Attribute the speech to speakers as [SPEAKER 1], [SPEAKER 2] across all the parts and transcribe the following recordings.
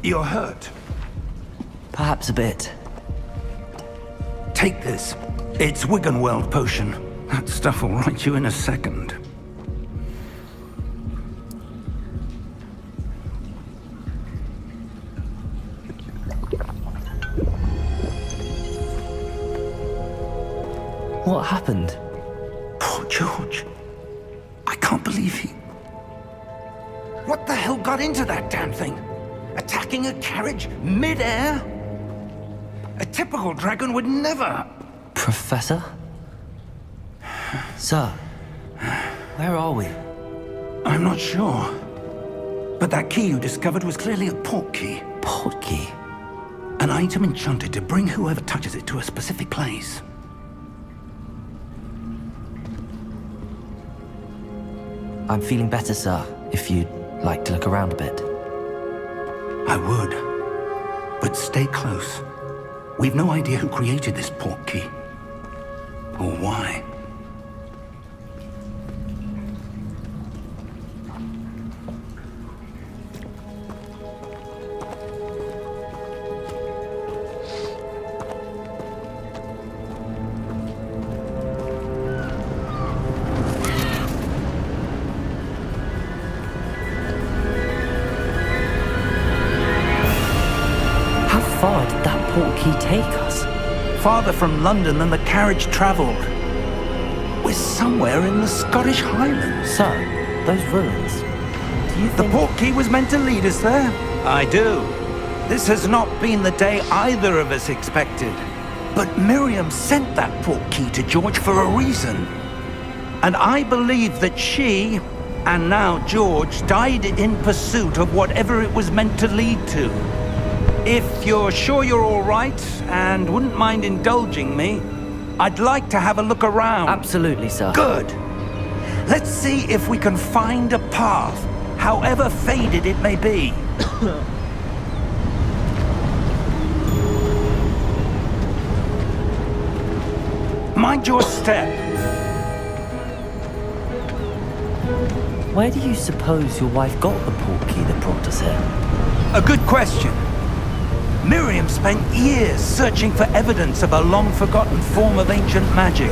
[SPEAKER 1] You're hurt.
[SPEAKER 2] Perhaps a bit.
[SPEAKER 1] Take this. It's Wiggenweld potion. That stuff will right you in a second.
[SPEAKER 2] What happened?
[SPEAKER 1] Poor George. I can't believe he... What the hell got into that damn thing? Attacking a carriage mid-air? A typical dragon would never...
[SPEAKER 2] Professor? Sir, where are we?
[SPEAKER 1] I'm not sure. But that key you discovered was clearly a port key.
[SPEAKER 2] Port key?
[SPEAKER 1] An item enchanted to bring whoever touches it to a specific place.
[SPEAKER 2] I'm feeling better, sir, if you'd like to look around a bit.
[SPEAKER 1] I would. But stay close. We've no idea who created this port key. Or why.
[SPEAKER 2] How far did that port key take us?
[SPEAKER 1] Farther from London than the carriage travelled. We're somewhere in the Scottish Highlands.
[SPEAKER 2] Sir, those ruins. Do you
[SPEAKER 1] The
[SPEAKER 2] think...
[SPEAKER 1] port key was meant to lead us there? I do. This has not been the day either of us expected. But Miriam sent that port key to George for a reason. And I believe that she, and now George, died in pursuit of whatever it was meant to lead to. If you're sure you're all right, and wouldn't mind indulging me, I'd like to have a look around.
[SPEAKER 2] Absolutely, sir.
[SPEAKER 1] Good. Let's see if we can find a path, however faded it may be. Mind your step.
[SPEAKER 2] Where do you suppose your wife got the port key that brought us here?
[SPEAKER 1] A good question. Miriam spent years searching for evidence of a long-forgotten form of ancient magic.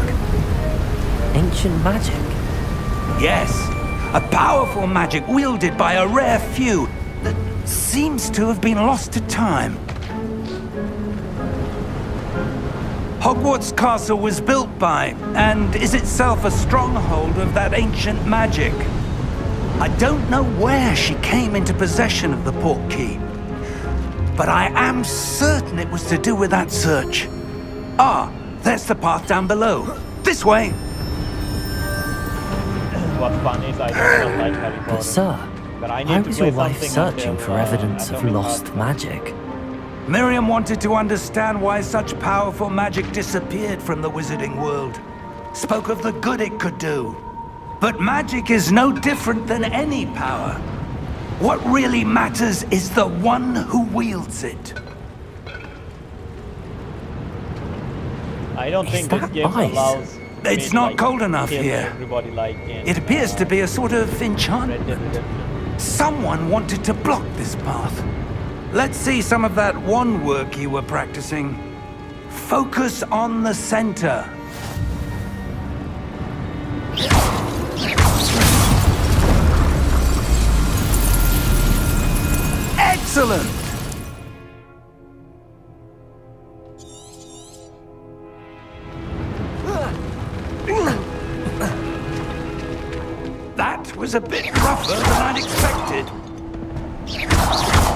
[SPEAKER 2] Ancient magic?
[SPEAKER 1] Yes, a powerful magic wielded by a rare few that seems to have been lost to time. Hogwarts Castle was built by, and is itself a stronghold of that ancient magic. I don't know where she came into possession of the port key, but I am certain it was to do with that search. Ah, there's the path down below. This way!
[SPEAKER 3] What's funny is I don't like Harry Potter.
[SPEAKER 2] But sir,
[SPEAKER 3] But I
[SPEAKER 2] why
[SPEAKER 3] need to
[SPEAKER 2] was
[SPEAKER 3] play
[SPEAKER 2] your wife
[SPEAKER 3] something
[SPEAKER 2] searching
[SPEAKER 3] until,
[SPEAKER 2] for evidence of
[SPEAKER 3] Atomic
[SPEAKER 2] lost
[SPEAKER 3] Heart.
[SPEAKER 2] magic?
[SPEAKER 1] Miriam wanted to understand why such powerful magic disappeared from the wizarding world. Spoke of the good it could do. But magic is no different than any power. What really matters is the one who wields it.
[SPEAKER 3] I don't
[SPEAKER 2] Is
[SPEAKER 3] think this
[SPEAKER 2] that
[SPEAKER 3] game
[SPEAKER 2] ice?
[SPEAKER 3] allows.
[SPEAKER 1] It's
[SPEAKER 3] me to,
[SPEAKER 1] not cold enough
[SPEAKER 3] kill
[SPEAKER 1] here.
[SPEAKER 3] Everybody like in,
[SPEAKER 1] It appears to be a sort of
[SPEAKER 3] Red Dead
[SPEAKER 1] enchantment.
[SPEAKER 3] Redemption.
[SPEAKER 1] Someone wanted to block this path. Let's see some of that wand work you were practicing. Focus on the center. Excellent! That was a bit rougher than I'd expected.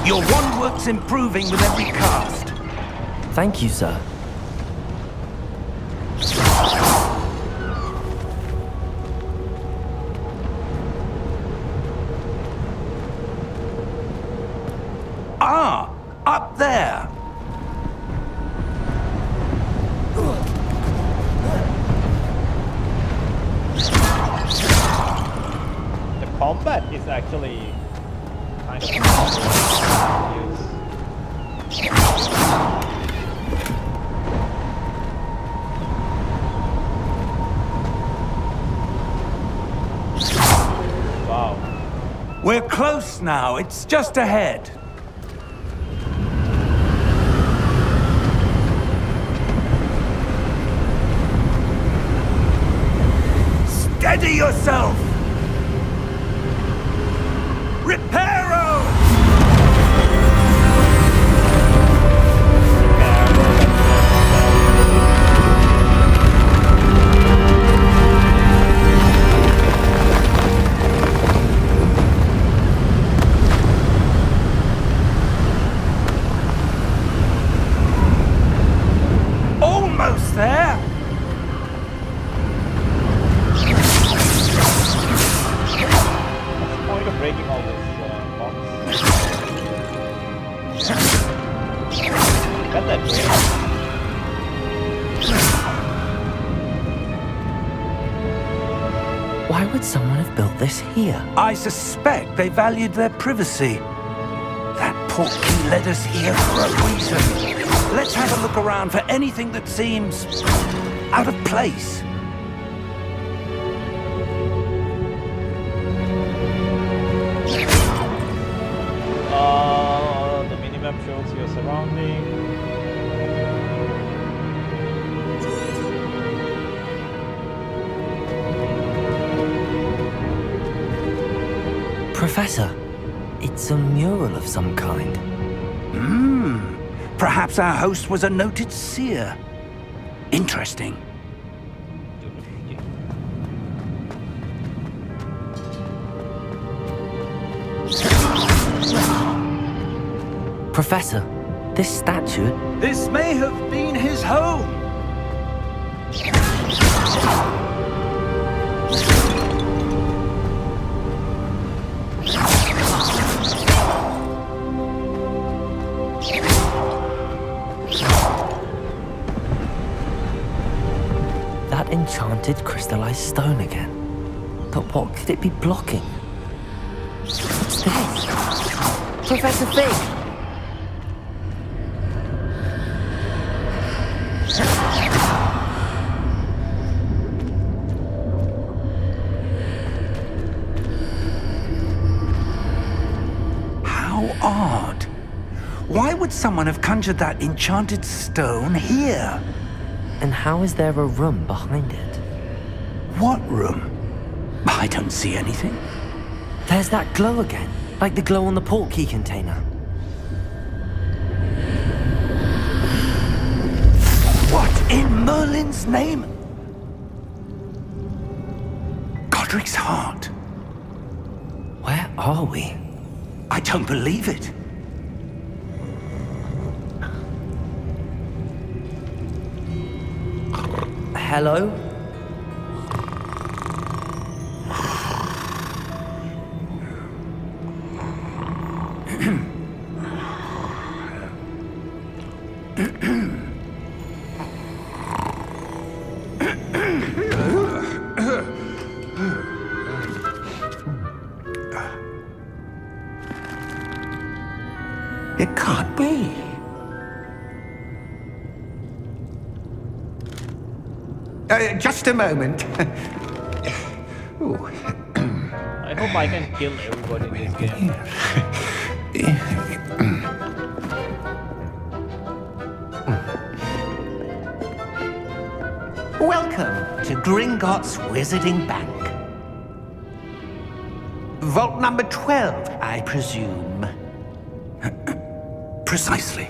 [SPEAKER 1] Your wand work's improving with every cast.
[SPEAKER 2] Thank you, sir.
[SPEAKER 1] Ah, up there.
[SPEAKER 3] The combat is actually kind of Wow.
[SPEAKER 1] We're close now. It's just ahead. Steady yourself! Reparo! Almost there!
[SPEAKER 3] What's the point of breaking all this box? Got that way.
[SPEAKER 2] Why would someone have built this here?
[SPEAKER 1] I suspect they valued their privacy. That portkey led us here for a reason. Let's have a look around for anything that seems out of place.
[SPEAKER 3] The minimap shows your surroundings.
[SPEAKER 2] Professor, it's a mural of some kind.
[SPEAKER 1] Perhaps our host was a noted seer. Interesting.
[SPEAKER 2] Professor, this statue...
[SPEAKER 1] This may have been his home.
[SPEAKER 2] That enchanted crystallized stone again. But what could it be blocking? What's this? Professor Fig!
[SPEAKER 1] How odd. Why would someone have conjured that enchanted stone here?
[SPEAKER 2] And how is there a room behind it?
[SPEAKER 1] What room? I don't see anything.
[SPEAKER 2] There's that glow again, like the glow on the portkey container.
[SPEAKER 1] What in Merlin's name? Godric's heart.
[SPEAKER 2] Where are we?
[SPEAKER 1] I don't believe it.
[SPEAKER 2] Hello?
[SPEAKER 1] It can't be. Just a moment. Ooh.
[SPEAKER 3] I hope I can kill everybody in this game.
[SPEAKER 1] Welcome to Gringotts Wizarding Bank. Vault number 12, I presume. Precisely.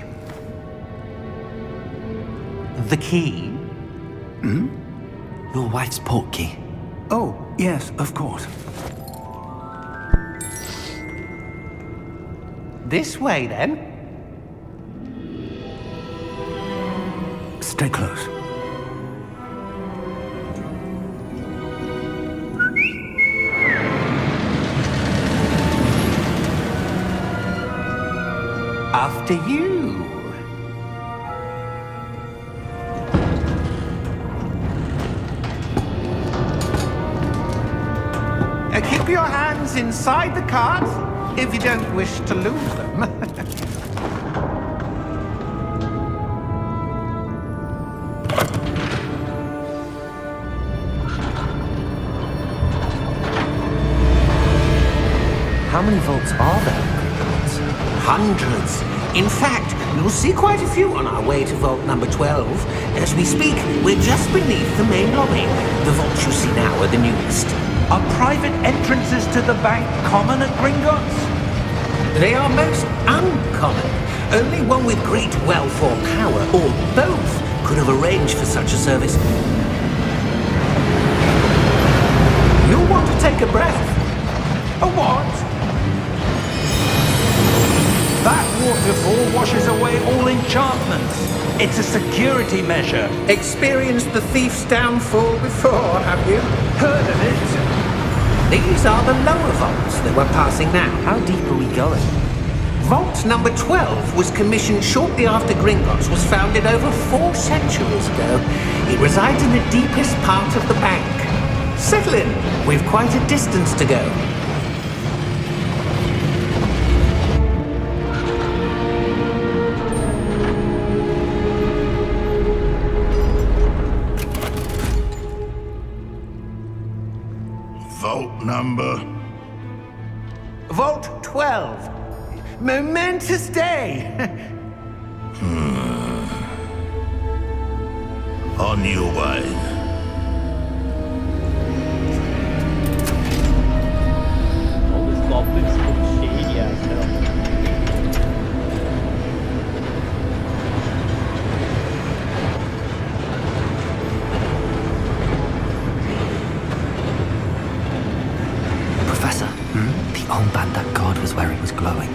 [SPEAKER 1] The key?
[SPEAKER 2] Your wife's portkey.
[SPEAKER 1] Oh, yes, of course. This way, then. Stay close. After you. Keep your hands inside the cards if you don't wish to lose them.
[SPEAKER 2] How many vaults are there in Gringotts?
[SPEAKER 4] Hundreds. In fact, You'll see quite a few on our way to vault number 12. As we speak, we're just beneath the main lobby. The vaults you see now are the newest.
[SPEAKER 1] Are private entrances to the bank common at Gringotts?
[SPEAKER 4] They are most uncommon. Only one with great wealth or power, or both, could have arranged for such a service. You'll want to take a breath.
[SPEAKER 1] A what? That waterfall washes away all enchantments. It's a security measure.
[SPEAKER 4] Experienced the thief's downfall before, have you?
[SPEAKER 1] Heard of it?
[SPEAKER 4] These are the lower vaults that we're passing now.
[SPEAKER 2] How deep are we going?
[SPEAKER 4] Vault number 12 was commissioned shortly after Gringotts was founded over 4 centuries ago. It resides in the deepest part of the bank. Settle in. We've quite a distance to go.
[SPEAKER 5] Vault number.
[SPEAKER 4] Vault 12. Momentous day.
[SPEAKER 5] On your way.
[SPEAKER 3] All these goblins look shady as hell.
[SPEAKER 2] Professor, the armband that guard was wearing was glowing.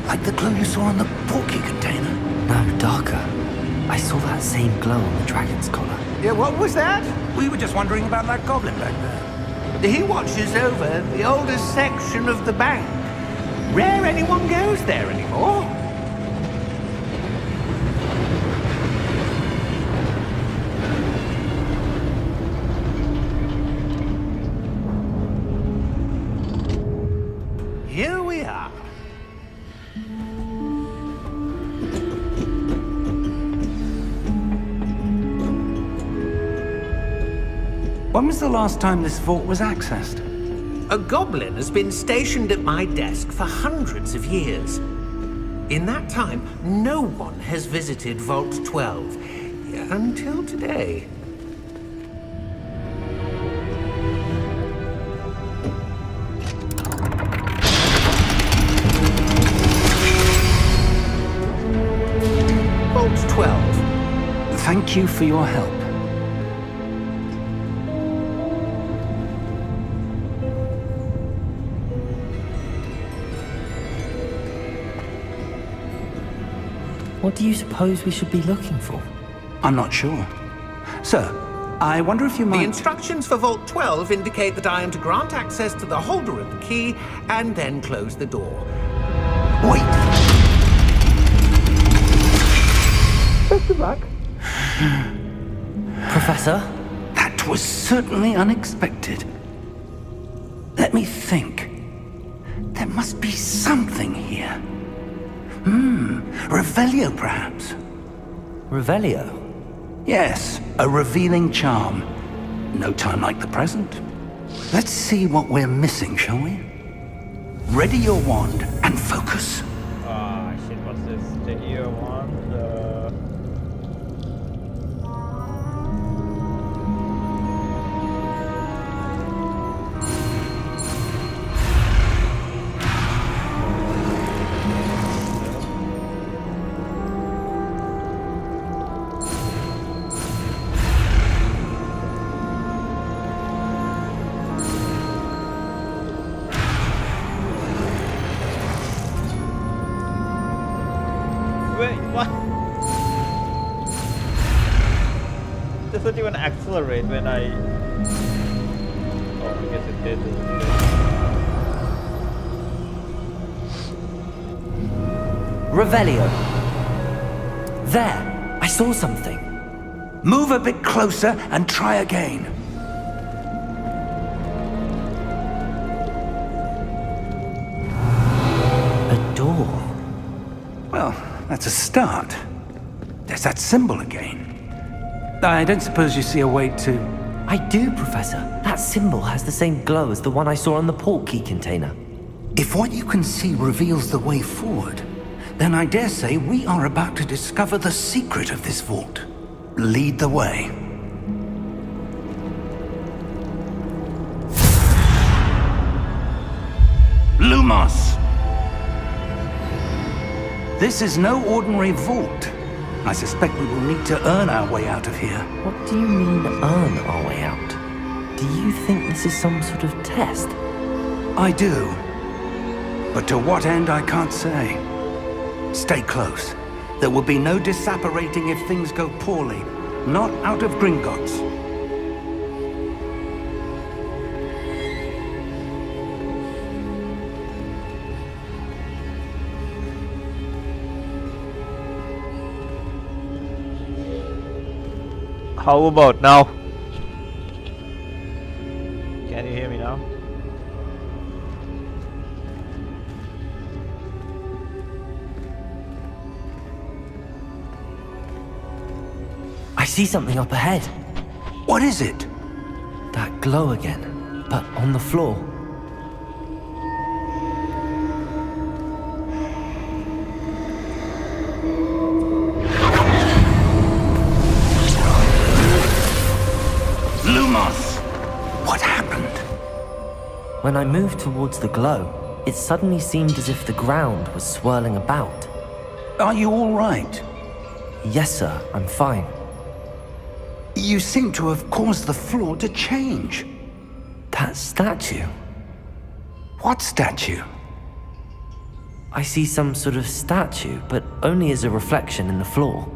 [SPEAKER 1] Like the glow you saw on the porky container?
[SPEAKER 2] No, darker. I saw that same glow on the dragon's collar.
[SPEAKER 4] Yeah, what was that?
[SPEAKER 1] We were just wondering about that goblin back there.
[SPEAKER 4] He watches over the oldest section of the bank. Rare anyone goes there anymore. Here we are.
[SPEAKER 1] When was the last time this vault was accessed?
[SPEAKER 4] A goblin has been stationed at my desk for hundreds of years. In that time, no one has visited Vault 12 until today. Vault 12.
[SPEAKER 1] Thank you for your help.
[SPEAKER 2] What do you suppose we should be looking for?
[SPEAKER 1] I'm not sure. Sir, I wonder if you
[SPEAKER 4] The
[SPEAKER 1] might...
[SPEAKER 4] instructions for Vault 12 indicate that I am to grant access to the holder of the key and then close the door.
[SPEAKER 1] Wait!
[SPEAKER 4] Best of luck.
[SPEAKER 2] Professor?
[SPEAKER 1] That was certainly unexpected. Let me think. There must be something here. Revelio, perhaps?
[SPEAKER 2] Revelio?
[SPEAKER 1] Yes, a revealing charm. No time like the present. Let's see what we're missing, shall we? Ready your wand and focus.
[SPEAKER 3] Ah, shit, what's this? The ear one, Wait, what? Doesn't even accelerate when I... Oh, I guess it did.
[SPEAKER 2] Revelio. There! I saw something.
[SPEAKER 1] Move a bit closer and try again.
[SPEAKER 2] A door.
[SPEAKER 1] Well, that's a start. There's that symbol again. I don't suppose you see a way to...
[SPEAKER 2] I do, Professor. That symbol has the same glow as the one I saw on the port key container.
[SPEAKER 1] If what you can see reveals the way forward, then I dare say we are about to discover the secret of this vault. Lead the way. Lumos! This is no ordinary vault. I suspect we will need to earn our way out of here.
[SPEAKER 2] What do you mean, earn our way out? Do you think this is some sort of test?
[SPEAKER 1] I do. But to what end, I can't say. Stay close. There will be no disapparating if things go poorly. Not out of Gringotts.
[SPEAKER 3] How about now? Can you hear me now?
[SPEAKER 2] I see something up ahead.
[SPEAKER 1] What is it?
[SPEAKER 2] That glow again, but on the floor.
[SPEAKER 1] Lumos! What happened?
[SPEAKER 2] When I moved towards the glow, it suddenly seemed as if the ground was swirling about.
[SPEAKER 1] Are you all right?
[SPEAKER 2] Yes, sir, I'm fine.
[SPEAKER 1] You seem to have caused the floor to change.
[SPEAKER 2] That statue.
[SPEAKER 1] What statue?
[SPEAKER 2] I see some sort of statue, but only as a reflection in the floor.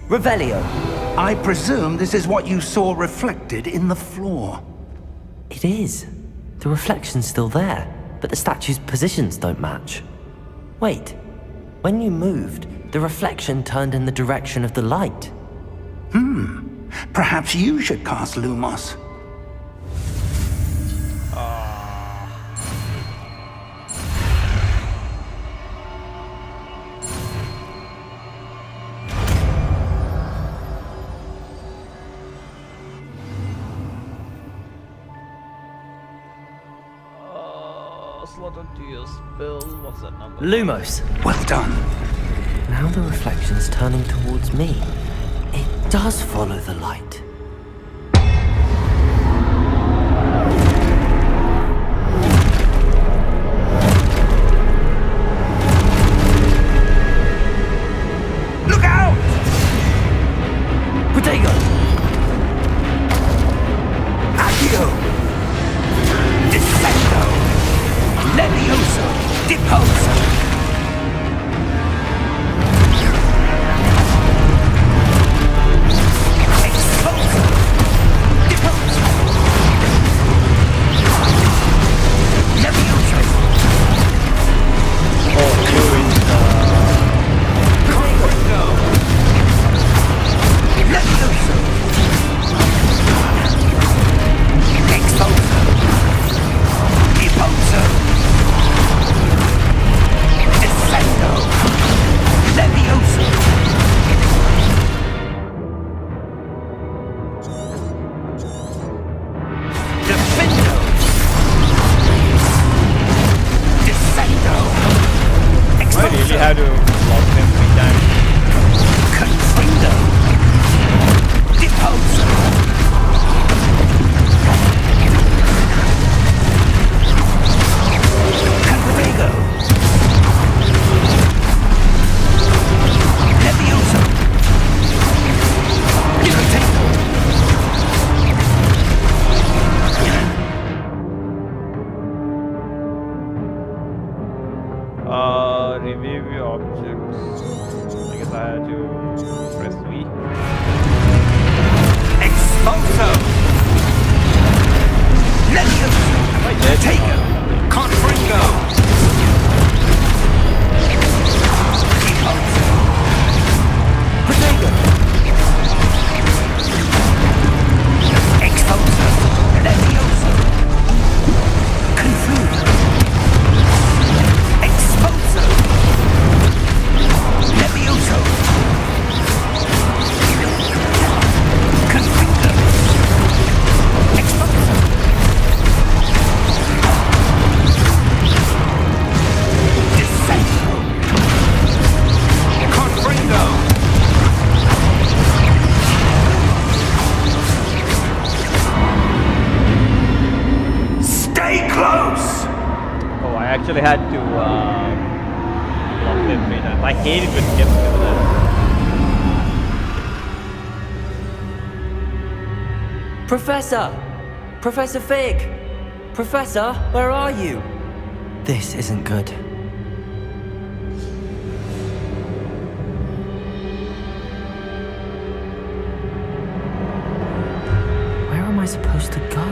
[SPEAKER 2] Revelio.
[SPEAKER 1] I presume this is what you saw reflected in the floor.
[SPEAKER 2] It is. The reflection's still there, but the statue's positions don't match. Wait. When you moved, the reflection turned in the direction of the light.
[SPEAKER 1] Perhaps you should cast Lumos.
[SPEAKER 3] Slotted to your spell. What's that number?
[SPEAKER 2] Lumos.
[SPEAKER 1] Well done.
[SPEAKER 2] Now the reflection's turning towards me. It does follow the light.
[SPEAKER 1] Look out!
[SPEAKER 2] Protego!
[SPEAKER 1] Accio! Descendo! Levioso! Deposo! Exposo! Deposo! Levioso! Prego! Levioso! Exposo! Deposo! Descendo! Levioso! Defendo! Descendo!
[SPEAKER 3] I really
[SPEAKER 1] Exposo!
[SPEAKER 3] had to block them 3 times.
[SPEAKER 1] Confrindo! Deposo! Confrigo! Levioso! Irritato!
[SPEAKER 3] Review your objects. I guess I had to press V.
[SPEAKER 1] Exposo! Levioso! Taker! Confringo! Deposo! Protego! Exposo! Levioso! Confludo! Exposo! Levioso! Confringo!
[SPEAKER 3] actually had to block them 3 times. I hate it when games do that.
[SPEAKER 2] Professor! Professor Fig! Professor, where are you? This isn't good. Where am I supposed to go?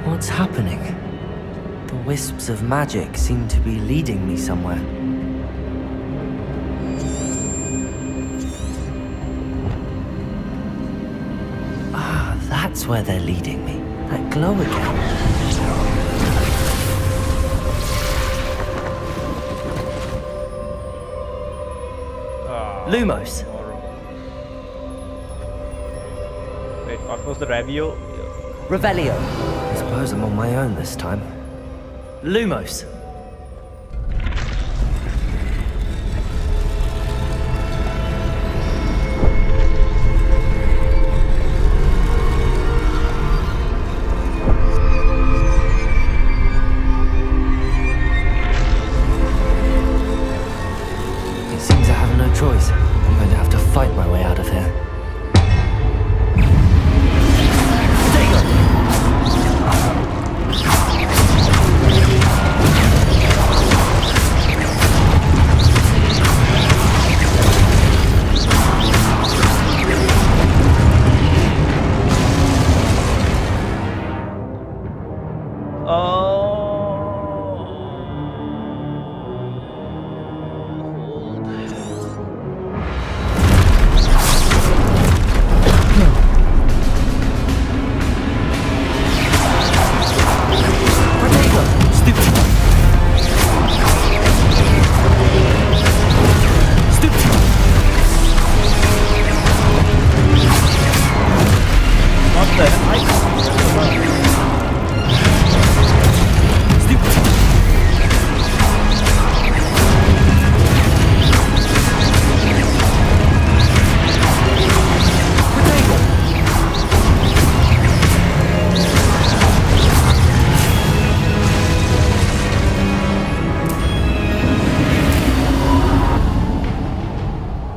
[SPEAKER 2] What's happening? The wisps of magic seem to be leading me somewhere. Ah, that's where they're leading me. That glow again. Lumos.
[SPEAKER 3] Wait, what was the review?
[SPEAKER 2] Revelio. I suppose I'm on my own this time. Lumos. It seems I have no choice. I'm going to have to fight my way out of here.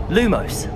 [SPEAKER 2] Lumos.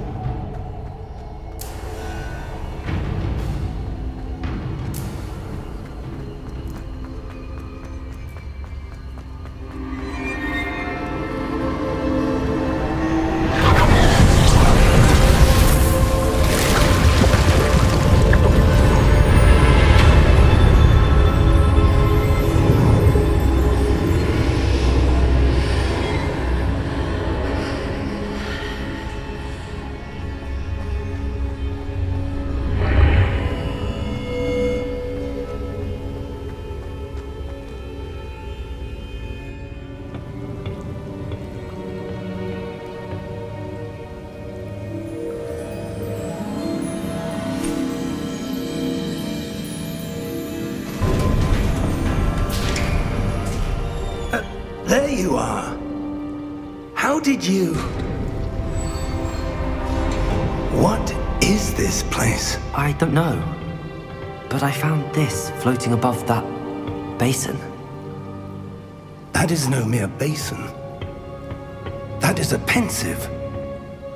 [SPEAKER 1] There you are. How did you... What is this place?
[SPEAKER 2] I don't know. But I found this floating above that basin.
[SPEAKER 1] That is no mere basin. That is a pensive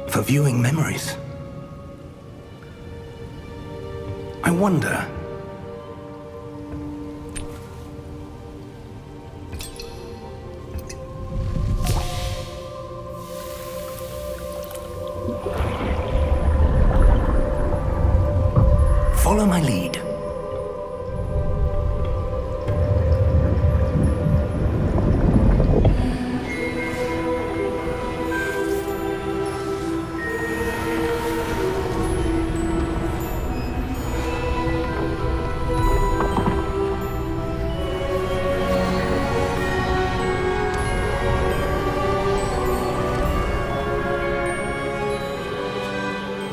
[SPEAKER 1] for viewing memories. I wonder... Follow my lead.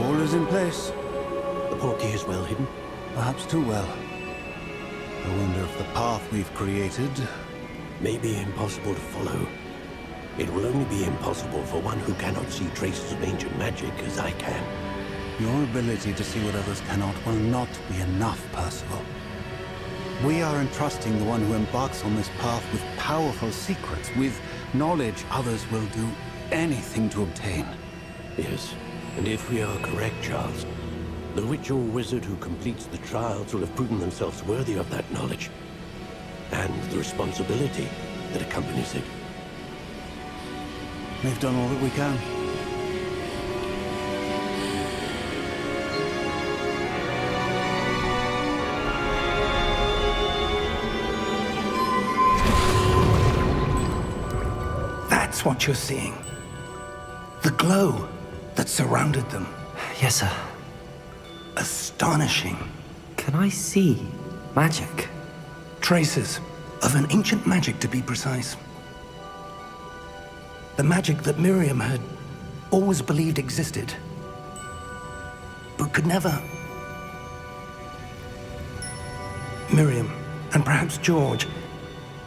[SPEAKER 6] All is in place. The portkey is well hidden. Perhaps too well. I wonder if the path we've created
[SPEAKER 7] may be impossible to follow. It will only be impossible for one who cannot see traces of ancient magic as I can.
[SPEAKER 6] Your ability to see what others cannot will not be enough, Percival. We are entrusting the one who embarks on this path with powerful secrets, with knowledge others will do anything to obtain.
[SPEAKER 7] Yes, and if we are correct, Charles, the witch or wizard who completes the trials will have proven themselves worthy of that knowledge, and the responsibility that accompanies it.
[SPEAKER 6] We've done all that we can.
[SPEAKER 1] That's what you're seeing. The glow that surrounded them.
[SPEAKER 2] Yes, sir.
[SPEAKER 1] Astonishing.
[SPEAKER 2] Can I see magic?
[SPEAKER 1] Traces of an ancient magic, to be precise. The magic that Miriam had always believed existed, but could never. Miriam, and perhaps George,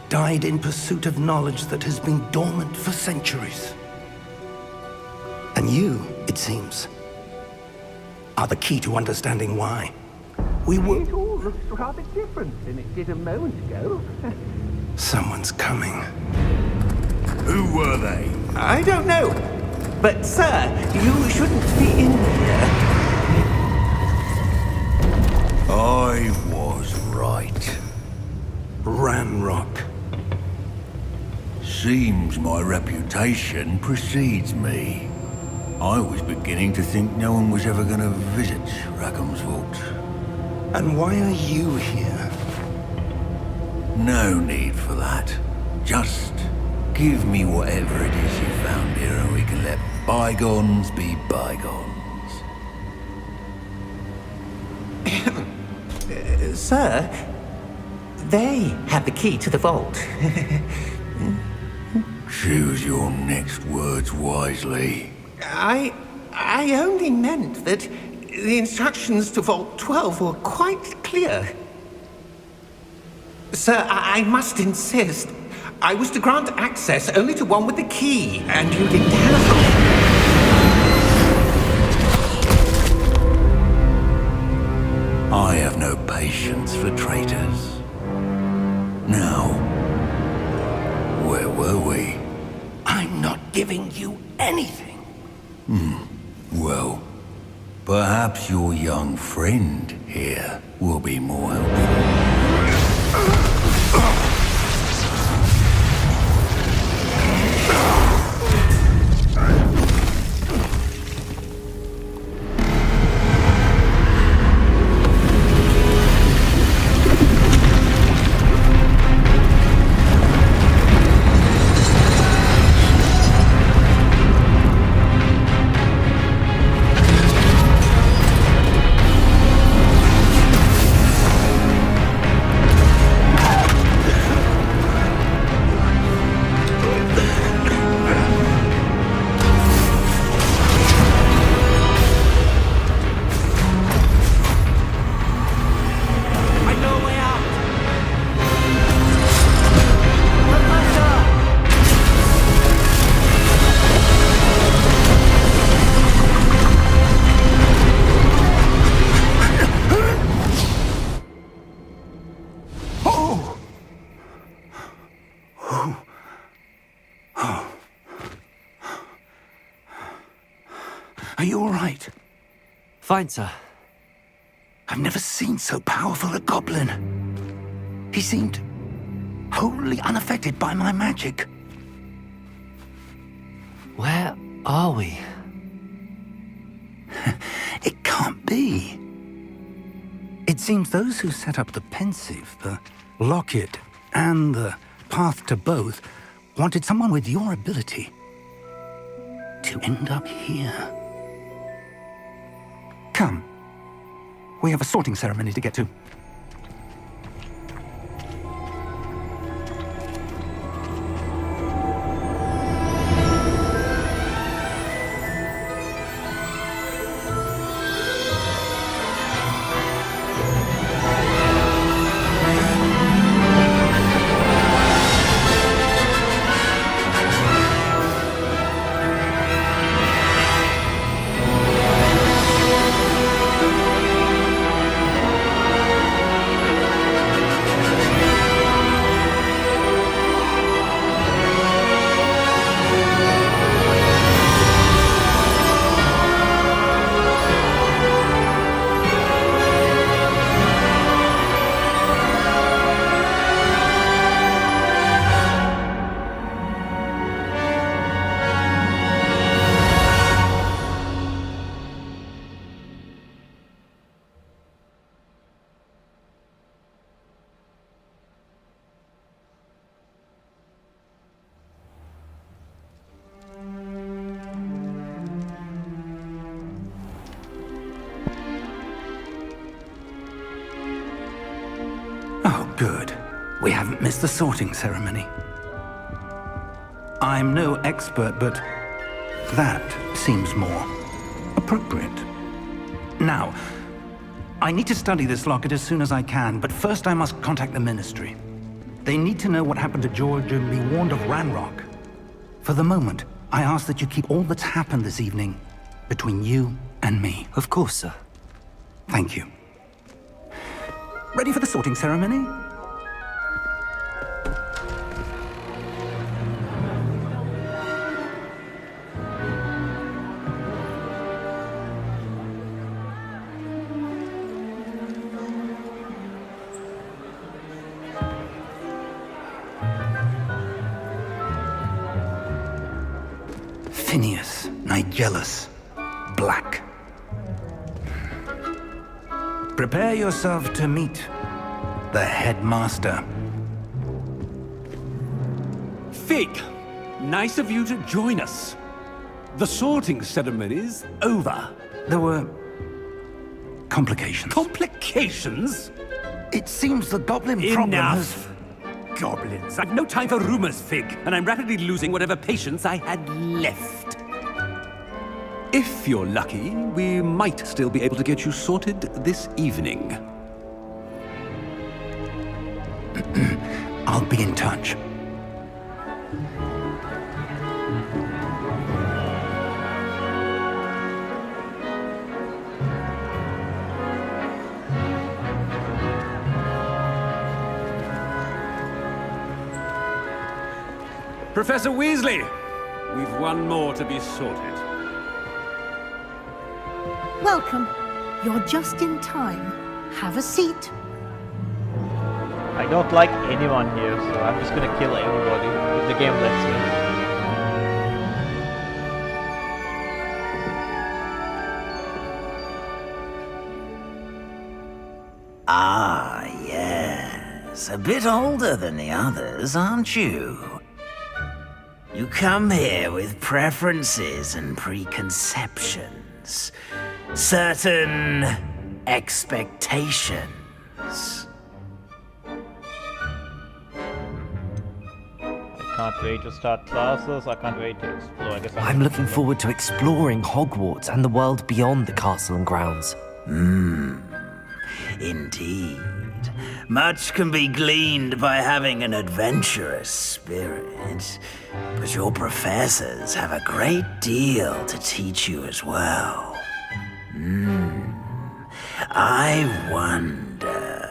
[SPEAKER 1] died in pursuit of knowledge that has been dormant for centuries. And you, it seems, are the key to understanding why. We were...
[SPEAKER 4] It all looks rather different than it did a moment ago.
[SPEAKER 1] Someone's coming.
[SPEAKER 5] Who were they?
[SPEAKER 4] I don't know. But, sir, you shouldn't be in here.
[SPEAKER 5] I was right.
[SPEAKER 1] Ranrock.
[SPEAKER 5] Seems my reputation precedes me. I was beginning to think no one was ever going to visit Rackham's vault.
[SPEAKER 1] And why are you here?
[SPEAKER 5] No need for that. Just give me whatever it is you found here and we can let bygones be bygones.
[SPEAKER 4] Sir, they have the key to the vault.
[SPEAKER 5] Choose your next words wisely.
[SPEAKER 4] I only meant that the instructions to Vault 12 were quite clear. Sir, I must insist. I was to grant access only to one with the key, and you didn't have one.
[SPEAKER 5] I have no patience for traitors. Now, where were we?
[SPEAKER 1] I'm not giving you anything.
[SPEAKER 5] Well, perhaps your young friend here will be more helpful.
[SPEAKER 1] Are you all right?
[SPEAKER 2] Fine, sir.
[SPEAKER 1] I've never seen so powerful a goblin. He seemed wholly unaffected by my magic.
[SPEAKER 2] Where are we?
[SPEAKER 1] It can't be. It seems those who set up the pensive, the locket, and the path to both wanted someone with your ability to end up here. Come. We have a sorting ceremony to get to. Oh, good. We haven't missed the sorting ceremony. I'm no expert, but that seems more appropriate. Now, I need to study this locket as soon as I can, but first I must contact the Ministry. They need to know what happened to George and be warned of Ranrock. For the moment, I ask that you keep all that's happened this evening between you and me.
[SPEAKER 2] Of course, sir.
[SPEAKER 1] Thank you. Ready for the sorting ceremony? Phineas, Nigellus, Black. Prepare yourself to meet the headmaster.
[SPEAKER 8] Fig, nice of you to join us. The sorting ceremony's over.
[SPEAKER 1] There were complications.
[SPEAKER 8] Complications?
[SPEAKER 1] It seems the goblin problem has...
[SPEAKER 8] Enough! Goblins. I've no time for rumors, Fig, and I'm rapidly losing whatever patience I had left. If you're lucky, we might still be able to get you sorted this evening.
[SPEAKER 1] I'll be in touch.
[SPEAKER 8] Professor Weasley, we've one more to be sorted.
[SPEAKER 9] Welcome. You're just in time. Have a seat.
[SPEAKER 3] I don't like anyone here, so I'm just gonna kill everybody if the game lets me.
[SPEAKER 10] Ah, yes. A bit older than the others, aren't you? You come here with preferences and preconceptions. Certain expectations.
[SPEAKER 3] I can't wait to start classes, I can't wait to explore. I guess
[SPEAKER 2] I'm looking forward to exploring Hogwarts and the world beyond the castle and grounds.
[SPEAKER 10] Indeed. Much can be gleaned by having an adventurous spirit, but your professors have a great deal to teach you as well. I wonder...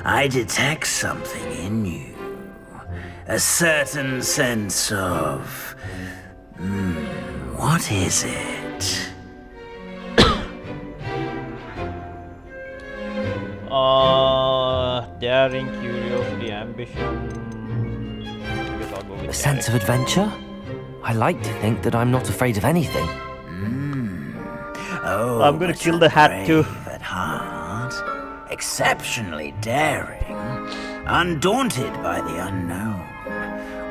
[SPEAKER 10] I detect something in you. A certain sense of... what is it?
[SPEAKER 3] Daring, curiosity, ambition. I guess I'll go with
[SPEAKER 2] A sense of adventure? I like to think that I'm not afraid of anything.
[SPEAKER 10] Oh,
[SPEAKER 3] I'm gonna
[SPEAKER 10] but
[SPEAKER 3] kill
[SPEAKER 10] you're
[SPEAKER 3] the hat too.
[SPEAKER 10] brave at heart, exceptionally daring, undaunted by the unknown,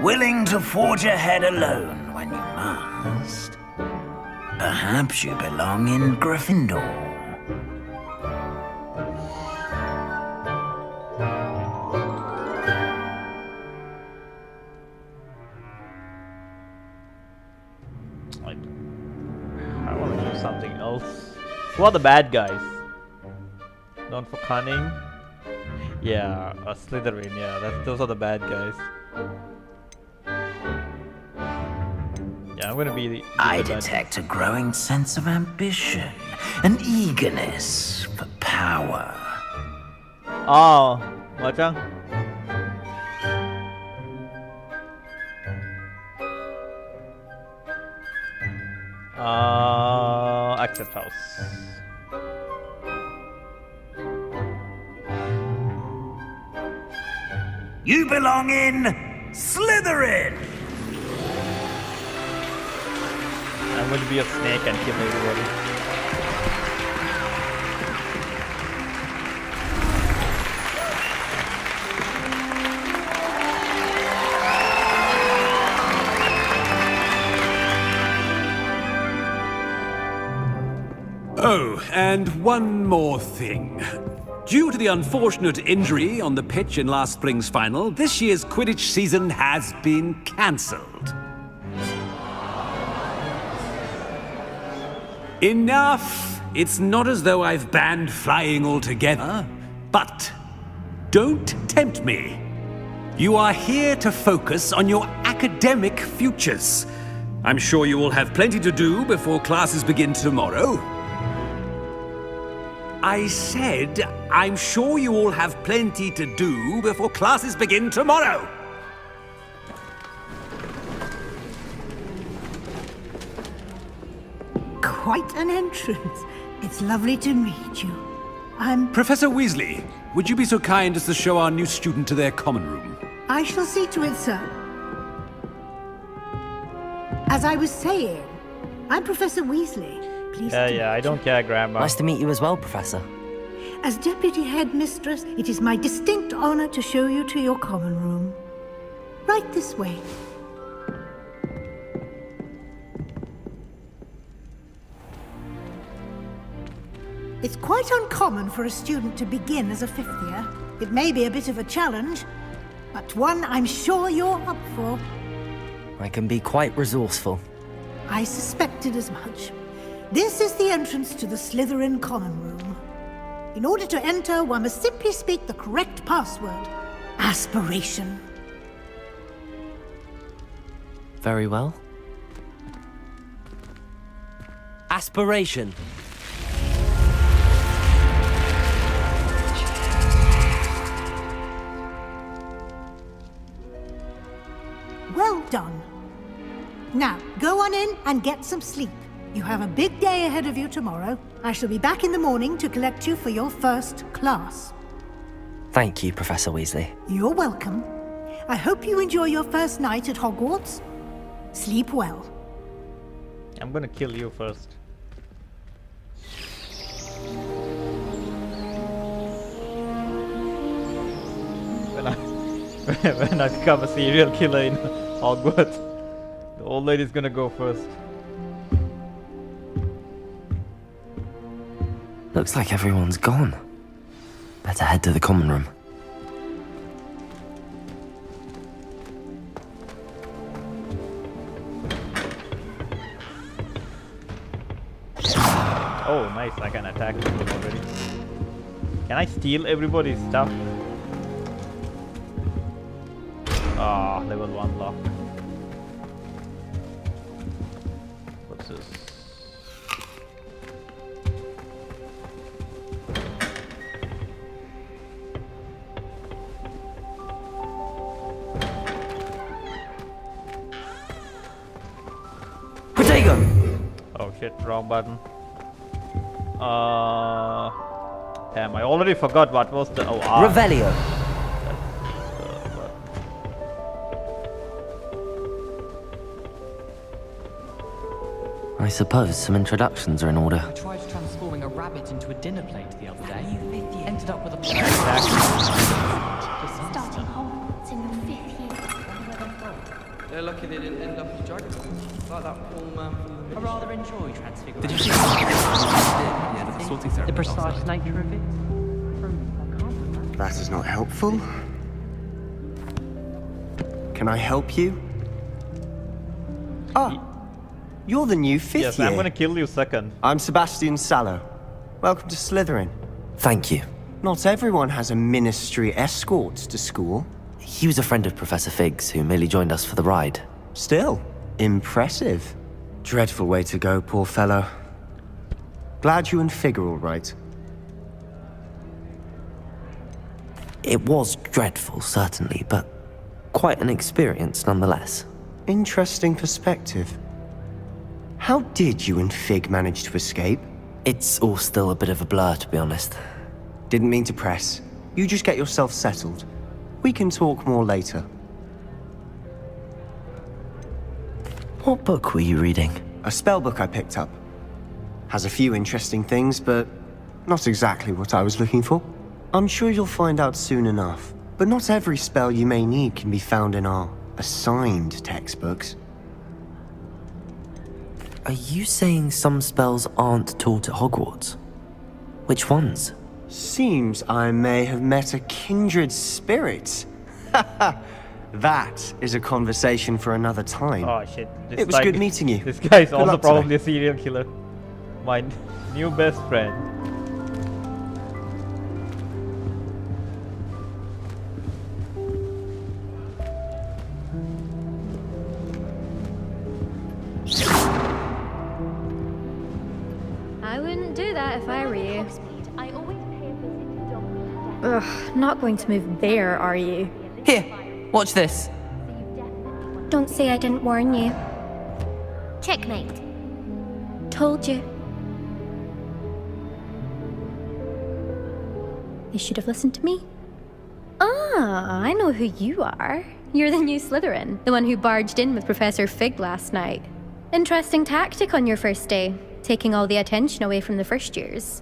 [SPEAKER 10] willing to forge ahead alone when you must. Perhaps you belong in Gryffindor.
[SPEAKER 3] I want to do something else. Who are the bad guys? Known for cunning? Yeah, Slytherin, yeah, those are the bad guys. Yeah, I'm gonna be the
[SPEAKER 10] I
[SPEAKER 3] bad
[SPEAKER 10] detect a growing sense of ambition, an eagerness for power.
[SPEAKER 3] Oh, Macang? Accept house.
[SPEAKER 10] You belong in Slytherin!
[SPEAKER 3] I'm going to be a snake and kill everybody.
[SPEAKER 8] Oh, and one more thing. Due to the unfortunate injury on the pitch in last spring's final, this year's Quidditch season has been cancelled. Enough! It's not as though I've banned flying altogether, but don't tempt me. You are here to focus on your academic futures. I'm sure you will have plenty to do before classes begin tomorrow. I said, I'm sure you all have plenty to do before classes begin tomorrow.
[SPEAKER 9] Quite an entrance. It's lovely to meet you. I'm...
[SPEAKER 8] Professor Weasley, would you be so kind as to show our new student to their common room?
[SPEAKER 9] I shall see to it, sir. As I was saying, I'm Professor Weasley. Pleased to
[SPEAKER 3] Yeah, I don't care, Grandma.
[SPEAKER 2] Nice to meet you as well, Professor.
[SPEAKER 9] As Deputy Headmistress, it is my distinct honor to show you to your common room. Right this way. It's quite uncommon for a student to begin as a fifth year. It may be a bit of a challenge, but one I'm sure you're up for.
[SPEAKER 2] I can be quite resourceful.
[SPEAKER 9] I suspected as much. This is the entrance to the Slytherin common room. In order to enter, one must simply speak the correct password. Aspiration.
[SPEAKER 2] Very well. Aspiration.
[SPEAKER 9] Well done. Now, go on in and get some sleep. You have a big day ahead of you tomorrow. I shall be back in the morning to collect you for your first class.
[SPEAKER 2] Thank you, Professor Weasley.
[SPEAKER 9] You're welcome. I hope you enjoy your first night at Hogwarts. Sleep well.
[SPEAKER 3] I'm gonna kill you first. When I become a serial killer in Hogwarts, the old lady's gonna go first.
[SPEAKER 2] Looks like everyone's gone. Better head to the common room.
[SPEAKER 3] Oh, nice, I can attack people already. Can I steal everybody's stuff? Ah, level 1 lock. What's this?
[SPEAKER 2] Potato!
[SPEAKER 3] Oh shit, wrong button. Damn, I already forgot what was the... Oh, R.
[SPEAKER 2] Revelio. I suppose some introductions are in order.
[SPEAKER 11] I tried transforming a rabbit into a dinner plate the other day. Ended up with a...
[SPEAKER 12] Starting Hogwarts in your 5th year.
[SPEAKER 11] They're lucky they didn't end up as dragons. Like that poor man from the... I rather enjoy transfiguration.
[SPEAKER 8] Did you see the sorting ceremony?
[SPEAKER 11] The precise nature of it?
[SPEAKER 13] That is not helpful. Can I help you? Ah, you're the new fifth
[SPEAKER 3] Yes,
[SPEAKER 13] year.
[SPEAKER 3] I'm gonna kill you second.
[SPEAKER 13] I'm Sebastian Sallow. Welcome to Slytherin.
[SPEAKER 2] Thank you.
[SPEAKER 13] Not everyone has a ministry escort to school.
[SPEAKER 2] He was a friend of Professor Fig's who merely joined us for the ride.
[SPEAKER 13] Still, impressive. Dreadful way to go, poor fellow. Glad you and Fig are all right.
[SPEAKER 2] It was dreadful, certainly, but quite an experience nonetheless.
[SPEAKER 13] Interesting perspective. How did you and Fig manage to escape?
[SPEAKER 2] It's all still a bit of a blur, to be honest.
[SPEAKER 13] Didn't mean to press. You just get yourself settled. We can talk more later.
[SPEAKER 2] What book were you reading?
[SPEAKER 13] A spell book I picked up. Has a few interesting things, but not exactly what I was looking for. I'm sure you'll find out soon enough. But not every spell you may need can be found in our assigned textbooks.
[SPEAKER 2] Are you saying some spells aren't taught at Hogwarts? Which ones?
[SPEAKER 13] Seems I may have met a kindred spirit. That is a conversation for another time.
[SPEAKER 3] Oh shit. This
[SPEAKER 13] It was good meeting you.
[SPEAKER 3] This guy is
[SPEAKER 13] Good
[SPEAKER 3] also
[SPEAKER 13] luck
[SPEAKER 3] probably
[SPEAKER 13] today.
[SPEAKER 3] a serial killer. My new best friend.
[SPEAKER 12] I wouldn't do that if I were you.
[SPEAKER 14] I always pay a visit to Dom.
[SPEAKER 12] Ugh, not going to move there, are you?
[SPEAKER 2] Here, watch this.
[SPEAKER 12] Don't say I didn't warn you.
[SPEAKER 14] Checkmate.
[SPEAKER 12] Told you. You should have listened to me. Ah, I know who you are. You're the new Slytherin, the one who barged in with Professor Fig last night. Interesting tactic on your first day, taking all the attention away from the first years.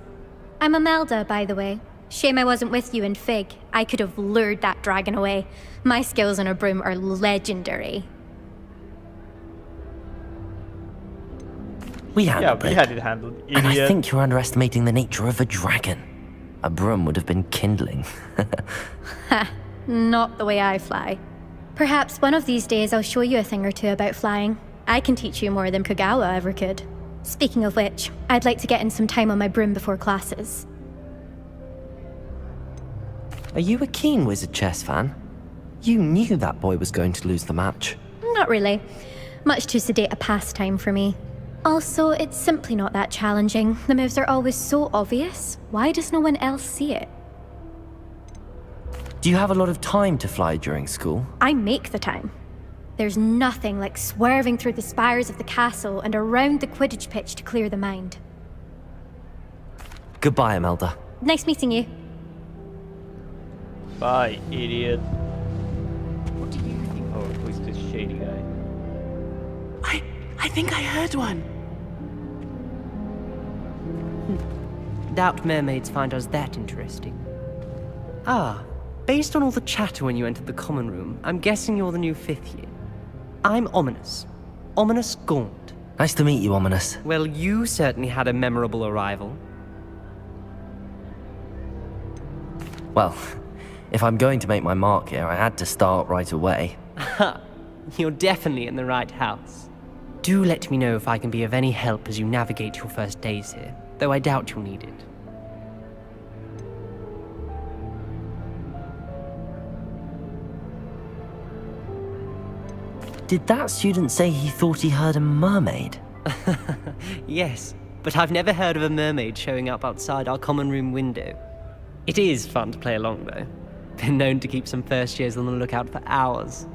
[SPEAKER 12] I'm Imelda, by the way. Shame I wasn't with you in Fig. I could have lured that dragon away. My skills on a broom are legendary.
[SPEAKER 2] We handled
[SPEAKER 3] Yeah, we
[SPEAKER 2] it.
[SPEAKER 3] had it handled.
[SPEAKER 2] And I
[SPEAKER 3] Idiot.
[SPEAKER 2] think you're underestimating the nature of a dragon. A broom would have been kindling.
[SPEAKER 12] Ha, not the way I fly. Perhaps one of these days I'll show you a thing or two about flying. I can teach you more than Kagawa ever could. Speaking of which, I'd like to get in some time on my broom before classes.
[SPEAKER 2] Are you a keen Wizard chess fan? You knew that boy was going to lose the match.
[SPEAKER 12] Not really. Much too sedate a pastime for me. Also, it's simply not that challenging. The moves are always so obvious. Why does no one else see it?
[SPEAKER 2] Do you have a lot of time to fly during school?
[SPEAKER 12] I make the time. There's nothing like swerving through the spires of the castle and around the Quidditch pitch to clear the mind.
[SPEAKER 2] Goodbye, Imelda.
[SPEAKER 12] Nice meeting you.
[SPEAKER 3] Bye, idiot. What do you think? Oh, who's this shady guy?
[SPEAKER 11] I think I heard one. Doubt mermaids find us that interesting. Ah, based on all the chatter when you entered the common room, I'm guessing you're the new 5th year. I'm Ominous. Ominous Gaunt.
[SPEAKER 2] Nice to meet you, Ominous.
[SPEAKER 11] Well, you certainly had a memorable arrival.
[SPEAKER 2] Well, if I'm going to make my mark here, I had to start right away.
[SPEAKER 11] Ha! You're definitely in the right house. Do let me know if I can be of any help as you navigate your first days here, though I doubt you'll need it.
[SPEAKER 2] Did that student say he thought he heard a mermaid?
[SPEAKER 11] Yes, but I've never heard of a mermaid showing up outside our common room window. It is fun to play along, though. Been known to keep some first years on the lookout for hours.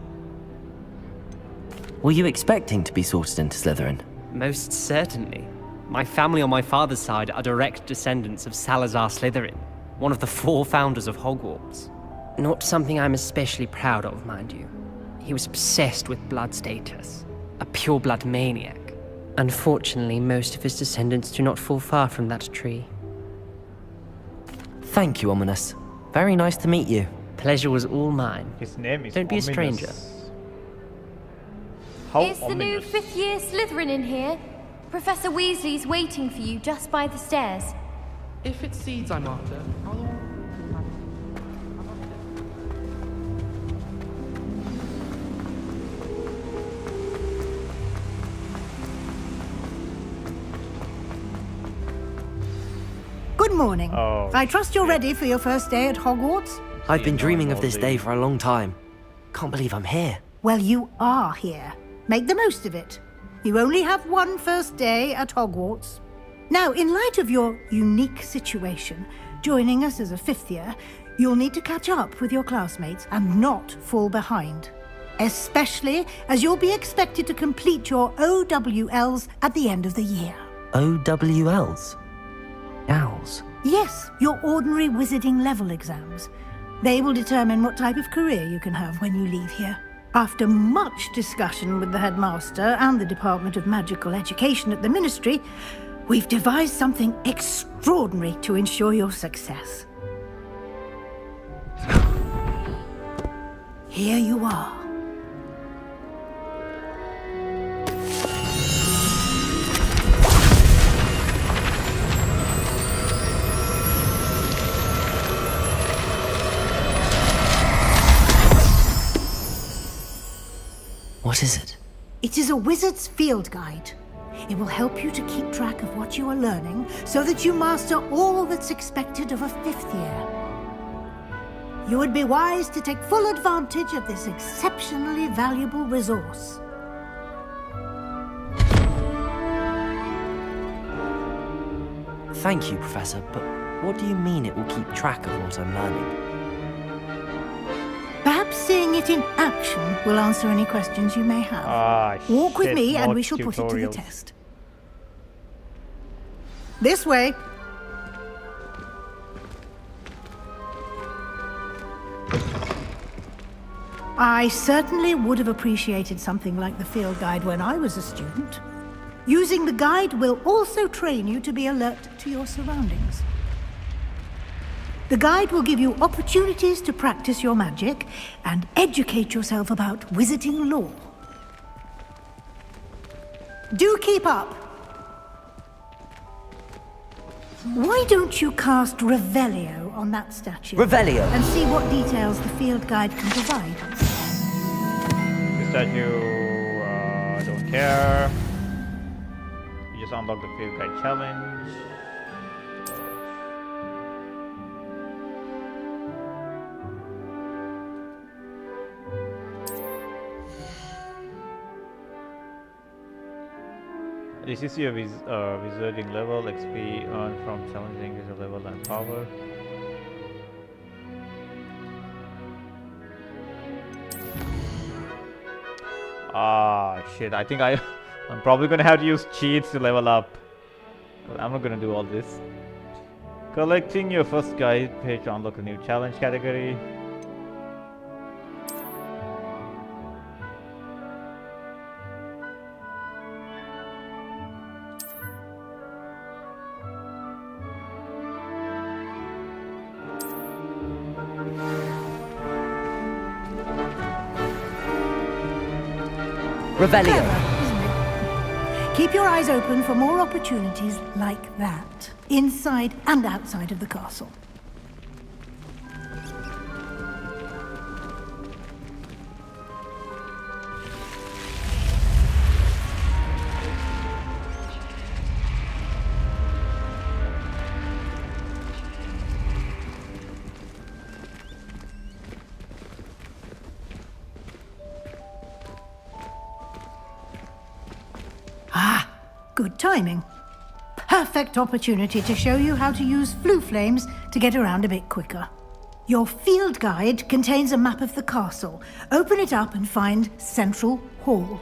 [SPEAKER 2] Were you expecting to be sorted into Slytherin?
[SPEAKER 11] Most certainly. My family on my father's side are direct descendants of Salazar Slytherin, one of the 4 founders of Hogwarts. Not something I'm especially proud of, mind you. He was obsessed with blood status, a pure-blood maniac. Unfortunately, most of his descendants do not fall far from that tree.
[SPEAKER 2] Thank you, Ominous. Very nice to meet you.
[SPEAKER 11] Pleasure was all mine.
[SPEAKER 3] His name is
[SPEAKER 11] Don't be a
[SPEAKER 3] Ominous.
[SPEAKER 11] stranger.
[SPEAKER 3] How
[SPEAKER 14] Is the new
[SPEAKER 3] ominous.
[SPEAKER 14] 5th year Slytherin in here? Professor Weasley's waiting for you just by the stairs.
[SPEAKER 11] If it's seeds I'm after, I'll...
[SPEAKER 9] Good morning.
[SPEAKER 3] Oh,
[SPEAKER 9] I trust you're
[SPEAKER 3] shit.
[SPEAKER 9] ready for your first day at Hogwarts?
[SPEAKER 2] I've been
[SPEAKER 3] no,
[SPEAKER 2] dreaming of
[SPEAKER 3] no,
[SPEAKER 2] this
[SPEAKER 3] they-
[SPEAKER 2] day for a long time. Can't believe I'm here.
[SPEAKER 9] Well, you are here. Make the most of it. You only have one first day at Hogwarts. Now, in light of your unique situation, joining us as a 5th year, you'll need to catch up with your classmates and not fall behind. Especially as you'll be expected to complete your OWLs at the end of the year.
[SPEAKER 2] OWLs? Owls?
[SPEAKER 9] Yes, your ordinary wizarding level exams. They will determine what type of career you can have when you leave here. After much discussion with the headmaster and the Department of Magical Education at the Ministry, we've devised something extraordinary to ensure your success. Here you are.
[SPEAKER 2] What is it?
[SPEAKER 9] It is a wizard's field guide. It will help you to keep track of what you are learning so that you master all that's expected of a 5th year. You would be wise to take full advantage of this exceptionally valuable resource.
[SPEAKER 2] Thank you, Professor, but what do you mean it will keep track of what I'm learning?
[SPEAKER 9] Perhaps seeing it in action will answer any questions you may have. Walk with me and we shall put it to the test. This way. I certainly would have appreciated something like the field guide when I was a student. Using the guide will also train you to be alert to your surroundings. The guide will give you opportunities to practice your magic and educate yourself about wizarding lore. Do keep up! Why don't you cast Revelio on that statue?
[SPEAKER 2] Revelio!
[SPEAKER 9] And see what details the field guide can provide.
[SPEAKER 3] The statue, I don't care. You just unlock the field guide challenge. This is your wizarding level, XP earned from challenging wizard level and power. Ah, shit, I think I'm probably gonna have to use cheats to level up. I'm not gonna do all this. Collecting your first guide page to unlock a new challenge category.
[SPEAKER 2] Revelio!
[SPEAKER 9] Clever, isn't it? Keep your eyes open for more opportunities like that, inside and outside of the castle. Good timing. Perfect opportunity to show you how to use flue flames to get around a bit quicker. Your field guide contains a map of the castle. Open it up and find Central Hall.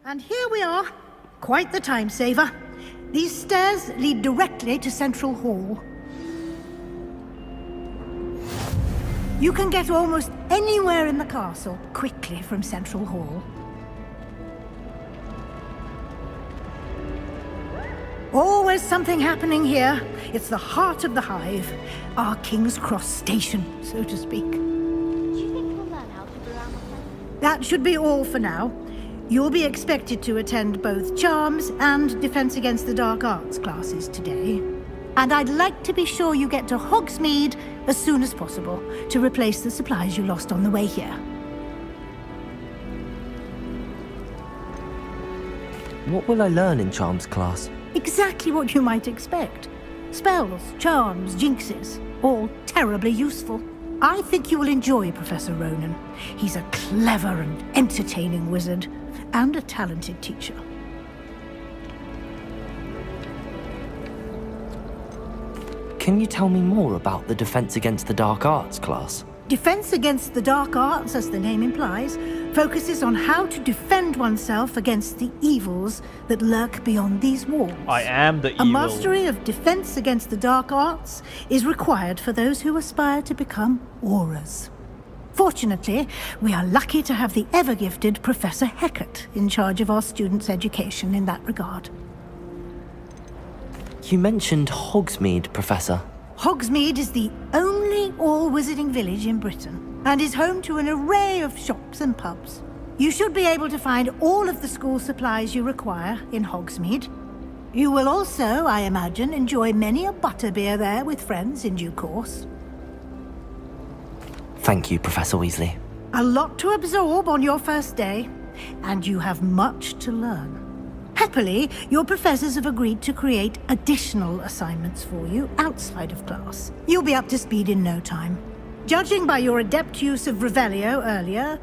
[SPEAKER 9] And here we are. Quite the time saver. These stairs lead directly to Central Hall. You can get almost anywhere in the castle quickly from Central Hall. Always something happening here. It's the heart of the hive. Our King's Cross station, so to speak.
[SPEAKER 14] Do you think we'll learn how to do around the place?
[SPEAKER 9] That should be all for now. You'll be expected to attend both Charms and Defense Against the Dark Arts classes today. And I'd like to be sure you get to Hogsmeade as soon as possible to replace the supplies you lost on the way here.
[SPEAKER 2] What will I learn in Charms class?
[SPEAKER 9] Exactly what you might expect. Spells, charms, jinxes, all terribly useful. I think you will enjoy Professor Ronan. He's a clever and entertaining wizard, and a talented teacher.
[SPEAKER 2] can you tell me more about the Defense Against the Dark Arts class?
[SPEAKER 9] Defense Against the Dark Arts, as the name implies, focuses on how to defend oneself against the evils that lurk beyond these walls.
[SPEAKER 3] I am the evil.
[SPEAKER 9] A mastery of Defense Against the Dark Arts is required for those who aspire to become Aurors. Fortunately, we are lucky to have the ever-gifted Professor Hecat in charge of our students' education in that regard.
[SPEAKER 2] You mentioned Hogsmeade, Professor.
[SPEAKER 9] Hogsmeade is the only all-wizarding village in Britain, and is home to an array of shops and pubs. You should be able to find all of the school supplies you require in Hogsmeade. You will also, I imagine, enjoy many a butterbeer there with friends in due course.
[SPEAKER 2] Thank you, Professor Weasley.
[SPEAKER 9] A lot to absorb on your first day, and you have much to learn. Happily, your professors have agreed to create additional assignments for you outside of class. You'll be up to speed in no time. Judging by your adept use of Revelio earlier,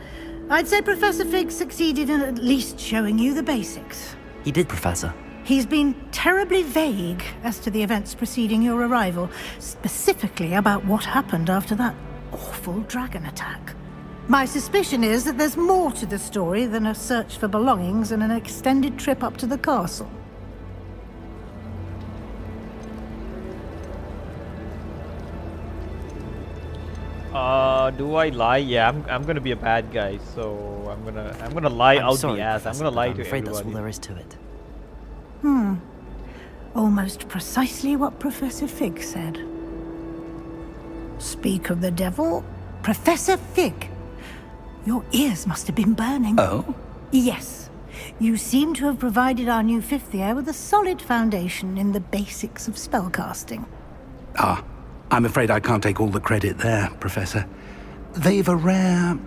[SPEAKER 9] I'd say Professor Fig succeeded in at least showing you the basics.
[SPEAKER 2] He did, Professor.
[SPEAKER 9] He's been terribly vague as to the events preceding your arrival, specifically about what happened after that awful dragon attack. My suspicion is that there's more to the story than a search for belongings and an extended trip up to the castle.
[SPEAKER 3] Do I lie? Yeah, I'm gonna be a bad guy, so I'm gonna lie out the ass. I'm gonna lie to
[SPEAKER 2] afraid
[SPEAKER 3] everybody.
[SPEAKER 2] that's all there is to it.
[SPEAKER 9] Almost precisely what Professor Fig said. Speak of the devil, Professor Fig. Your ears must have been burning.
[SPEAKER 5] Oh?
[SPEAKER 9] Yes. You seem to have provided our new fifth year with a solid foundation in the basics of spellcasting.
[SPEAKER 6] Ah, I'm afraid I can't take all the credit there, Professor. They've a rare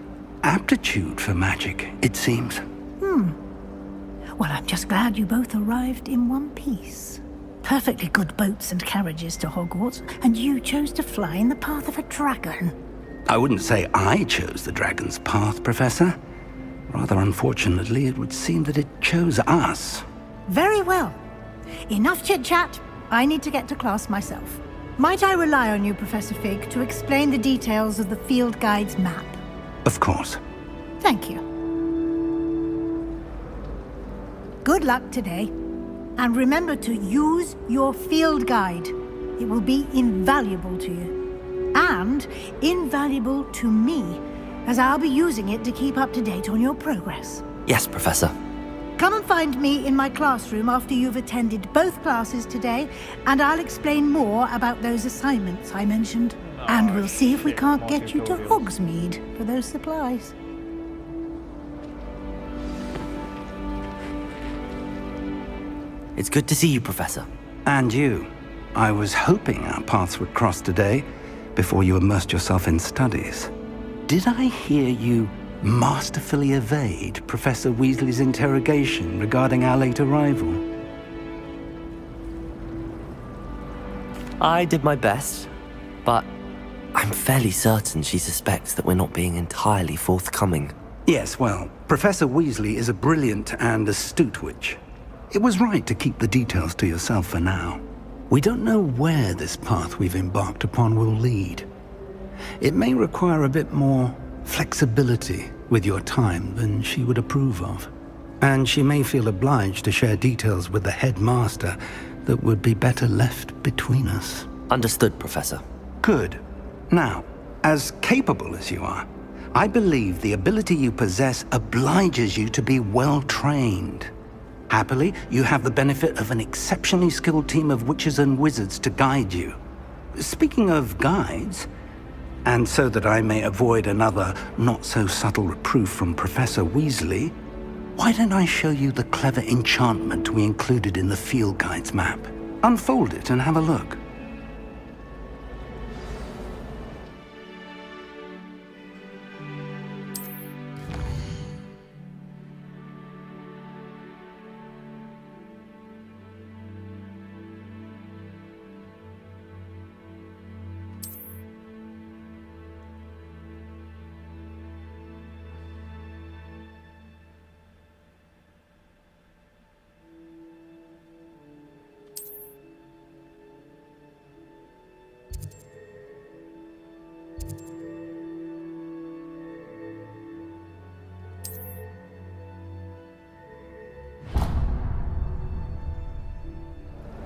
[SPEAKER 6] aptitude for magic, it seems.
[SPEAKER 9] Well, I'm just glad you both arrived in one piece. Perfectly good boats and carriages to Hogwarts, and you chose to fly in the path of a dragon.
[SPEAKER 6] I wouldn't say I chose the dragon's path, Professor. Rather unfortunately, it would seem that it chose us.
[SPEAKER 9] Very well. Enough chit-chat. I need to get to class myself. Might I rely on you, Professor Fig, to explain the details of the field guide's map?
[SPEAKER 6] Of course.
[SPEAKER 9] Thank you. Good luck today. And remember to use your field guide. It will be invaluable to you. And invaluable to me, as I'll be using it to keep up to date on your progress.
[SPEAKER 2] Yes, Professor.
[SPEAKER 9] Come and find me in my classroom after you've attended both classes today, and I'll explain more about those assignments I mentioned. And we'll see if we can't get you to Hogsmeade for those supplies.
[SPEAKER 2] It's good to see you, Professor.
[SPEAKER 6] And you. I was hoping our paths would cross today, before you immersed yourself in studies. Did I hear you masterfully evade Professor Weasley's interrogation regarding our late arrival?
[SPEAKER 2] I did my best, but I'm fairly certain she suspects that we're not being entirely forthcoming.
[SPEAKER 6] Yes, well, Professor Weasley is a brilliant and astute witch. It was right to keep the details to yourself for now. We don't know where this path we've embarked upon will lead. It may require a bit more flexibility with your time than she would approve of. And she may feel obliged to share details with the headmaster that would be better left between us.
[SPEAKER 2] Understood, Professor.
[SPEAKER 6] Good. Now, as capable as you are, I believe the ability you possess obliges you to be well trained. Happily, you have the benefit of an exceptionally skilled team of witches and wizards to guide you. Speaking of guides, and so that I may avoid another not-so-subtle reproof from Professor Weasley, why don't I show you the clever enchantment we included in the field guide's map? Unfold it and have a look.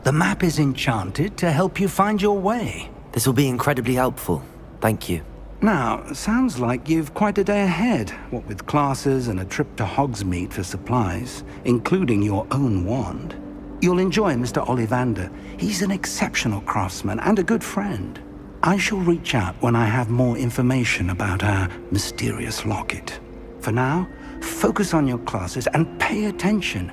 [SPEAKER 6] The map is enchanted to help you find your way.
[SPEAKER 2] This will be incredibly helpful. Thank you.
[SPEAKER 6] Now, sounds like you've quite a day ahead, what with classes and a trip to Hogsmeade for supplies, including your own wand. You'll enjoy Mr. Ollivander. He's an exceptional craftsman and a good friend. I shall reach out when I have more information about our mysterious locket. For now, focus on your classes and pay attention.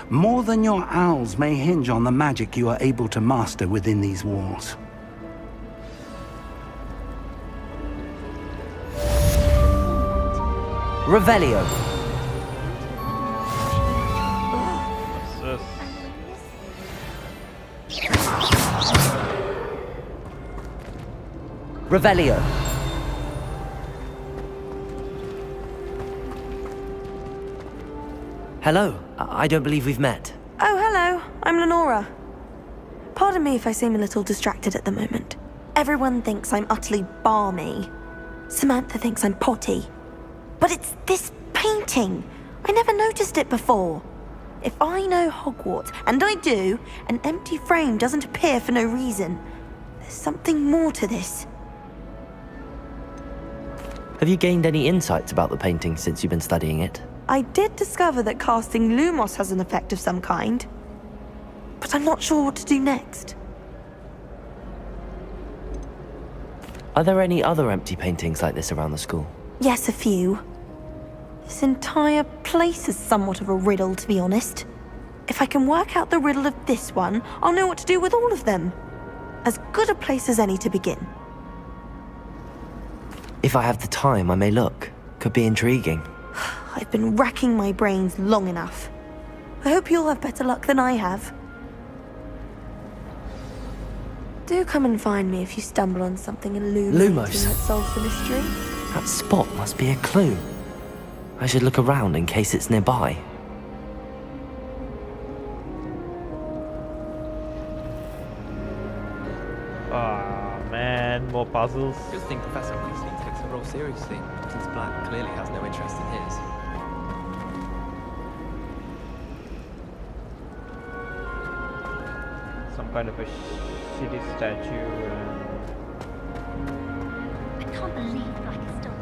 [SPEAKER 6] More than your owls may hinge on the magic you are able to master within these walls.
[SPEAKER 2] Revelio. Revelio. Hello. I don't believe we've met.
[SPEAKER 15] Oh, hello. I'm Lenora. Pardon me if I seem a little distracted at the moment. Everyone thinks I'm utterly balmy. Samantha thinks I'm potty. But it's this painting. I never noticed it before. If I know Hogwarts, and I do, an empty frame doesn't appear for no reason. There's something more to this.
[SPEAKER 2] Have you gained any insights about the painting since you've been studying it?
[SPEAKER 15] I did discover that casting Lumos has an effect of some kind. But I'm not sure what to do next.
[SPEAKER 2] Are there any other empty paintings like this around the school?
[SPEAKER 15] Yes, a few. This entire place is somewhat of a riddle, to be honest. If I can work out the riddle of this one, I'll know what to do with all of them. As good a place as any to begin.
[SPEAKER 2] If I have the time, I may look. Could be intriguing.
[SPEAKER 15] I've been racking my brains long enough. I hope you'll have better luck than I have. Do come and find me if you stumble on something illuminating
[SPEAKER 2] Lumos.
[SPEAKER 15] that solves the mystery.
[SPEAKER 2] That spot must be a clue. I should look around in case it's nearby.
[SPEAKER 3] Ah, man, more puzzles.
[SPEAKER 16] Good thing Professor Weasley takes her role seriously, since Black clearly has no interest in his.
[SPEAKER 3] Some kind of a shitty statue.
[SPEAKER 17] I can't believe Black is still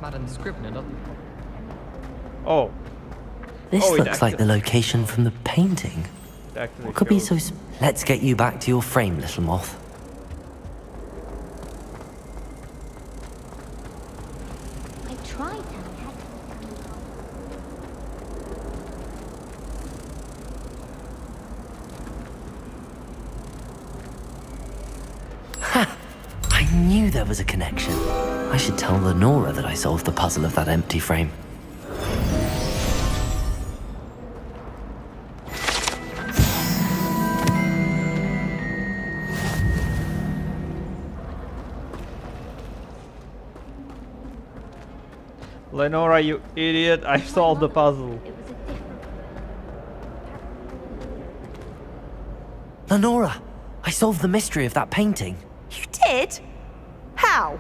[SPEAKER 16] Madam Scribner, not...
[SPEAKER 3] Oh.
[SPEAKER 2] This
[SPEAKER 3] Oh, it
[SPEAKER 2] looks like the location from the painting. What could be so... Let's get you back to your frame, little moth.
[SPEAKER 17] I tried to
[SPEAKER 2] Ha! I knew there was a connection. I should tell Lenora that I solved the puzzle of that empty frame.
[SPEAKER 3] Lenora, you idiot! I solved the puzzle.
[SPEAKER 2] Lenora, I solved the mystery of that painting.
[SPEAKER 15] You did? How?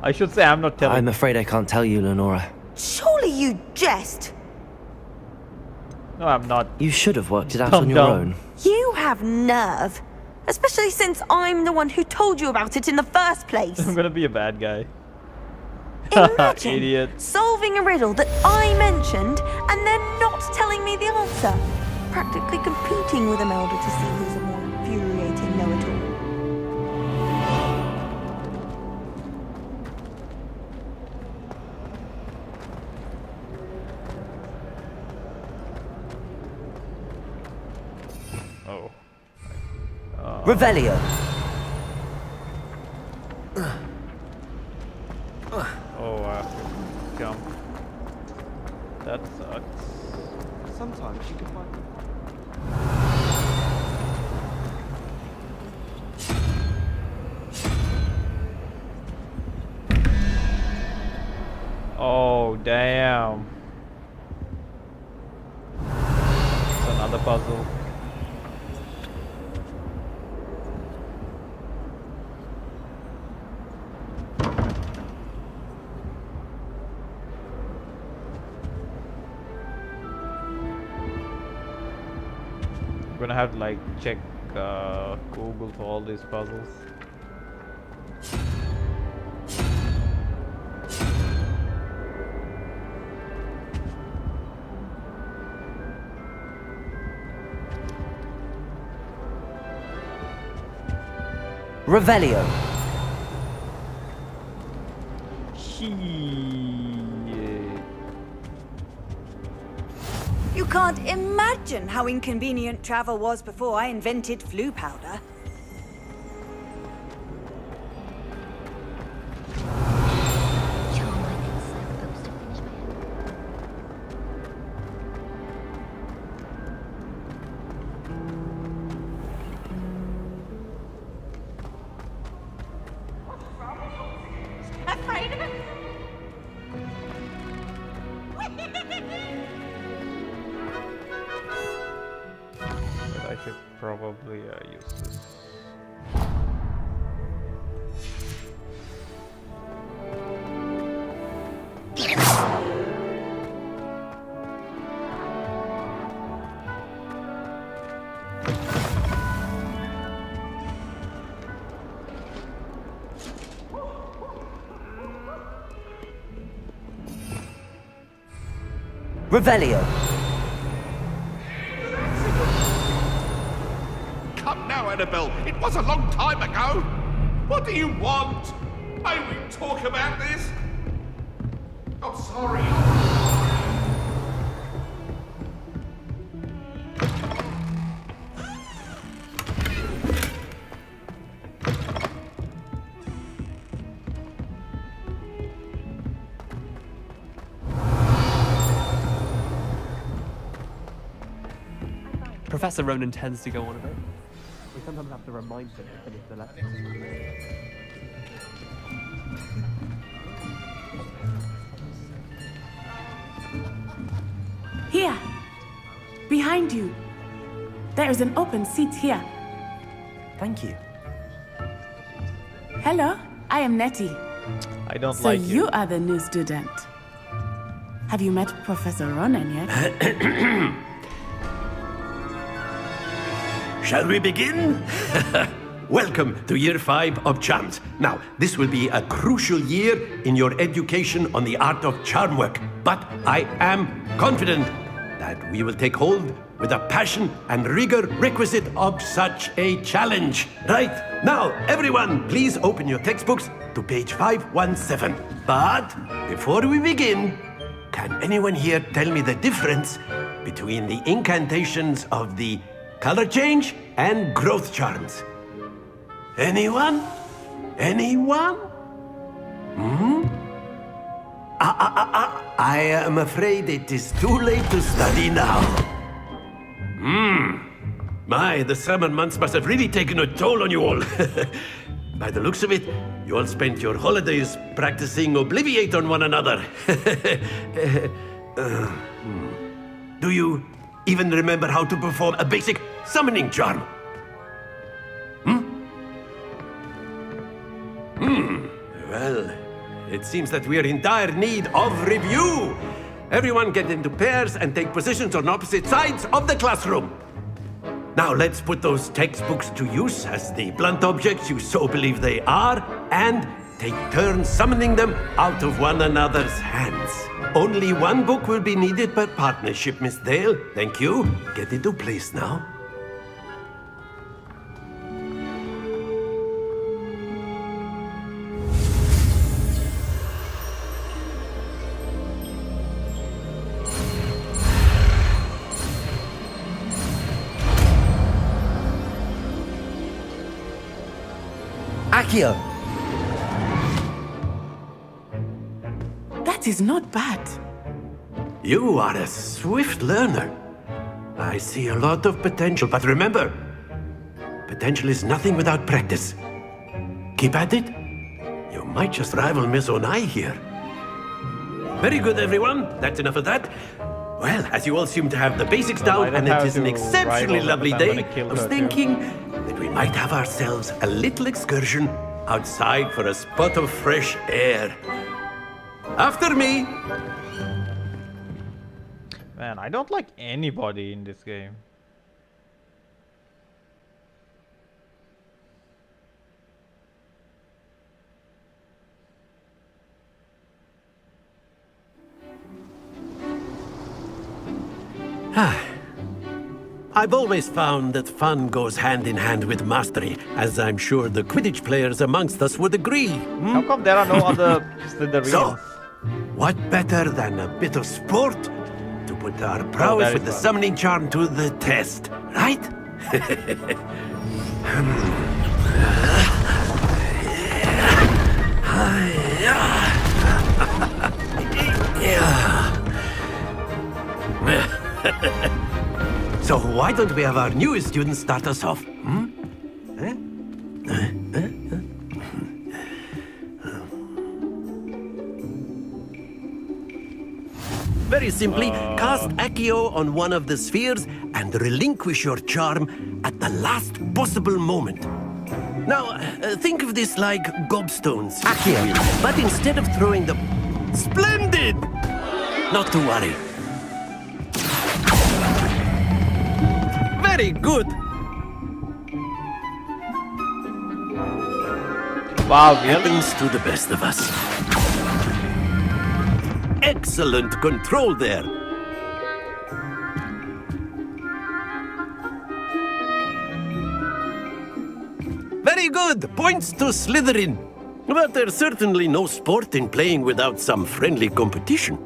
[SPEAKER 3] I should say I'm not telling.
[SPEAKER 2] I'm afraid I can't tell you, Lenora.
[SPEAKER 15] Surely you jest.
[SPEAKER 3] No, I'm not.
[SPEAKER 2] You should have worked it out
[SPEAKER 3] Calm
[SPEAKER 2] on your
[SPEAKER 3] down.
[SPEAKER 2] own.
[SPEAKER 15] You have nerve. Especially since I'm the one who told you about it in the first place.
[SPEAKER 3] I'm gonna be a bad guy.
[SPEAKER 15] Imagine
[SPEAKER 3] Idiot.
[SPEAKER 15] solving a riddle that I mentioned and then not telling me the answer. Practically competing with Imelda to see who's a more infuriating know-it-all.
[SPEAKER 3] Oh.
[SPEAKER 2] Revelio.
[SPEAKER 3] Oh, I have to jump. That sucks.
[SPEAKER 16] Sometimes you can find...
[SPEAKER 3] Oh, damn. It's another puzzle. gonna have to like check Google for all these puzzles.
[SPEAKER 2] Revelio.
[SPEAKER 18] You can't imagine how inconvenient travel was before I invented flu powder.
[SPEAKER 17] Afraid of it?
[SPEAKER 3] But I should probably use this.
[SPEAKER 2] Revelio.
[SPEAKER 19] Come now, Annabelle. It was a long time ago. What do you want? May we talk about this? I'm sorry.
[SPEAKER 16] Professor Ronan tends to go on a bit. We sometimes have to remind him to finish the lesson.
[SPEAKER 20] Here! Behind you! There is an open seat here.
[SPEAKER 2] Thank you.
[SPEAKER 20] Hello, I am Nettie.
[SPEAKER 3] I don't
[SPEAKER 20] So
[SPEAKER 3] like
[SPEAKER 20] you are the new student. Have you met Professor Ronan yet?
[SPEAKER 7] Shall we begin? Welcome to Year 5 of Charms. Now, this will be a crucial year in your education on the art of charm work, but I am confident that we will take hold with the passion and rigor requisite of such a challenge. Right, now, everyone, please open your textbooks to page 517. But before we begin, can anyone here tell me the difference between the incantations of the color change and growth charms? Anyone? Anyone? I am afraid it is too late to study now. My, the summer months must have really taken a toll on you all. By the looks of it, you all spent your holidays practicing Obliviate on one another. Do you even remember how to perform a basic summoning charm? Well, it seems that we are in dire need of review. Everyone get into pairs and take positions on opposite sides of the classroom. Now let's put those textbooks to use as the blunt objects you so believe they are, and take turns summoning them out of one another's hands. Only one book will be needed per partnership, Miss Dale. Thank you. Get into place now.
[SPEAKER 2] Accio.
[SPEAKER 20] That is not bad.
[SPEAKER 7] You are a swift learner. I see a lot of potential, but remember, potential is nothing without practice. Keep at it. You might just rival Miss Onai here. Very good, everyone. That's enough of that. Well, as you all seem to have the basics down, and it is an exceptionally lovely day, I was thinking that we might have ourselves a little excursion outside for a spot of fresh air. After me!
[SPEAKER 3] Man, I don't like anybody in this game.
[SPEAKER 7] I've always found that fun goes hand in hand with mastery, as I'm sure the Quidditch players amongst us would agree.
[SPEAKER 3] How come there are no other Slytherins?
[SPEAKER 7] So, what better than a bit of sport to put our prowess
[SPEAKER 3] that
[SPEAKER 7] with
[SPEAKER 3] is
[SPEAKER 7] the
[SPEAKER 3] fun.
[SPEAKER 7] summoning charm to the test, right? So why don't we have our newest student start us off? Very simply, cast Accio on one of the spheres and relinquish your charm at the last possible moment. Now, think of this like gobstones. Accio. But instead of throwing them... Splendid! Not to worry. Very good.
[SPEAKER 3] Wow, really?
[SPEAKER 7] Happens to the best of us. Excellent control there. Very good. Points to Slytherin. But there's certainly no sport in playing without some friendly competition.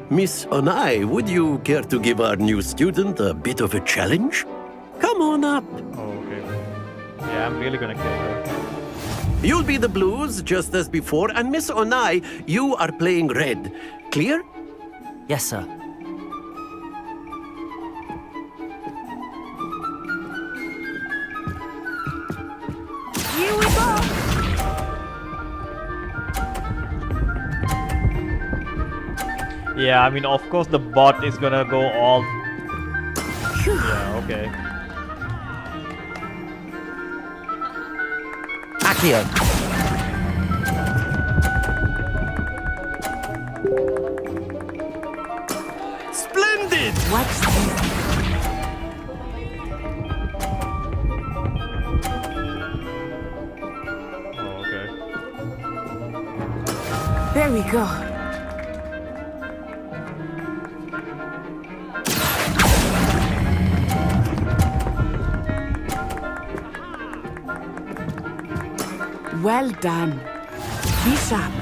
[SPEAKER 7] Miss Onai, would you care to give our new student a bit of a challenge? Come on up.
[SPEAKER 3] Oh, okay. Yeah, I'm really gonna kill her.
[SPEAKER 7] You'll be the blues, just as before, and Miss Onai, you are playing red. Clear?
[SPEAKER 2] Yes, sir.
[SPEAKER 15] Here we go!
[SPEAKER 3] Yeah, I mean, of course the bot is gonna go all... Yeah, okay.
[SPEAKER 2] Accio.
[SPEAKER 7] Splendid!
[SPEAKER 20] Watch this.
[SPEAKER 3] Oh, okay.
[SPEAKER 20] There we go. Well done. Be sharp.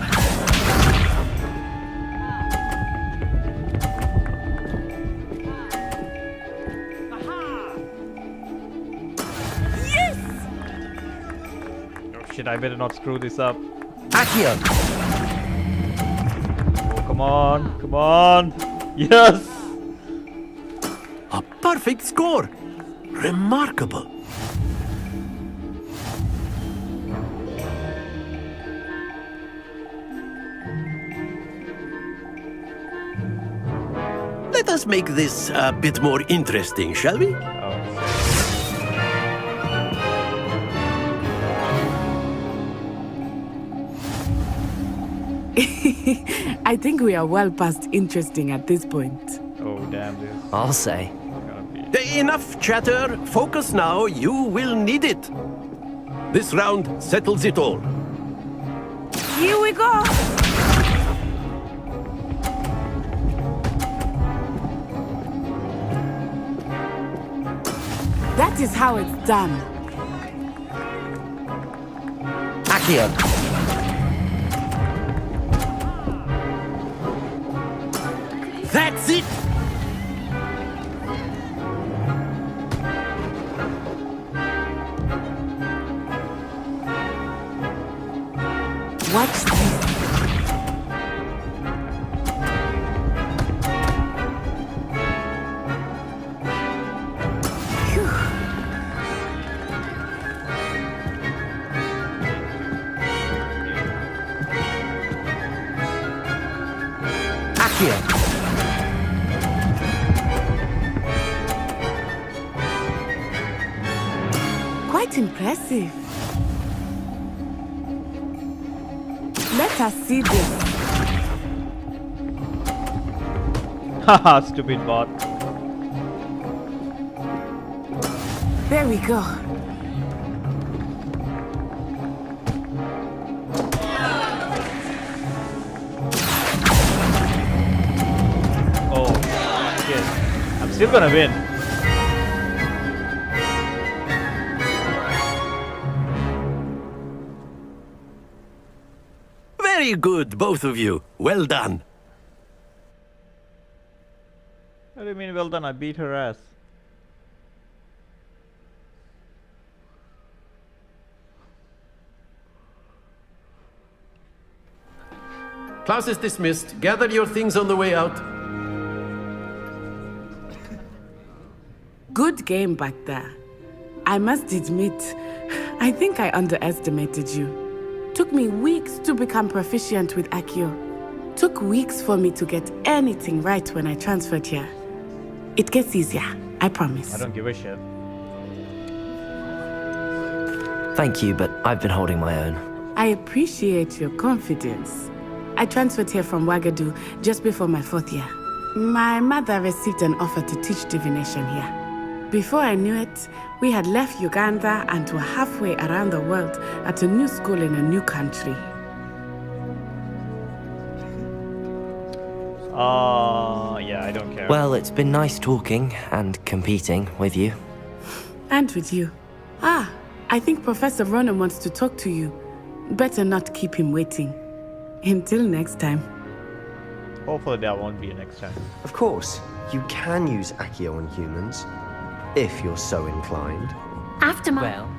[SPEAKER 3] Oh shit, I better not screw this up.
[SPEAKER 2] Accio.
[SPEAKER 3] Oh, come on, come on. Yes!
[SPEAKER 7] A perfect score. Remarkable. Let us make this a bit more interesting, shall we?
[SPEAKER 20] I think we are well past interesting at this point.
[SPEAKER 3] Oh, damn this.
[SPEAKER 2] I'll say.
[SPEAKER 7] Enough chatter. Focus now. You will need it. This round settles it all.
[SPEAKER 15] Here we go!
[SPEAKER 20] That is how it's done.
[SPEAKER 2] Accio.
[SPEAKER 7] That's it!
[SPEAKER 20] Watch this.
[SPEAKER 2] Accio.
[SPEAKER 20] Quite impressive. Let us see this.
[SPEAKER 3] Haha, stupid bot.
[SPEAKER 20] There we go.
[SPEAKER 3] Oh, shit. I'm still gonna win.
[SPEAKER 7] Very good, both of you. Well done.
[SPEAKER 3] What do you mean, well done? I beat her ass.
[SPEAKER 21] Class is dismissed. Gather your things on the way out.
[SPEAKER 20] Good game back there. I must admit, I think I underestimated you. Took me weeks to become proficient with Accio. Took weeks for me to get anything right when I transferred here. It gets easier, I promise.
[SPEAKER 3] I don't give a shit.
[SPEAKER 2] Thank you, but I've been holding my own.
[SPEAKER 20] I appreciate your confidence. I transferred here from Wagadu just before my 4th year. My mother received an offer to teach divination here. Before I knew it, we had left Uganda and were halfway around the world at a new school in a new country.
[SPEAKER 3] Yeah, I don't care.
[SPEAKER 2] Well, it's been nice talking and competing with you.
[SPEAKER 20] And with you. Ah, I think Professor Ronan wants to talk to you. Better not keep him waiting. Until next time.
[SPEAKER 3] Hopefully there won't be a next time.
[SPEAKER 13] Of course, you can use Accio on humans, if you're so inclined.
[SPEAKER 17] After my...
[SPEAKER 11] Well,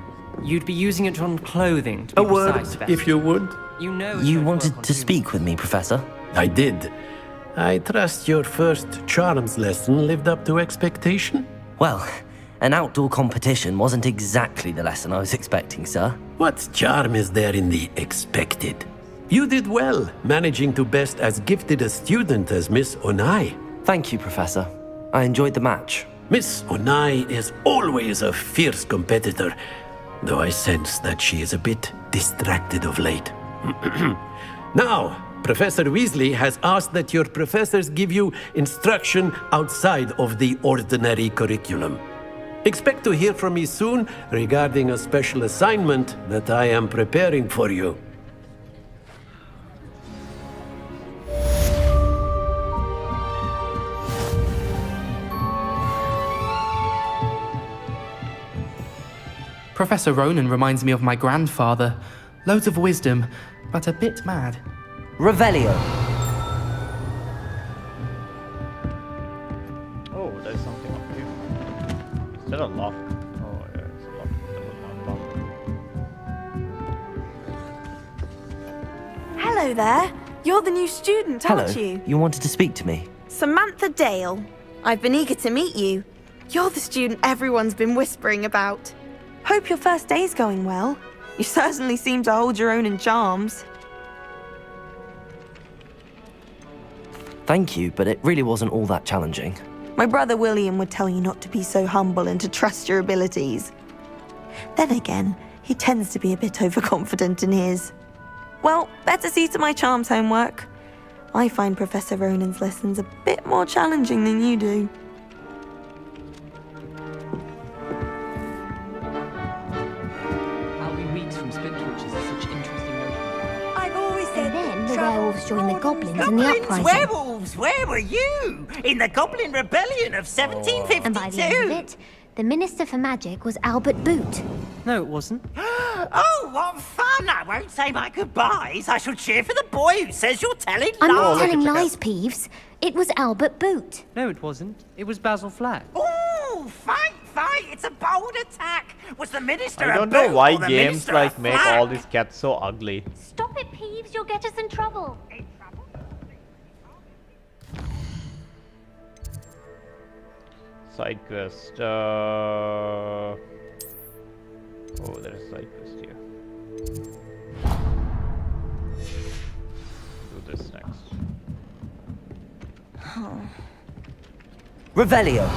[SPEAKER 11] you'd be using it on clothing to be
[SPEAKER 7] A word,
[SPEAKER 11] precise, Beth.
[SPEAKER 7] if you would.
[SPEAKER 11] You know
[SPEAKER 2] You wanted to speak with me, Professor?
[SPEAKER 7] I did. I trust your first charms lesson lived up to expectation?
[SPEAKER 2] Well, an outdoor competition wasn't exactly the lesson I was expecting, sir.
[SPEAKER 7] What charm is there in the expected? You did well, managing to best as gifted a student as Miss Onai.
[SPEAKER 2] Thank you, Professor. I enjoyed the match.
[SPEAKER 7] Miss Onai is always a fierce competitor, though I sense that she is a bit distracted of late. Now, Professor Weasley has asked that your professors give you instruction outside of the ordinary curriculum. Expect to hear from me soon regarding a special assignment that I am preparing for you.
[SPEAKER 22] Professor Ronan reminds me of my grandfather. Loads of wisdom, but a bit mad.
[SPEAKER 2] Revelio.
[SPEAKER 3] Oh, there's something up here. Is that a lock? Oh, yeah, it's a lock. That was not locked.
[SPEAKER 15] Hello there. You're the new student, aren't you?
[SPEAKER 2] You wanted to speak to me?
[SPEAKER 15] Samantha Dale. I've been eager to meet you. You're the student everyone's been whispering about. Hope your first day's going well. You certainly seem to hold your own in charms.
[SPEAKER 2] Thank you, but it really wasn't all that challenging.
[SPEAKER 15] My brother William would tell you not to be so humble and to trust your abilities. Then again, he tends to be a bit overconfident in his. Well, better see to my charms homework. I find Professor Ronan's lessons a bit more challenging than you do.
[SPEAKER 11] How we read from Spitwitches is such interesting notion.
[SPEAKER 17] I've always said... And then the werewolves joined the goblins in the uprising.
[SPEAKER 10] Werewolves! Where were you? In the Goblin Rebellion of 1752!
[SPEAKER 17] And by the end of it, the Minister for Magic was Albert Boot.
[SPEAKER 11] No, it wasn't.
[SPEAKER 10] Oh, what fun! I won't say my goodbyes. I shall cheer for the boy who says you're telling
[SPEAKER 17] I'm
[SPEAKER 10] lies.
[SPEAKER 17] not telling lies, Peeves. It was Albert Boot.
[SPEAKER 11] No, it wasn't. It was Basil Flack.
[SPEAKER 10] Ooh, fight! It's a bold attack. Was the Minister
[SPEAKER 3] I don't
[SPEAKER 10] a
[SPEAKER 3] know
[SPEAKER 10] boot
[SPEAKER 3] why
[SPEAKER 10] or the
[SPEAKER 3] games
[SPEAKER 10] Minister
[SPEAKER 3] like
[SPEAKER 10] a
[SPEAKER 3] make
[SPEAKER 10] flag?
[SPEAKER 3] all these cats so ugly.
[SPEAKER 17] Stop it, Peeves. You'll get us in trouble.
[SPEAKER 3] Side quest. Oh, there's a side quest here. Do this next.
[SPEAKER 2] Revelio.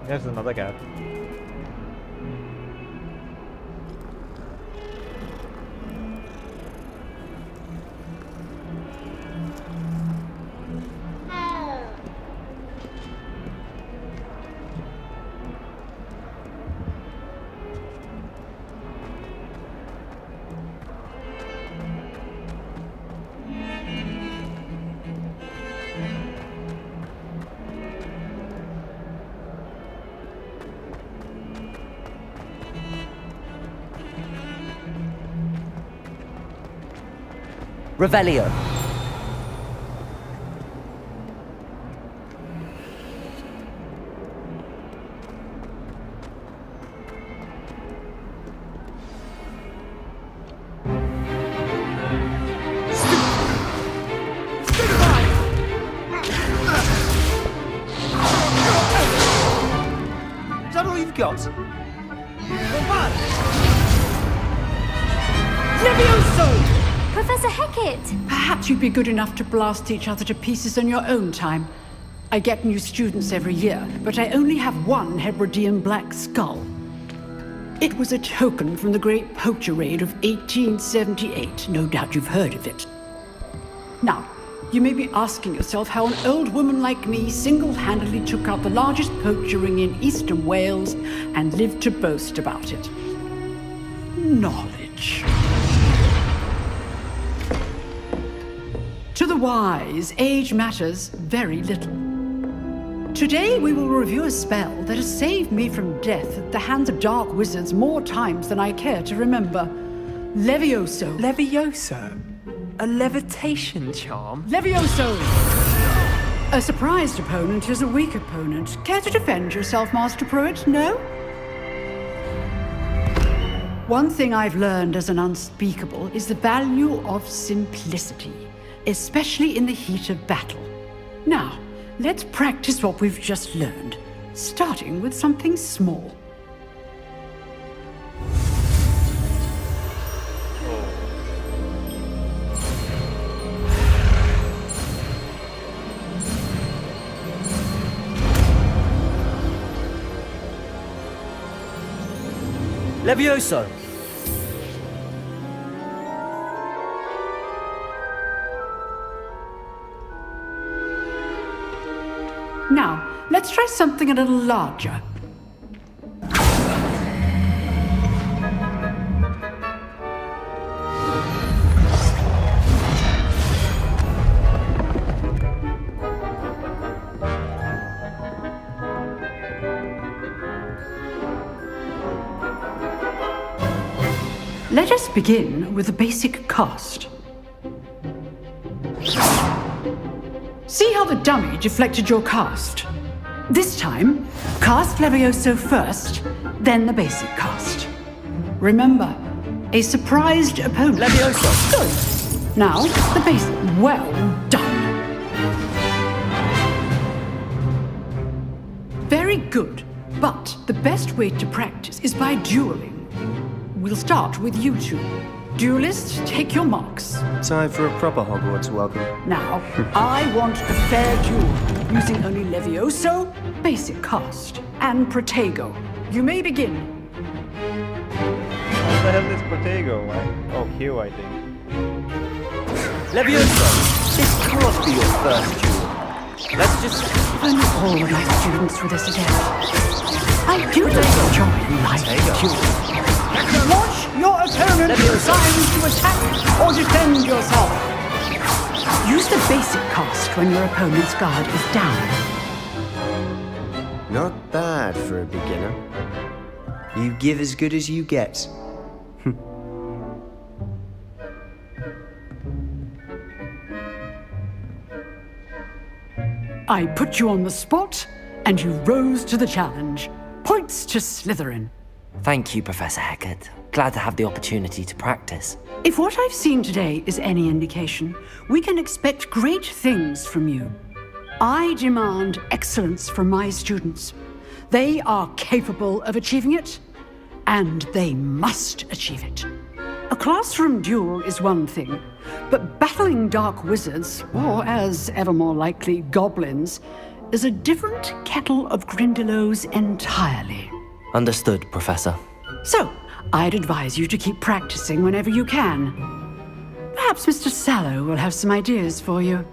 [SPEAKER 3] There's another cat.
[SPEAKER 2] Revelio.
[SPEAKER 10] Is that all you've got?
[SPEAKER 1] Levioso!
[SPEAKER 14] Professor Hecat!
[SPEAKER 1] Perhaps you'd be good enough to blast each other to pieces on your own time. I get new students every year, but I only have one Hebridean black skull. It was a token from the Great Poacher Raid of 1878. No doubt you've heard of it. Now, you may be asking yourself how an old woman like me single-handedly took out the largest poacher ring in eastern Wales and lived to boast about it. Knowledge. To the wise, age matters very little. Today we will review a spell that has saved me from death at the hands of dark wizards more times than I care to remember. Levioso.
[SPEAKER 4] Levioso? A levitation charm?
[SPEAKER 1] Levioso! A surprised opponent is a weak opponent. Care to defend yourself, Master Pruitt? No? One thing I've learned as an unspeakable is the value of simplicity, especially in the heat of battle. Now, let's practice what we've just learned, starting with something small.
[SPEAKER 2] Levioso.
[SPEAKER 1] Now, let's try something a little larger. Let us begin with a basic cast. See how the dummy deflected your cast? This time, cast Levioso first, then the basic cast. Remember, a surprised opponent.
[SPEAKER 2] Levioso!
[SPEAKER 1] Good. Now, the basic. Well done. Very good. But the best way to practice is by dueling. We'll start with you two. Duelists, take your marks.
[SPEAKER 13] Time for a proper Hogwarts welcome.
[SPEAKER 1] Now, I want a fair duel, using only Levioso, basic cast, and Protego. You may begin.
[SPEAKER 3] What the hell is Protego? Oh, Q, I think.
[SPEAKER 2] Levioso, this cannot be your first duel. Let's just...
[SPEAKER 1] I'm all of my students for this again. I do enjoy life duels. Watch your opponent decide to attack or defend yourself. Use the basic cast when your opponent's guard is down.
[SPEAKER 13] Not bad for a beginner. You give as good as you get.
[SPEAKER 1] I put you on the spot, and you rose to the challenge. Points to Slytherin.
[SPEAKER 2] Thank you, Professor Hecat. Glad to have the opportunity to practice.
[SPEAKER 1] If what I've seen today is any indication, we can expect great things from you. I demand excellence from my students. They are capable of achieving it, and they must achieve it. A classroom duel is one thing, but battling dark wizards, or as ever more likely, goblins, is a different kettle of Grindylows entirely.
[SPEAKER 2] Understood, Professor.
[SPEAKER 1] So, I'd advise you to keep practicing whenever you can. Perhaps Mr. Sallow will have some ideas for you.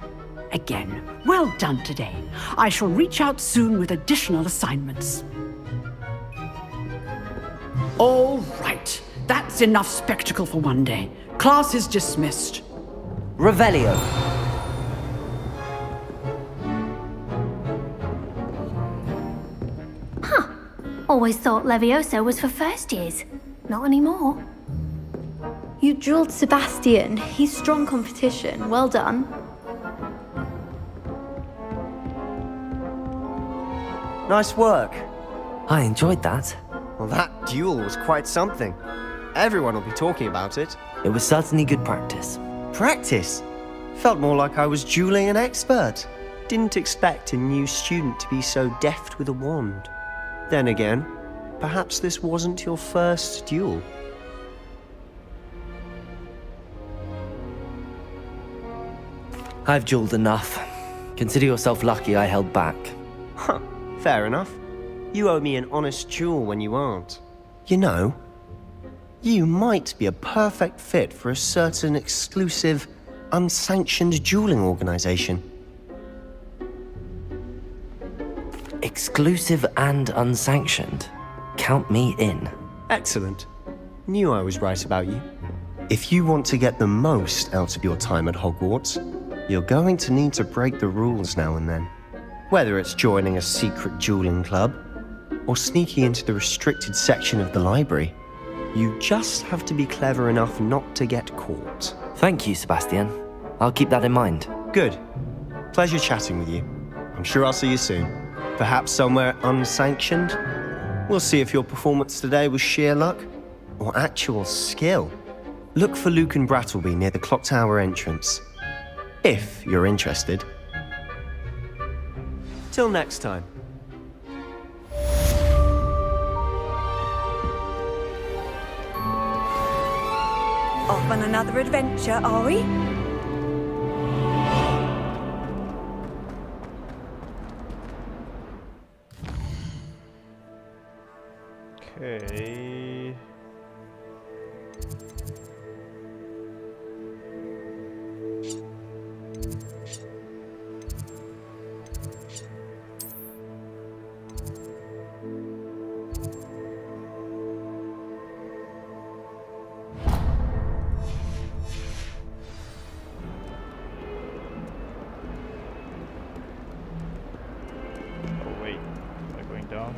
[SPEAKER 1] Again, well done today. I shall reach out soon with additional assignments. All right. That's enough spectacle for one day. Class is dismissed.
[SPEAKER 2] Revelio.
[SPEAKER 14] Always thought Levioso was for first years. Not anymore.
[SPEAKER 8] You drilled Sebastian. He's strong competition. Well done.
[SPEAKER 13] Nice work.
[SPEAKER 2] I enjoyed that.
[SPEAKER 13] Well, that duel was quite something. Everyone will be talking about it.
[SPEAKER 2] It was certainly good practice.
[SPEAKER 13] Practice? Felt more like I was dueling an expert. Didn't expect a new student to be so deft with a wand. Then again, perhaps this wasn't your first duel.
[SPEAKER 2] I've dueled enough. Consider yourself lucky I held back.
[SPEAKER 13] Huh, fair enough. You owe me an honest duel when you aren't. You know, you might be a perfect fit for a certain exclusive, unsanctioned dueling organization.
[SPEAKER 2] Exclusive and unsanctioned? Count me in.
[SPEAKER 13] Excellent. Knew I was right about you. If you want to get the most out of your time at Hogwarts, you're going to need to break the rules now and then. Whether it's joining a secret dueling club, or sneaking into the restricted section of the library, you just have to be clever enough not to get caught.
[SPEAKER 2] Thank you, Sebastian. I'll keep that in mind.
[SPEAKER 13] Good. Pleasure chatting with you. I'm sure I'll see you soon. Perhaps somewhere unsanctioned? We'll see if your performance today was sheer luck or actual skill. Look for Luke and Brattleby near the clock tower entrance, if you're interested. Till next time.
[SPEAKER 18] Off on another adventure, are we?
[SPEAKER 3] Okay. Oh wait, am I going down?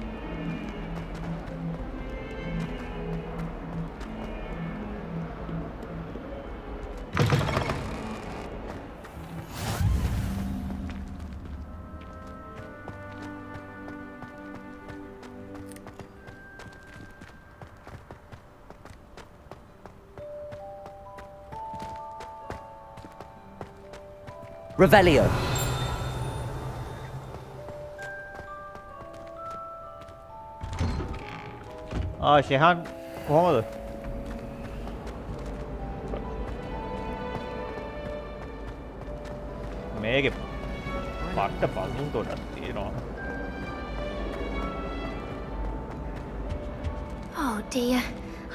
[SPEAKER 2] Revelio.
[SPEAKER 3] ෂෙහන් කොහොමද? මේකේ පට්ට පසුන් තොටක් තියෙනවා.
[SPEAKER 17] Oh dear,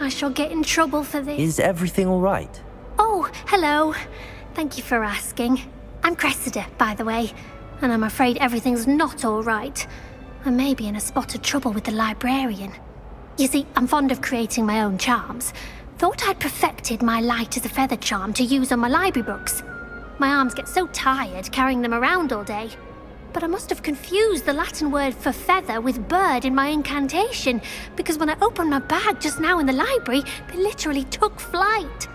[SPEAKER 17] I shall get in trouble for this.
[SPEAKER 2] Is everything all right?
[SPEAKER 17] Oh, hello. Thank you for asking. I'm Cressida, by the way, and I'm afraid everything's not all right. I may be in a spot of trouble with the librarian. You see, I'm fond of creating my own charms. Thought I'd perfected my light as a feather charm to use on my library books. My arms get so tired carrying them around all day. But I must have confused the Latin word for feather with bird in my incantation, because when I opened my bag just now in the library, they literally took flight.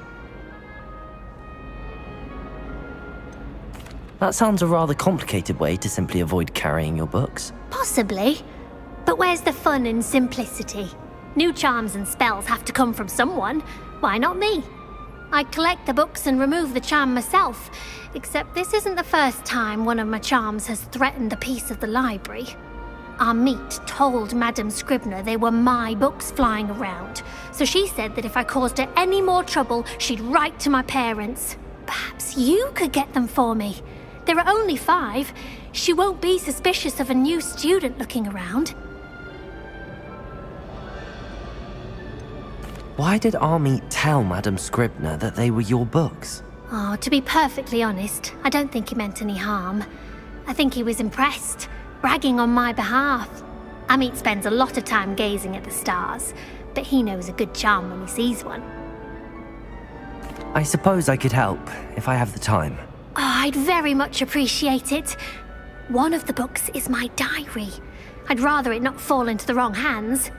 [SPEAKER 2] That sounds a rather complicated way to simply avoid carrying your books.
[SPEAKER 17] Possibly. But where's the fun in simplicity? New charms and spells have to come from someone. Why not me? I collect the books and remove the charm myself, except this isn't the first time one of my charms has threatened the peace of the library. Our meet told Madame Scribner they were my books flying around, so she said that if I caused her any more trouble, she'd write to my parents. Perhaps you could get them for me. There are only 5. She won't be suspicious of a new student looking around.
[SPEAKER 2] Why did Army tell Madame Scribner that they were your books?
[SPEAKER 17] Oh, to be perfectly honest, I don't think he meant any harm. I think he was impressed, bragging on my behalf. Amit spends a lot of time gazing at the stars, but he knows a good charm when he sees one.
[SPEAKER 2] I suppose I could help, if I have the time.
[SPEAKER 17] Oh, I'd very much appreciate it. One of the books is my diary. I'd rather it not fall into the wrong hands.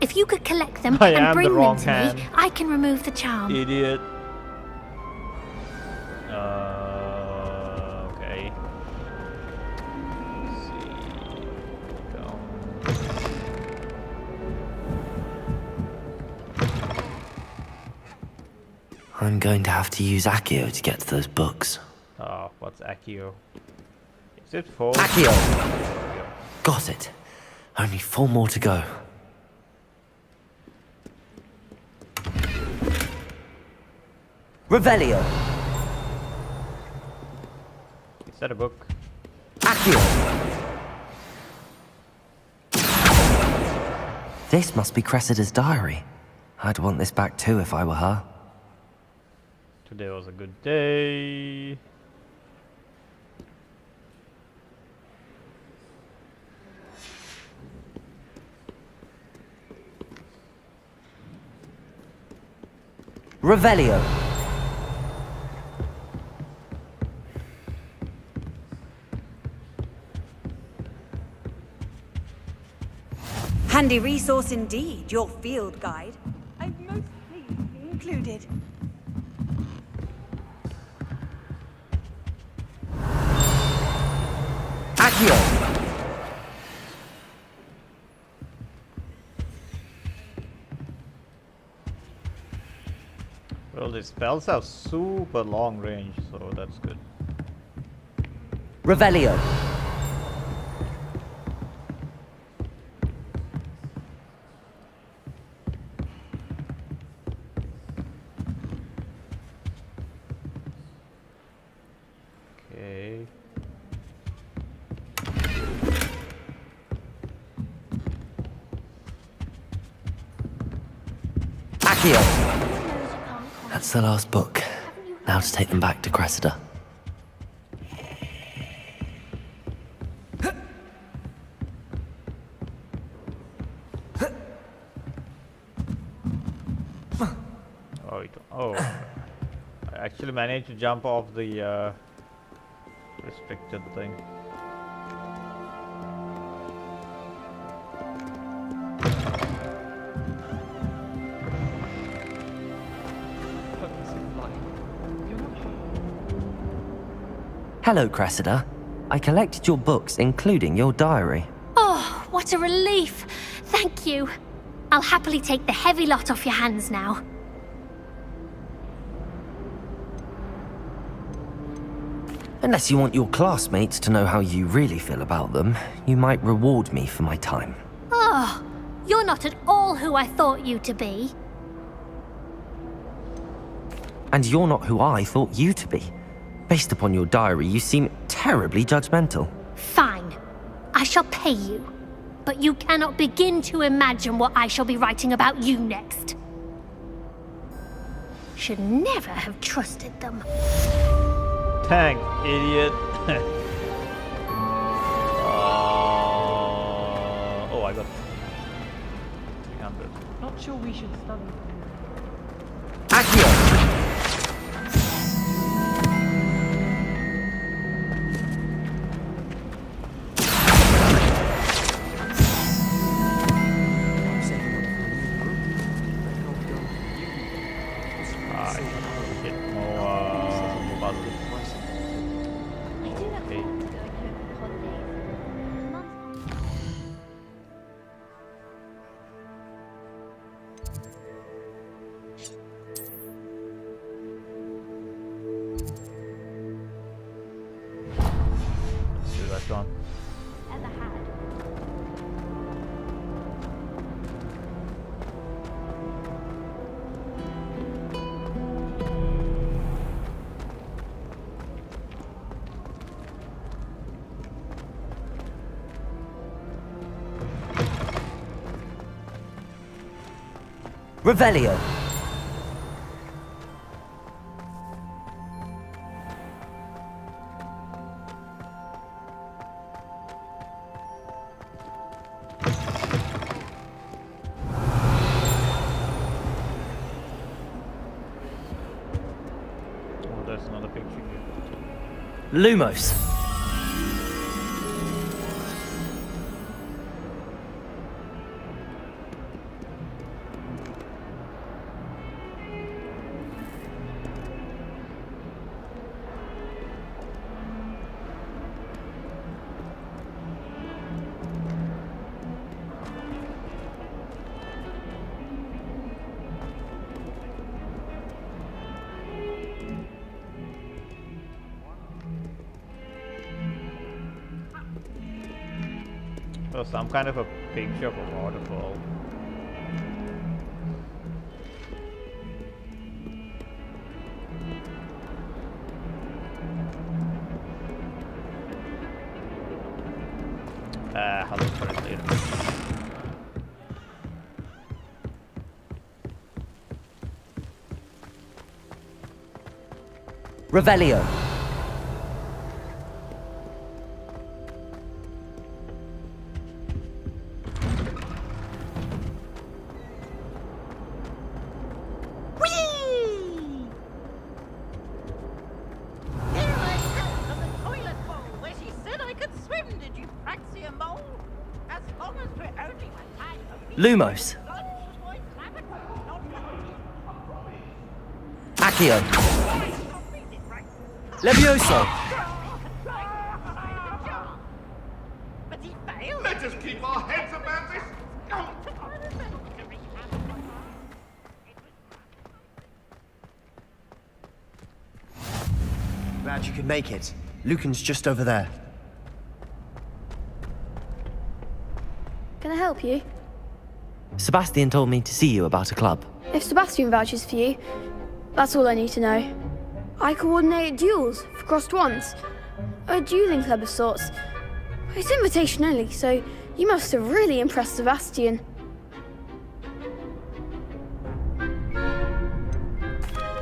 [SPEAKER 17] If you could collect them
[SPEAKER 3] I
[SPEAKER 17] and
[SPEAKER 3] am the
[SPEAKER 17] bring them
[SPEAKER 3] wrong
[SPEAKER 17] to
[SPEAKER 3] hand.
[SPEAKER 17] me, I can remove the charm.
[SPEAKER 3] Idiot. Okay. Let's see. Go.
[SPEAKER 2] I'm going to have to use Accio to get to those books.
[SPEAKER 3] Oh, what's Accio? Is it for?
[SPEAKER 2] Accio! Got it. Only 4 more to go. Revelio!
[SPEAKER 3] Is that a book?
[SPEAKER 2] Accio! This must be Cressida's diary. I'd want this back too if I were her.
[SPEAKER 3] Today was a good day.
[SPEAKER 2] Revelio!
[SPEAKER 18] Handy resource indeed, your field guide. I'm most pleased to be included.
[SPEAKER 2] Accio!
[SPEAKER 3] Well, the spells have super long range, so that's good.
[SPEAKER 2] Revelio!
[SPEAKER 3] Okay.
[SPEAKER 2] Accio! That's the last book. Now to take them back to Cressida.
[SPEAKER 3] Oh, I actually managed to jump off the restricted thing.
[SPEAKER 2] Hello, Cressida. I collected your books, including your diary.
[SPEAKER 17] Oh, what a relief! Thank you. I'll happily take the heavy lot off your hands now.
[SPEAKER 2] Unless you want your classmates to know how you really feel about them, you might reward me for my time.
[SPEAKER 17] Oh, you're not at all who I thought you to be.
[SPEAKER 2] And you're not who I thought you to be. Based upon your diary, you seem terribly judgmental.
[SPEAKER 17] Fine. I shall pay you. But you cannot begin to imagine what I shall be writing about you next. Should never have trusted them.
[SPEAKER 3] Thanks, idiot. Oh, I got 300.
[SPEAKER 5] Not sure we should study.
[SPEAKER 2] Accio! Revelio!
[SPEAKER 3] Oh, there's another picture here.
[SPEAKER 2] Lumos!
[SPEAKER 3] So some kind of a picture of a waterfall. I'll look for it later.
[SPEAKER 2] Revelio. Lumos. Accio. Levioso.
[SPEAKER 19] Let us keep our heads about this.
[SPEAKER 13] Glad you could make it. Lucan's just over there.
[SPEAKER 15] Can I help you?
[SPEAKER 2] Sebastian told me to see you about a club.
[SPEAKER 15] If Sebastian vouches for you, that's all I need to know. I coordinate duels for crossed wands. A dueling club of sorts. It's invitation only, so you must have really impressed Sebastian.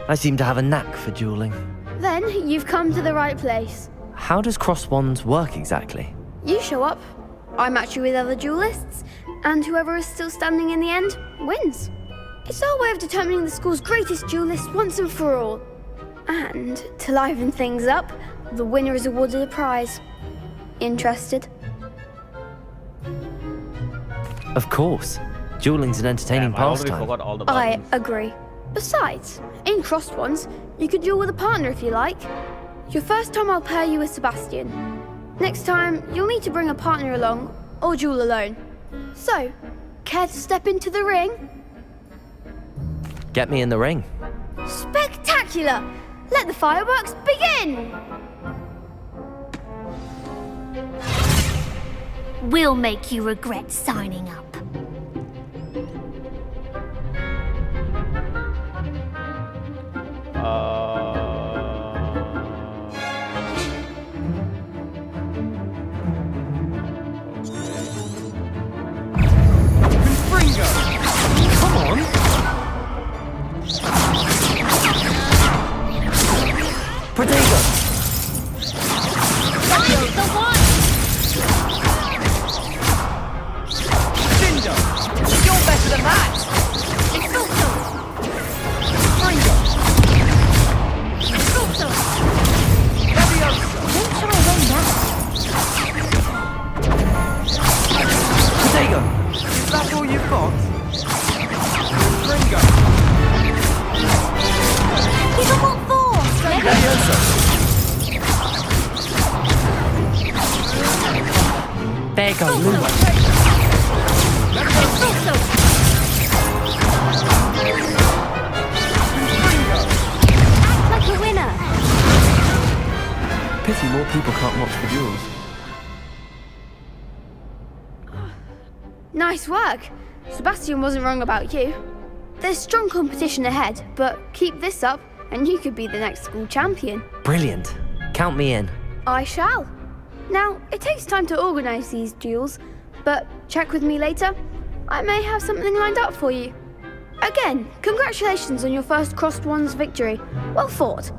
[SPEAKER 2] I seem to have a knack for dueling.
[SPEAKER 15] Then you've come to the right place.
[SPEAKER 2] How does cross wands work exactly?
[SPEAKER 15] You show up, I match you with other duelists, and whoever is still standing in the end wins. It's our way of determining the school's greatest duelist once and for all. And to liven things up, the winner is awarded a prize. Interested?
[SPEAKER 2] Of course. Dueling's an entertaining
[SPEAKER 3] I already
[SPEAKER 2] pastime.
[SPEAKER 3] forgot all the
[SPEAKER 15] I
[SPEAKER 3] buttons.
[SPEAKER 15] agree. Besides, in crossed ones, you can duel with a partner if you like. Your first time I'll pair you with Sebastian. Next time, you'll need to bring a partner along, or duel alone. So, care to step into the ring?
[SPEAKER 2] Get me in the ring.
[SPEAKER 15] Spectacular! Let the fireworks begin!
[SPEAKER 17] We'll make you regret signing up.
[SPEAKER 22] Come on!
[SPEAKER 2] Protego!
[SPEAKER 17] Find the one!
[SPEAKER 4] Cinder! You're better than that!
[SPEAKER 17] Expulso!
[SPEAKER 4] Springer!
[SPEAKER 17] Expulso!
[SPEAKER 4] Leviosa!
[SPEAKER 17] Don't shy away now.
[SPEAKER 2] Protego!
[SPEAKER 4] Is that all you've got? Springer!
[SPEAKER 17] Keep them all four!
[SPEAKER 2] Levioso! There goes Lumo.
[SPEAKER 17] Expulso! Act like a winner!
[SPEAKER 22] Pity more people can't watch the duels.
[SPEAKER 15] Nice work. Sebastian wasn't wrong about you. There's strong competition ahead, but keep this up and you could be the next school champion.
[SPEAKER 2] Brilliant. Count me in.
[SPEAKER 15] I shall. Now, it takes time to organise these duels, but check with me later. I may have something lined up for you. Again, congratulations on your first crossed wands victory. Well fought.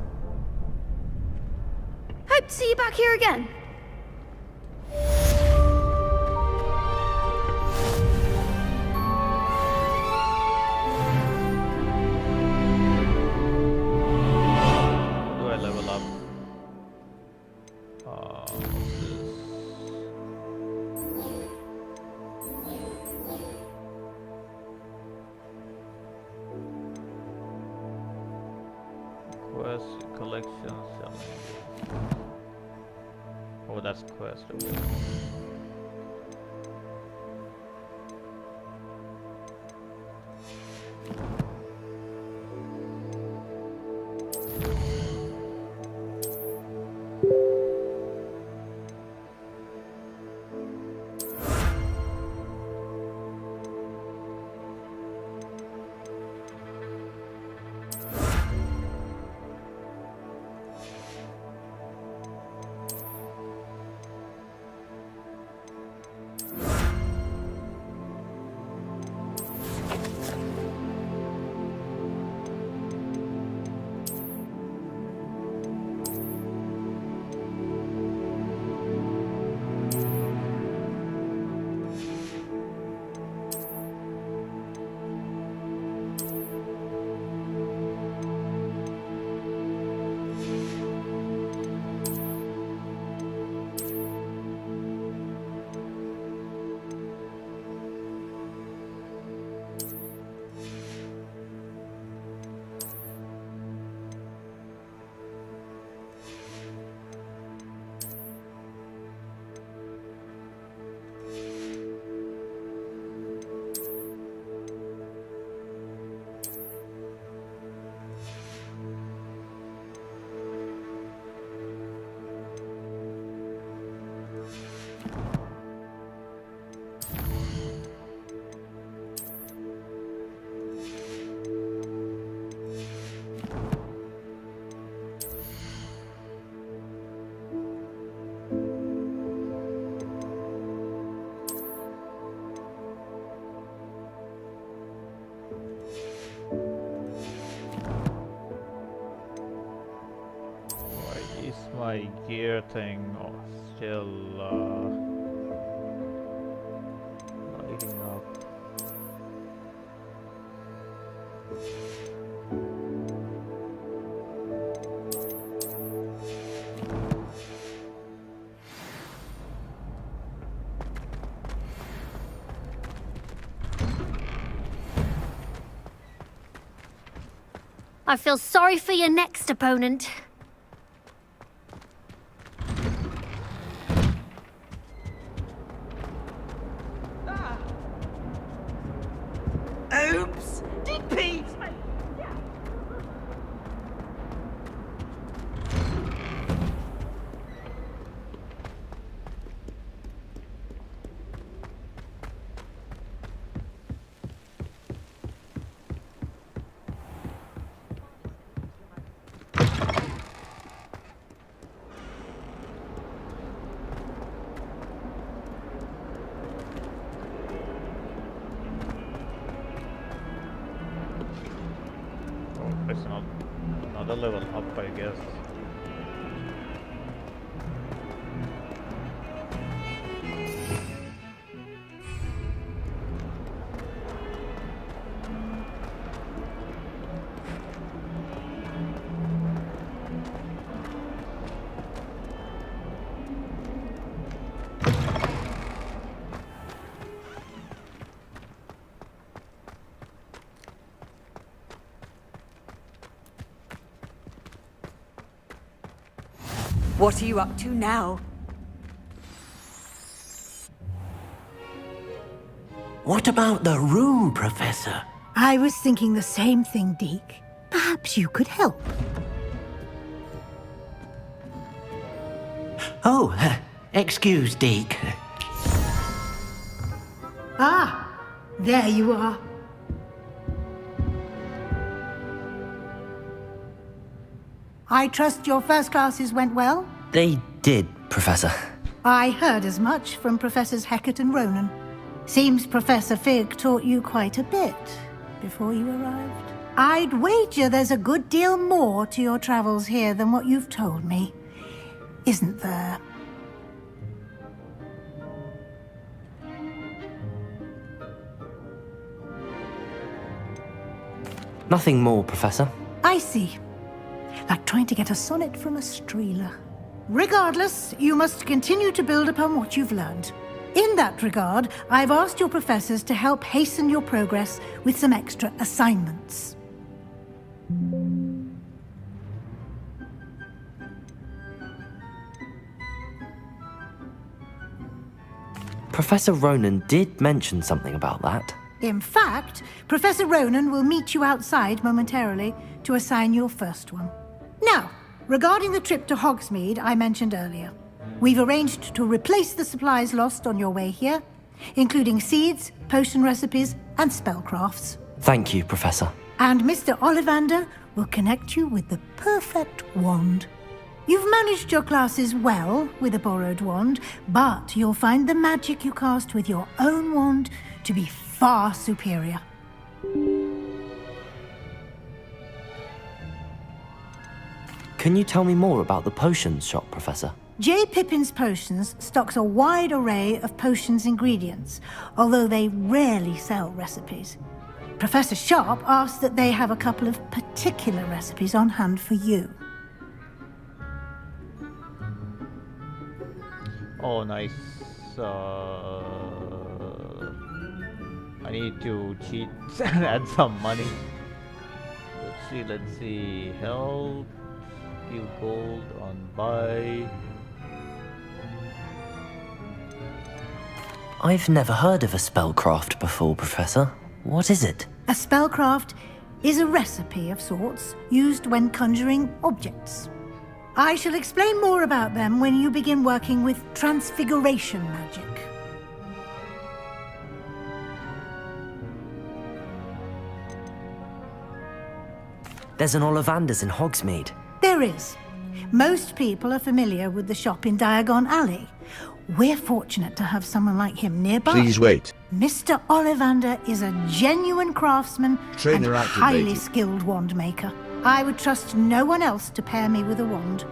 [SPEAKER 15] Hope to see you back here again.
[SPEAKER 3] Do I level up? Quest collection selling. Oh, that's quest. Okay. the gear thing still lighting up.
[SPEAKER 17] I feel sorry for your next opponent.
[SPEAKER 18] Oops! Did Pete?
[SPEAKER 3] It's another level up, I guess.
[SPEAKER 18] What are you up to now?
[SPEAKER 10] What about the room, Professor?
[SPEAKER 9] I was thinking the same thing, Deke. Perhaps you could help.
[SPEAKER 10] Oh, excuse, Deke.
[SPEAKER 9] Ah, there you are. I trust your first classes went well?
[SPEAKER 2] They did, Professor.
[SPEAKER 9] I heard as much from Professors Hecat and Ronan. Seems Professor Fig taught you quite a bit before you arrived. I'd wager there's a good deal more to your travels here than what you've told me. Isn't there?
[SPEAKER 2] Nothing more, Professor.
[SPEAKER 9] I see. Like trying to get a sonnet from a streeler. Regardless, you must continue to build upon what you've learned. In that regard, I've asked your professors to help hasten your progress with some extra assignments.
[SPEAKER 2] Professor Ronan did mention something about that.
[SPEAKER 9] In fact, Professor Ronan will meet you outside momentarily to assign your first one. Now, regarding the trip to Hogsmeade I mentioned earlier, we've arranged to replace the supplies lost on your way here, including seeds, potion recipes, and spellcrafts.
[SPEAKER 2] Thank you, Professor.
[SPEAKER 9] And Mr. Ollivander will connect you with the perfect wand. You've managed your classes well with a borrowed wand, but you'll find the magic you cast with your own wand to be far superior.
[SPEAKER 2] Can you tell me more about the potions shop, Professor?
[SPEAKER 9] J. Pippin's Potions stocks a wide array of potions ingredients, although they rarely sell recipes. Professor Sharp asked that they have a couple of particular recipes on hand for you.
[SPEAKER 3] Oh, nice. I need to cheat and add some money. Let's see. Help. Few gold on buy.
[SPEAKER 2] I've never heard of a spellcraft before, Professor. What is it?
[SPEAKER 9] A spellcraft is a recipe of sorts used when conjuring objects. I shall explain more about them when you begin working with transfiguration magic.
[SPEAKER 2] There's an Ollivander's in Hogsmeade.
[SPEAKER 9] There is. Most people are familiar with the shop in Diagon Alley. We're fortunate to have someone like him nearby.
[SPEAKER 5] Please wait.
[SPEAKER 9] Mr. Ollivander is a genuine craftsman
[SPEAKER 5] Trainer
[SPEAKER 9] and highly
[SPEAKER 5] activated.
[SPEAKER 9] skilled wand maker. I would trust no one else to pair me with a wand.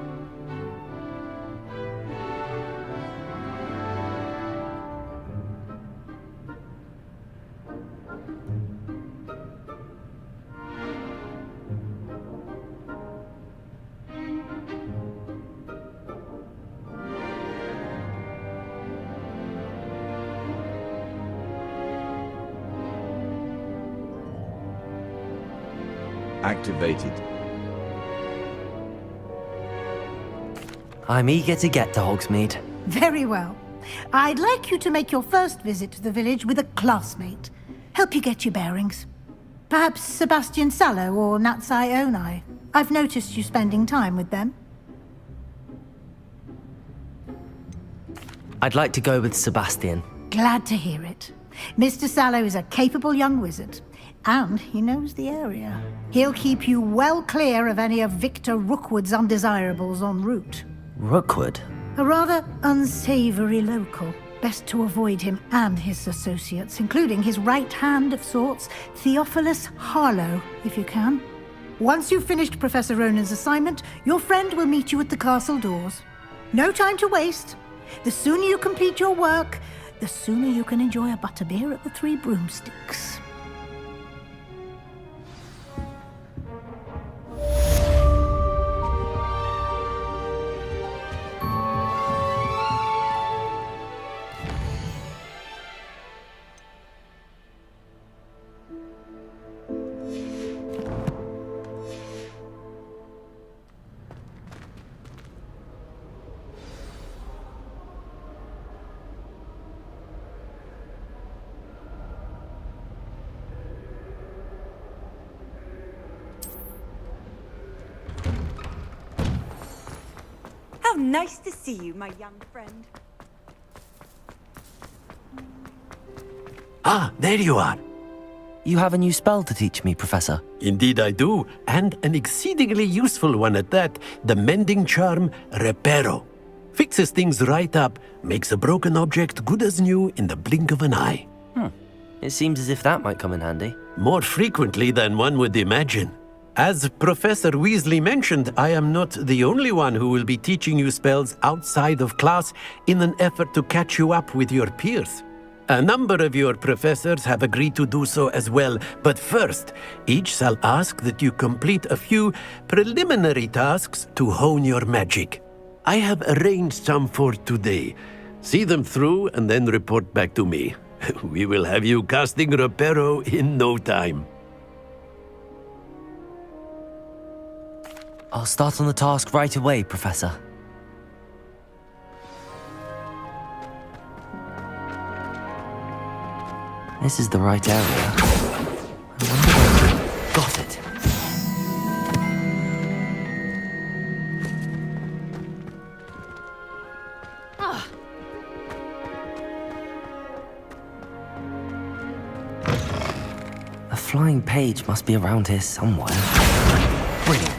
[SPEAKER 5] activated.
[SPEAKER 2] I'm eager to get to Hogsmeade.
[SPEAKER 9] Very well. I'd like you to make your first visit to the village with a classmate. Help you get your bearings. Perhaps Sebastian Sallow or Natsai Onai. I've noticed you spending time with them.
[SPEAKER 2] I'd like to go with Sebastian.
[SPEAKER 9] Glad to hear it. Mr. Sallow is a capable young wizard, and he knows the area. He'll keep you well clear of any of Victor Rookwood's undesirables en route.
[SPEAKER 2] Rookwood?
[SPEAKER 9] A rather unsavory local. Best to avoid him and his associates, including his right hand of sorts, Theophilus Harlow, if you can. Once you've finished Professor Ronan's assignment, your friend will meet you at the castle doors. No time to waste. The sooner you complete your work, the sooner you can enjoy a butterbeer at the Three Broomsticks.
[SPEAKER 18] How nice to see you, my young friend.
[SPEAKER 7] Ah, there you are.
[SPEAKER 2] You have a new spell to teach me, Professor.
[SPEAKER 7] Indeed I do, and an exceedingly useful one at that. The mending charm, Reparo. Fixes things right up, makes a broken object good as new in the blink of an eye.
[SPEAKER 2] It seems as if that might come in handy.
[SPEAKER 7] More frequently than one would imagine. As Professor Weasley mentioned, I am not the only one who will be teaching you spells outside of class in an effort to catch you up with your peers. A number of your professors have agreed to do so as well, but first, each shall ask that you complete a few preliminary tasks to hone your magic. I have arranged some for today. See them through and then report back to me. We will have you casting Reparo in no time.
[SPEAKER 2] I'll start on the task right away, Professor. This is the right area. I wonder where... Got it. A flying page must be around here somewhere. Brilliant.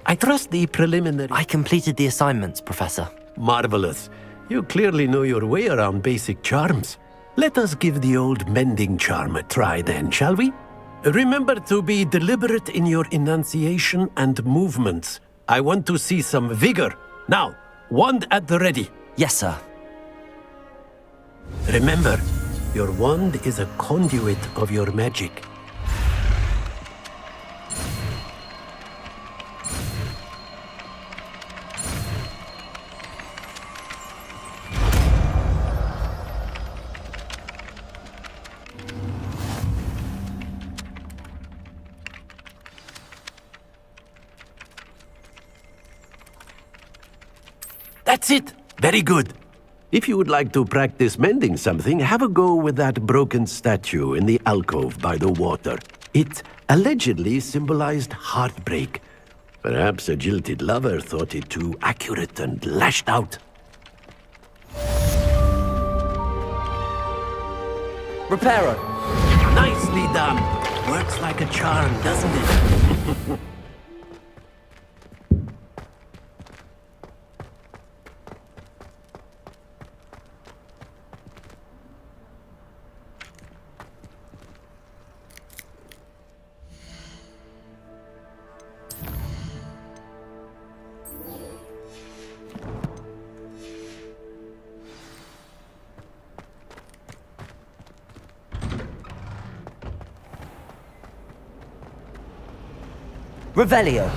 [SPEAKER 7] I trust the preliminary...
[SPEAKER 2] I completed the assignments, Professor.
[SPEAKER 7] Marvelous. You clearly know your way around basic charms. Let us give the old mending charm a try then, shall we? Remember to be deliberate in your enunciation and movements. I want to see some vigor. Now, wand at the ready.
[SPEAKER 2] Yes, sir.
[SPEAKER 7] Remember, your wand is a conduit of your magic. That's it! Very good. If you would like to practice mending something, have a go with that broken statue in the alcove by the water. It allegedly symbolized heartbreak. Perhaps a jilted lover thought it too accurate and lashed out.
[SPEAKER 2] Reparo!
[SPEAKER 7] Nicely done! Works like a charm, doesn't it?
[SPEAKER 2] Revelio.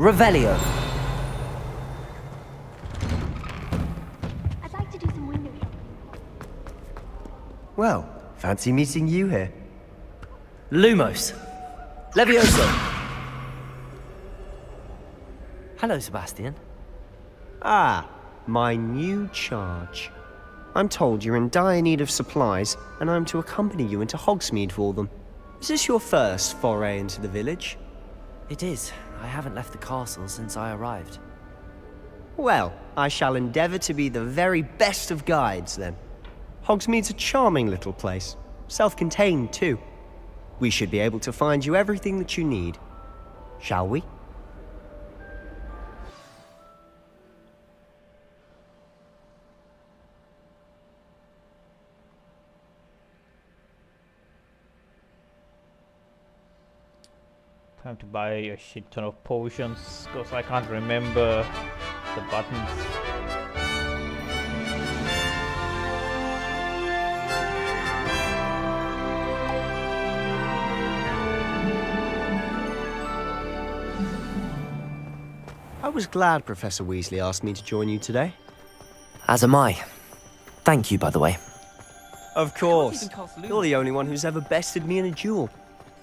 [SPEAKER 2] Revelio.
[SPEAKER 17] I'd like to do some window shopping.
[SPEAKER 13] Well, fancy meeting you here.
[SPEAKER 2] Lumos. Levioso. Hello, Sebastian.
[SPEAKER 13] Ah, my new charge. I'm told you're in dire need of supplies, and I'm to accompany you into Hogsmeade for them. Is this your first foray into the village?
[SPEAKER 2] It is. I haven't left the castle since I arrived.
[SPEAKER 13] Well, I shall endeavour to be the very best of guides, then. Hogsmeade's a charming little place. Self-contained, too. We should be able to find you everything that you need. Shall we?
[SPEAKER 3] Time to buy a shit ton of potions, because I can't remember the buttons.
[SPEAKER 13] I was glad Professor Weasley asked me to join you today.
[SPEAKER 2] As am I. Thank you, by the way.
[SPEAKER 13] Of course. You're the only one who's ever bested me in a duel.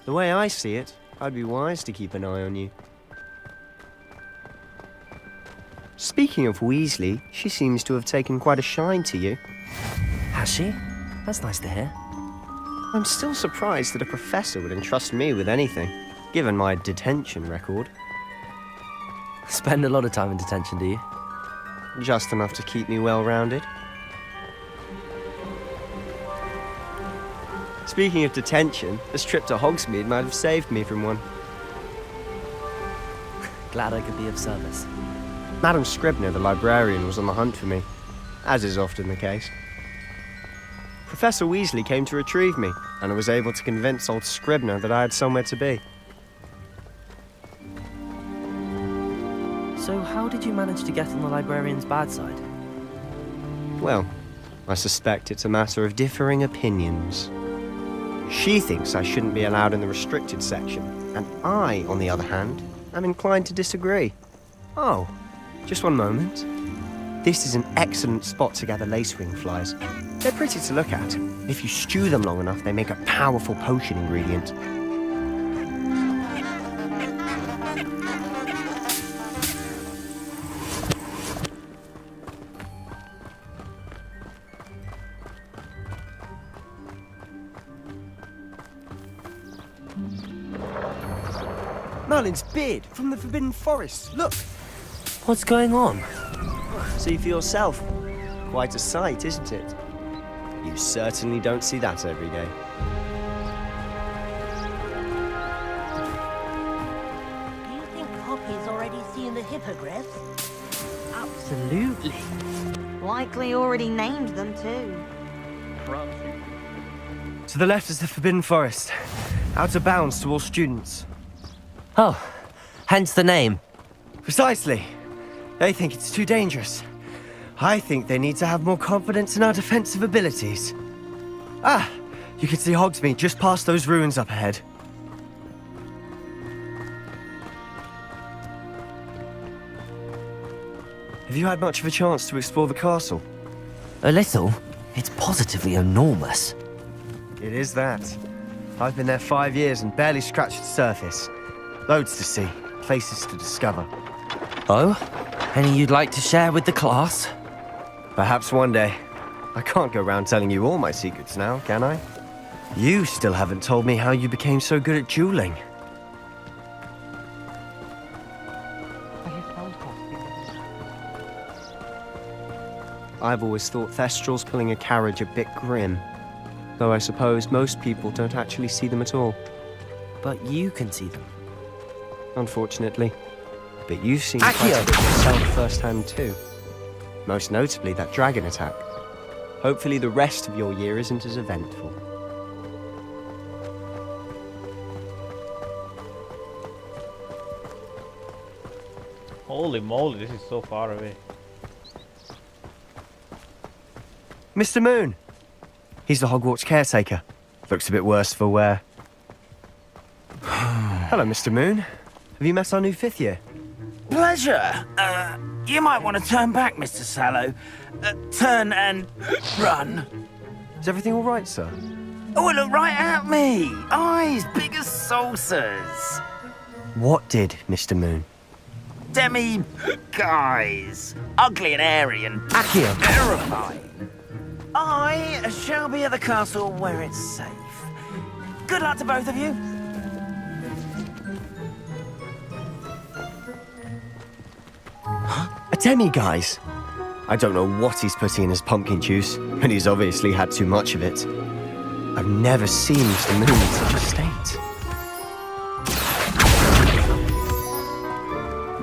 [SPEAKER 13] The way I see it, I'd be wise to keep an eye on you. Speaking of Weasley, she seems to have taken quite a shine to you.
[SPEAKER 2] Has she? That's nice to hear.
[SPEAKER 13] I'm still surprised that a professor would entrust me with anything, given my detention record.
[SPEAKER 2] Spend a lot of time in detention, do you?
[SPEAKER 13] Just enough to keep me well-rounded. Speaking of detention, this trip to Hogsmeade might have saved me from one.
[SPEAKER 2] Glad I could be of service.
[SPEAKER 13] Madam Scribner, the librarian, was on the hunt for me, as is often the case. Professor Weasley came to retrieve me, and I was able to convince old Scribner that I had somewhere to be.
[SPEAKER 2] So how did you manage to get on the librarian's bad side?
[SPEAKER 13] Well, I suspect it's a matter of differing opinions. She thinks I shouldn't be allowed in the restricted section, and I, on the other hand, am inclined to disagree. Oh, just one moment. This is an excellent spot to gather lacewing flies. They're pretty to look at. If you stew them long enough, they make a powerful potion ingredient. Merlin's beard from the Forbidden Forest. Look!
[SPEAKER 2] What's going on?
[SPEAKER 13] See for yourself. Quite a sight, isn't it? You certainly don't see that every day.
[SPEAKER 5] Do you think Hoppy's already seen the hippogriffs?
[SPEAKER 2] Absolutely.
[SPEAKER 5] Likely already named them too.
[SPEAKER 13] To the left is the Forbidden Forest. Out of bounds to all students.
[SPEAKER 2] Oh, hence the name.
[SPEAKER 13] Precisely. They think it's too dangerous. I think they need to have more confidence in our defensive abilities. Ah, you can see Hogsmeade just past those ruins up ahead. Have you had much of a chance to explore the castle?
[SPEAKER 2] A little. It's positively enormous.
[SPEAKER 13] It is that. I've been there 5 years and barely scratched the surface. Loads to see, places to discover.
[SPEAKER 2] Oh? Any you'd like to share with the class?
[SPEAKER 13] Perhaps one day. I can't go around telling you all my secrets now, can I? You still haven't told me how you became so good at dueling. I've always thought Thestrals pulling a carriage a bit grim. Though I suppose most people don't actually see them at all.
[SPEAKER 2] But you can see them.
[SPEAKER 13] Unfortunately. But you've seen quite a bit yourself firsthand too. Most notably that dragon attack. Hopefully the rest of your year isn't as eventful.
[SPEAKER 3] Holy moly, this is so far away.
[SPEAKER 13] Mr. Moon! He's the Hogwarts caretaker. Looks a bit worse for wear. Hello, Mr. Moon. Have you met our new 5th year?
[SPEAKER 10] Pleasure. You might want to turn back, Mr. Sallow. Turn and run.
[SPEAKER 13] Is everything all right, sir?
[SPEAKER 10] Oh, look right at me. Eyes big as saucers.
[SPEAKER 13] What did, Mr. Moon?
[SPEAKER 10] Guys. Ugly and airy and terrifying. I shall be at the castle where it's safe. Good luck to both of you.
[SPEAKER 13] A demi-guise? I don't know what he's putting in his pumpkin juice, but he's obviously had too much of it. I've never seen Mr. Moon in such a state.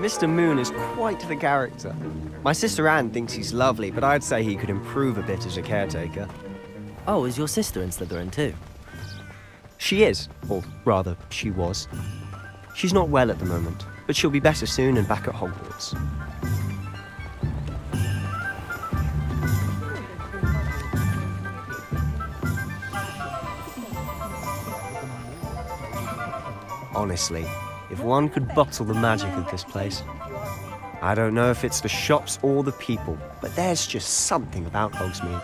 [SPEAKER 13] Mr. Moon is quite the character. My sister Anne thinks he's lovely, but I'd say he could improve a bit as a caretaker.
[SPEAKER 2] Oh, is your sister in Slytherin too?
[SPEAKER 13] She is, or rather, she was. She's not well at the moment, but she'll be better soon and back at Hogwarts. Honestly, if one could bottle the magic of this place. I don't know if it's the shops or the people, but there's just something about Hogsmeade.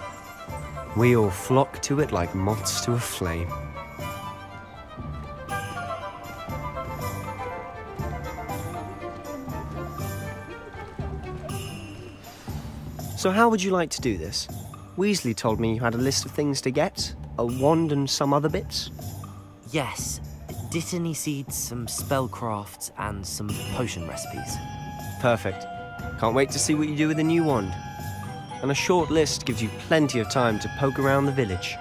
[SPEAKER 13] We all flock to it like moths to a flame. So how would you like to do this? Weasley told me you had a list of things to get, a wand and some other bits.
[SPEAKER 2] Yes. Dittany seeds, some spellcrafts, and some potion recipes.
[SPEAKER 13] Perfect. Can't wait to see what you do with the new wand. And a short list gives you plenty of time to poke around the village.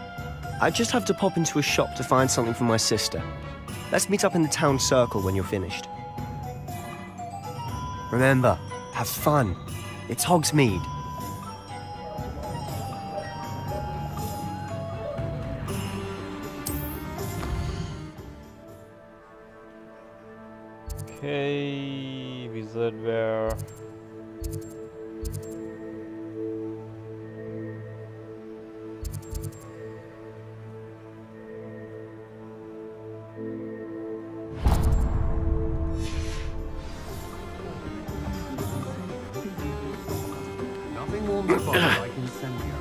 [SPEAKER 13] I just have to pop into a shop to find something for my sister. Let's meet up in the town circle when you're finished. Remember, have fun. It's Hogsmeade.
[SPEAKER 3] Okay, wizard wear.
[SPEAKER 21] Nothing warms the body like incendio.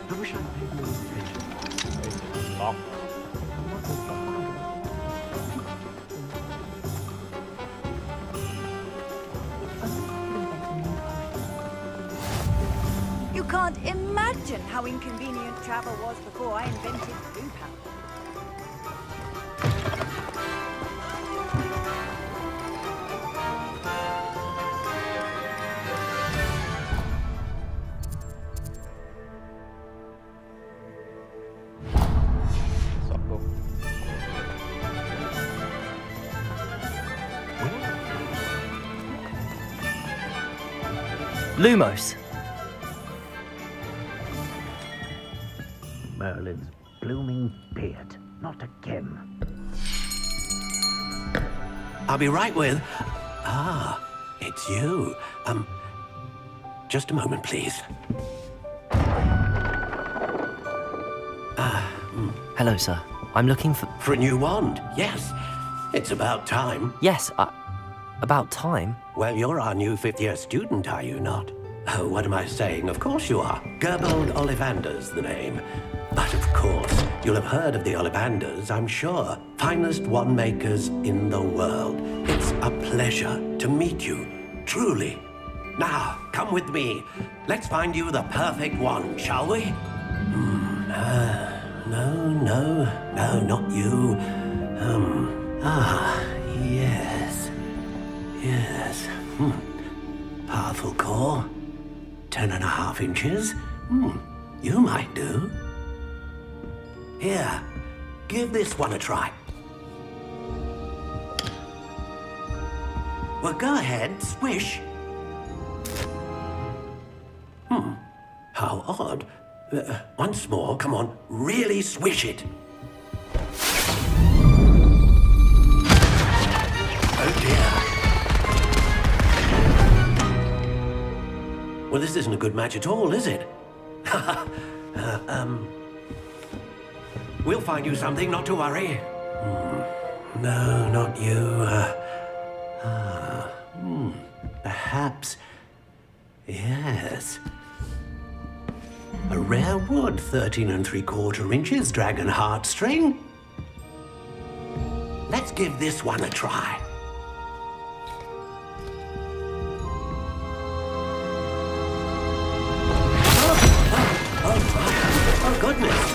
[SPEAKER 21] I wish I'd paid more attention.
[SPEAKER 3] Oh.
[SPEAKER 18] You can't imagine how inconvenient travel was before I invented blue powder.
[SPEAKER 2] Lumos.
[SPEAKER 6] Merlin's blooming beard. Not again.
[SPEAKER 7] I'll be right with... Ah, it's you. Just a moment, please.
[SPEAKER 2] Hello, sir. I'm looking for...
[SPEAKER 7] For a new wand, yes. It's about time.
[SPEAKER 2] Yes, about time?
[SPEAKER 7] Well, you're our new fifth-year student, are you not? Oh, what am I saying? Of course you are. Gerbold Ollivander's the name. But of course, you'll have heard of the Ollivanders, I'm sure. Finest wand makers in the world. It's a pleasure to meet you, truly. Now, come with me. Let's find you the perfect wand, shall we? No, not you. Yes. Powerful core. 10.5 inches. You might do. Here, give this one a try. Well, go ahead, swish. How odd. Once more, come on, really swish it. Oh dear. Well, this isn't a good match at all, is it? We'll find you something, not to worry. No, not you. Perhaps. Yes. A rare wood, 13 3/4 inches, dragon heartstring. Let's give this one a try. Oh, goodness.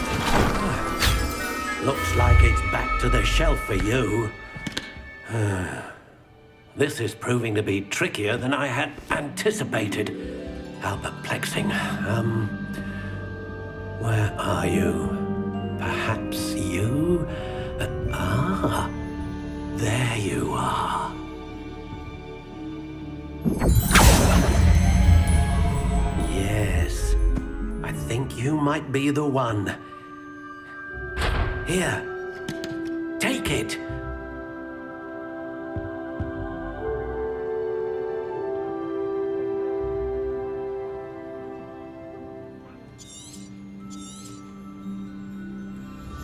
[SPEAKER 7] Looks like it's back to the shelf for you. This is proving to be trickier than I had anticipated. How perplexing. Where are you? Perhaps you? There you are. Yes, I think you might be the one. Here, take it.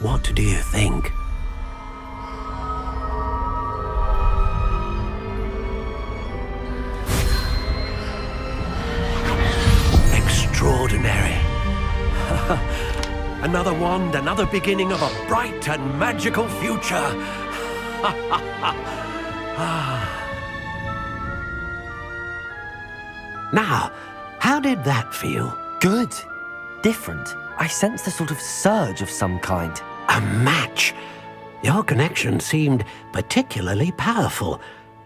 [SPEAKER 7] What do you think? Extraordinary. Another wand, another beginning of a bright and magical future. Now, how did that feel?
[SPEAKER 2] Good. Different. I sensed a sort of surge of some kind.
[SPEAKER 7] A match. Your connection seemed particularly powerful.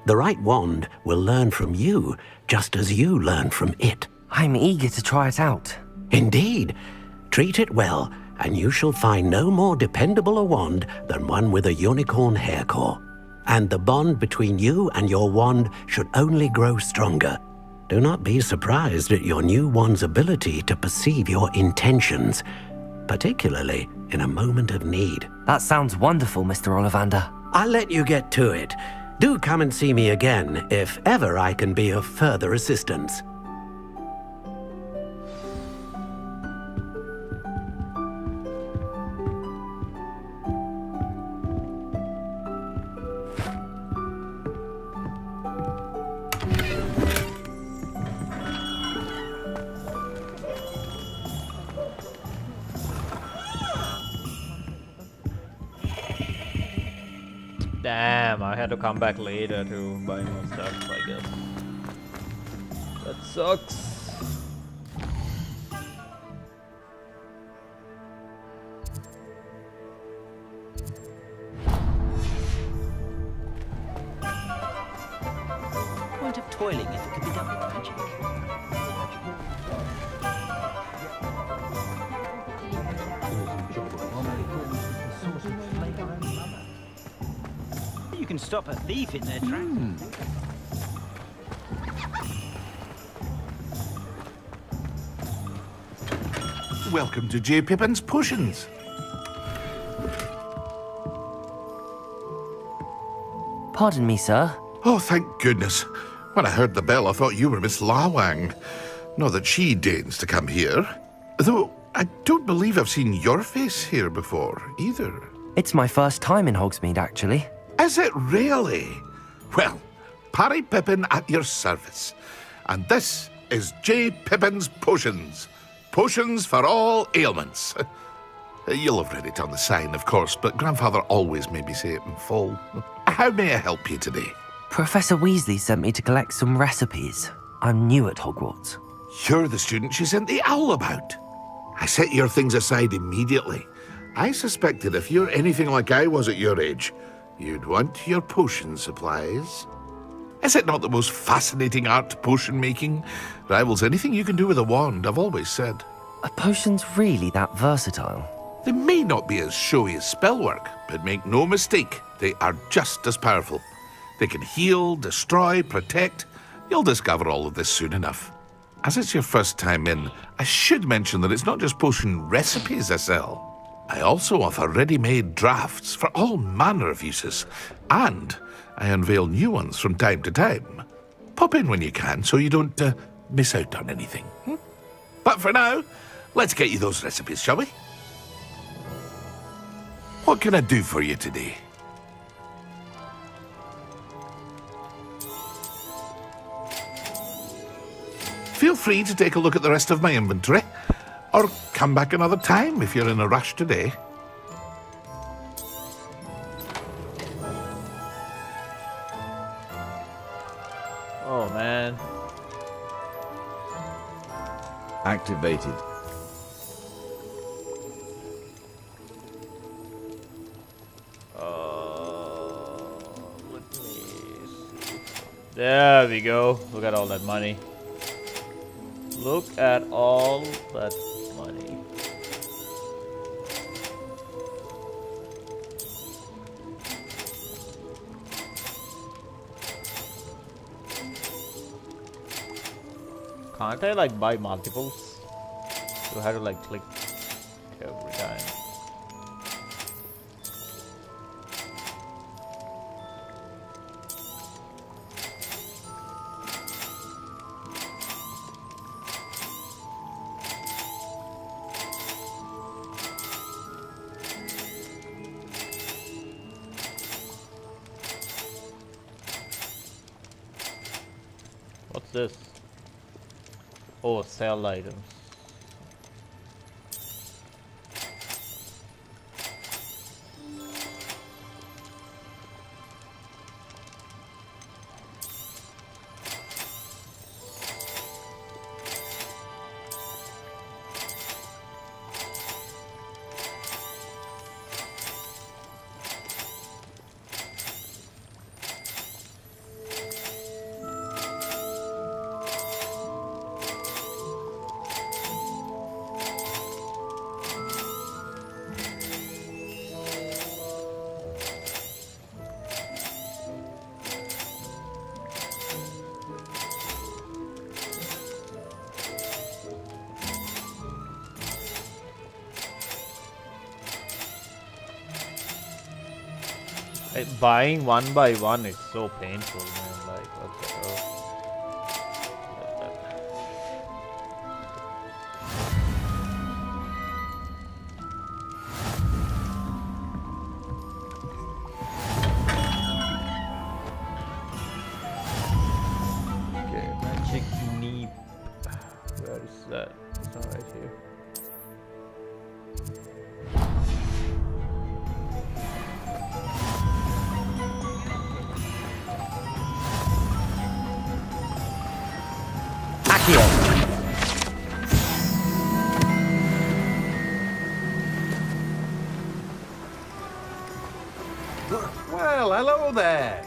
[SPEAKER 7] The right wand will learn from you, just as you learn from it.
[SPEAKER 2] I'm eager to try it out.
[SPEAKER 7] Indeed. Treat it well, and you shall find no more dependable a wand than one with a unicorn hair core. And the bond between you and your wand should only grow stronger. Do not be surprised at your new wand's ability to perceive your intentions, particularly in a moment of need.
[SPEAKER 2] That sounds wonderful, Mr. Ollivander.
[SPEAKER 7] I'll let you get to it. Do come and see me again if ever I can be of further assistance.
[SPEAKER 3] Damn, I had to come back later to buy more stuff, I guess. That sucks.
[SPEAKER 10] Point of toiling if it could be done with magic. You can stop a thief in their tracks.
[SPEAKER 19] Welcome to J. Pippin's Potions.
[SPEAKER 2] Pardon me, sir.
[SPEAKER 19] Oh, thank goodness. When I heard the bell, I thought you were Miss Lawang. Not that she deigns to come here. Though, I don't believe I've seen your face here before, either.
[SPEAKER 2] It's my first time in Hogsmeade, actually.
[SPEAKER 19] Is it really? Well, Parry Pippin at your service. And this is J. Pippin's Potions. Potions for all ailments. You'll have read it on the sign, of course, but Grandfather always made me say it in full. How may I help you today?
[SPEAKER 2] Professor Weasley sent me to collect some recipes. I'm new at Hogwarts.
[SPEAKER 19] You're the student she sent the owl about. I set your things aside immediately. I suspected if you're anything like I was at your age, you'd want your potion supplies. Is it not the most fascinating art, potion making? Rivals anything you can do with a wand, I've always said.
[SPEAKER 2] Are potions really that versatile?
[SPEAKER 19] They may not be as showy as spellwork, but make no mistake, they are just as powerful. They can heal, destroy, protect. You'll discover all of this soon enough. As it's your first time in, I should mention that it's not just potion recipes I sell. I also offer ready-made drafts for all manner of uses, and I unveil new ones from time to time. Pop in when you can so you don't miss out on anything. But for now, let's get you those recipes, shall we? What can I do for you today? free to take a look at the rest of my inventory, or come back another time if you're in a rush today.
[SPEAKER 3] Oh man.
[SPEAKER 12] Activated.
[SPEAKER 3] Let me see. There we go. Look at all that money. Look at all that money. Can't I like buy multiples? Do I have to like click every time? What's this? Oh, sell items. Buying one by one is so painful, man. Like, what the hell? Okay, magic neep. Where is that? It's not right here.
[SPEAKER 21] Well, hello there.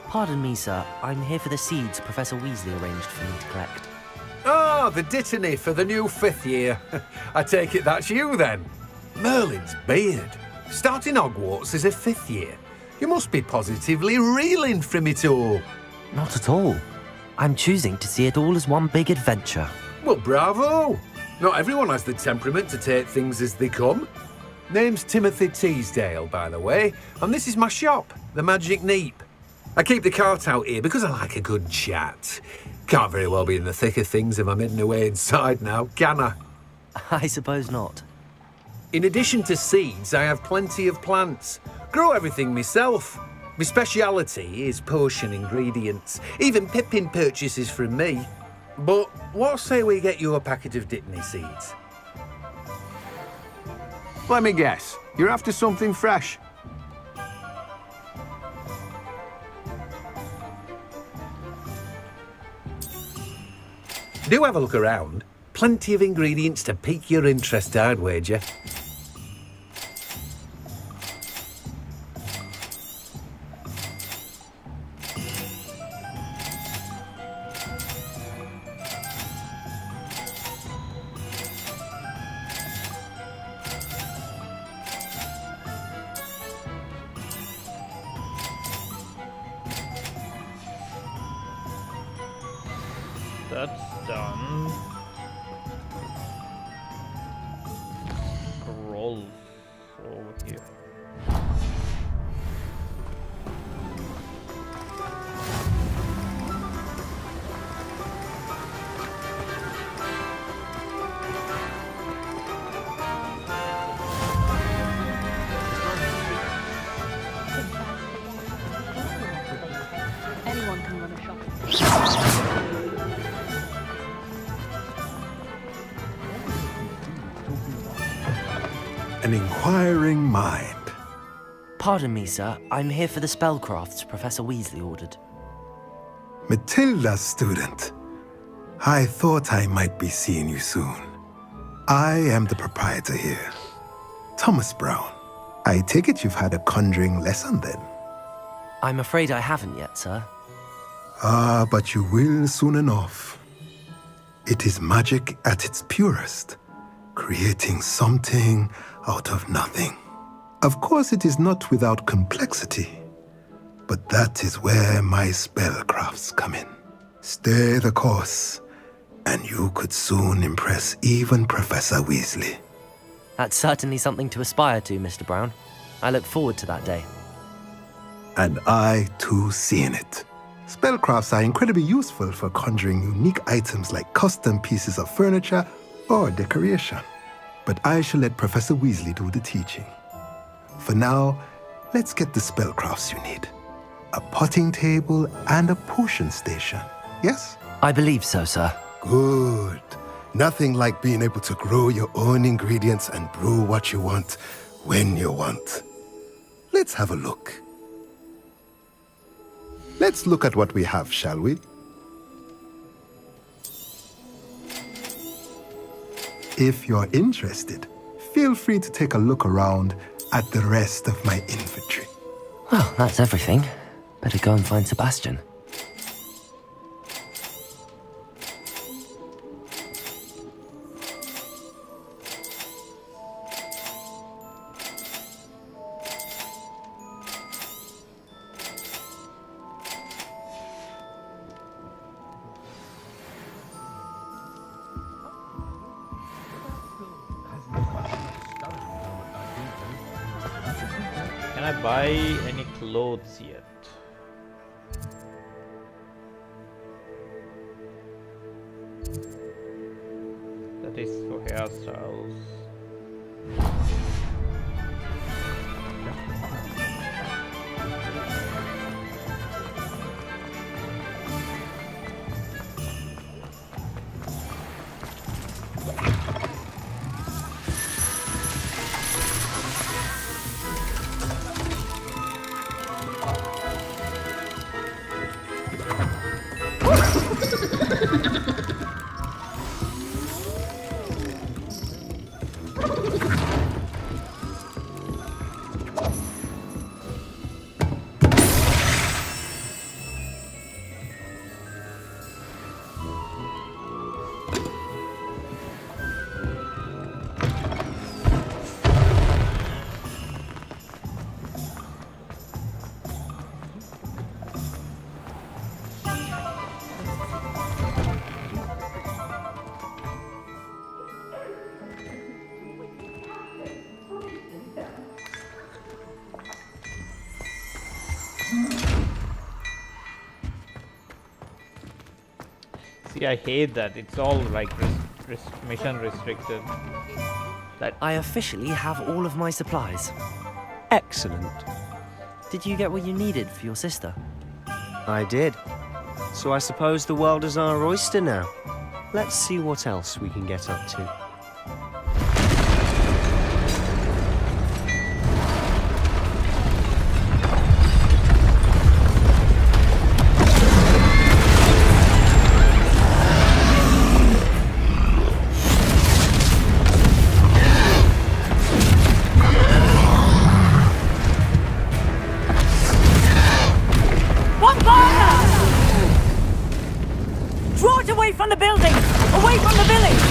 [SPEAKER 2] Pardon me, sir. I'm here for the seeds Professor Weasley arranged for me to collect.
[SPEAKER 21] Ah, the dittany for the new 5th year. I take it that's you then. Merlin's beard. Starting Hogwarts as a 5th year. You must be positively reeling from it all.
[SPEAKER 2] Not at all. I'm choosing to see it all as one big adventure.
[SPEAKER 21] Well, bravo. Not everyone has the temperament to take things as they come. Name's Timothy Teasdale, by the way, and this is my shop, the Magic Neep. I keep the cart out here because I like a good chat. Can't very well be in the thick of things if I'm hidden away inside now, can I?
[SPEAKER 2] I suppose not.
[SPEAKER 21] In addition to seeds, I have plenty of plants. Grow everything myself. My speciality is potion ingredients. Even Pippin purchases from me. But what say we get you a packet of Dittany seeds?
[SPEAKER 12] Let me guess. You're after something fresh.
[SPEAKER 21] Do have a look around. Plenty of ingredients to pique your interest, I'd wager.
[SPEAKER 3] That's done. Scroll over here.
[SPEAKER 18] Anyone
[SPEAKER 16] an inquiring mind.
[SPEAKER 2] Pardon me, sir. I'm here for the spellcrafts Professor Weasley ordered.
[SPEAKER 16] Matilda's student. I thought I might be seeing you soon. I am the proprietor here, Thomas Brown. I take it you've had a conjuring lesson then?
[SPEAKER 2] I'm afraid I haven't yet, sir.
[SPEAKER 16] Ah, but you will soon enough. It is magic at its purest, creating something out of nothing. Of course, it is not without complexity, but that is where my spellcrafts come in. Stay the course, and you could soon impress even Professor Weasley.
[SPEAKER 2] That's certainly something to aspire to, Mr. Brown. I look forward to that day.
[SPEAKER 16] And I, too, seeing it. Spellcrafts are incredibly useful for conjuring unique items like custom pieces of furniture or decoration. But I shall let Professor Weasley do the teaching. For now, let's get the spellcrafts you need. A potting table and a potion station, yes?
[SPEAKER 2] I believe so, sir.
[SPEAKER 16] Good. Nothing like being able to grow your own ingredients and brew what you want when you want. Let's have a look. Let's look at what we have, shall we? If you're interested, feel free to take a look around at the rest of my inventory.
[SPEAKER 2] Well, that's everything. Better go and find Sebastian.
[SPEAKER 3] Can I buy any clothes yet? That is for hairstyles. See, I hate that. It's all like mission restricted. That
[SPEAKER 2] I officially have all of my supplies.
[SPEAKER 13] Excellent.
[SPEAKER 2] Did you get what you needed for your sister?
[SPEAKER 13] I did. So I suppose the world is our oyster now. Let's see what else we can get up to.
[SPEAKER 18] Draw it away from the building! Away from the village!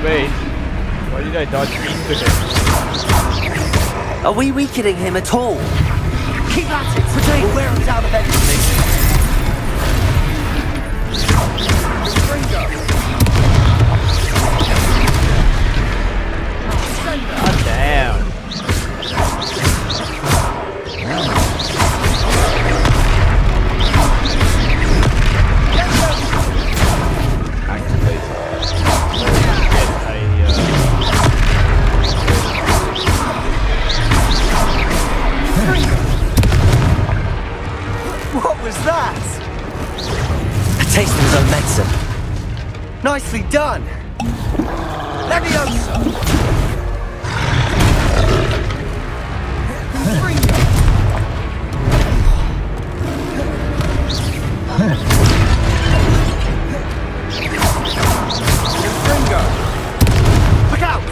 [SPEAKER 3] Wait, why did I dodge into him?
[SPEAKER 2] Are we weakening him at all?
[SPEAKER 10] Keep at it! We'll wear him down eventually.
[SPEAKER 3] God damn.
[SPEAKER 4] was that?
[SPEAKER 2] A taste of his own medicine.
[SPEAKER 4] Nicely done. Leviosa! Ringo! Look out!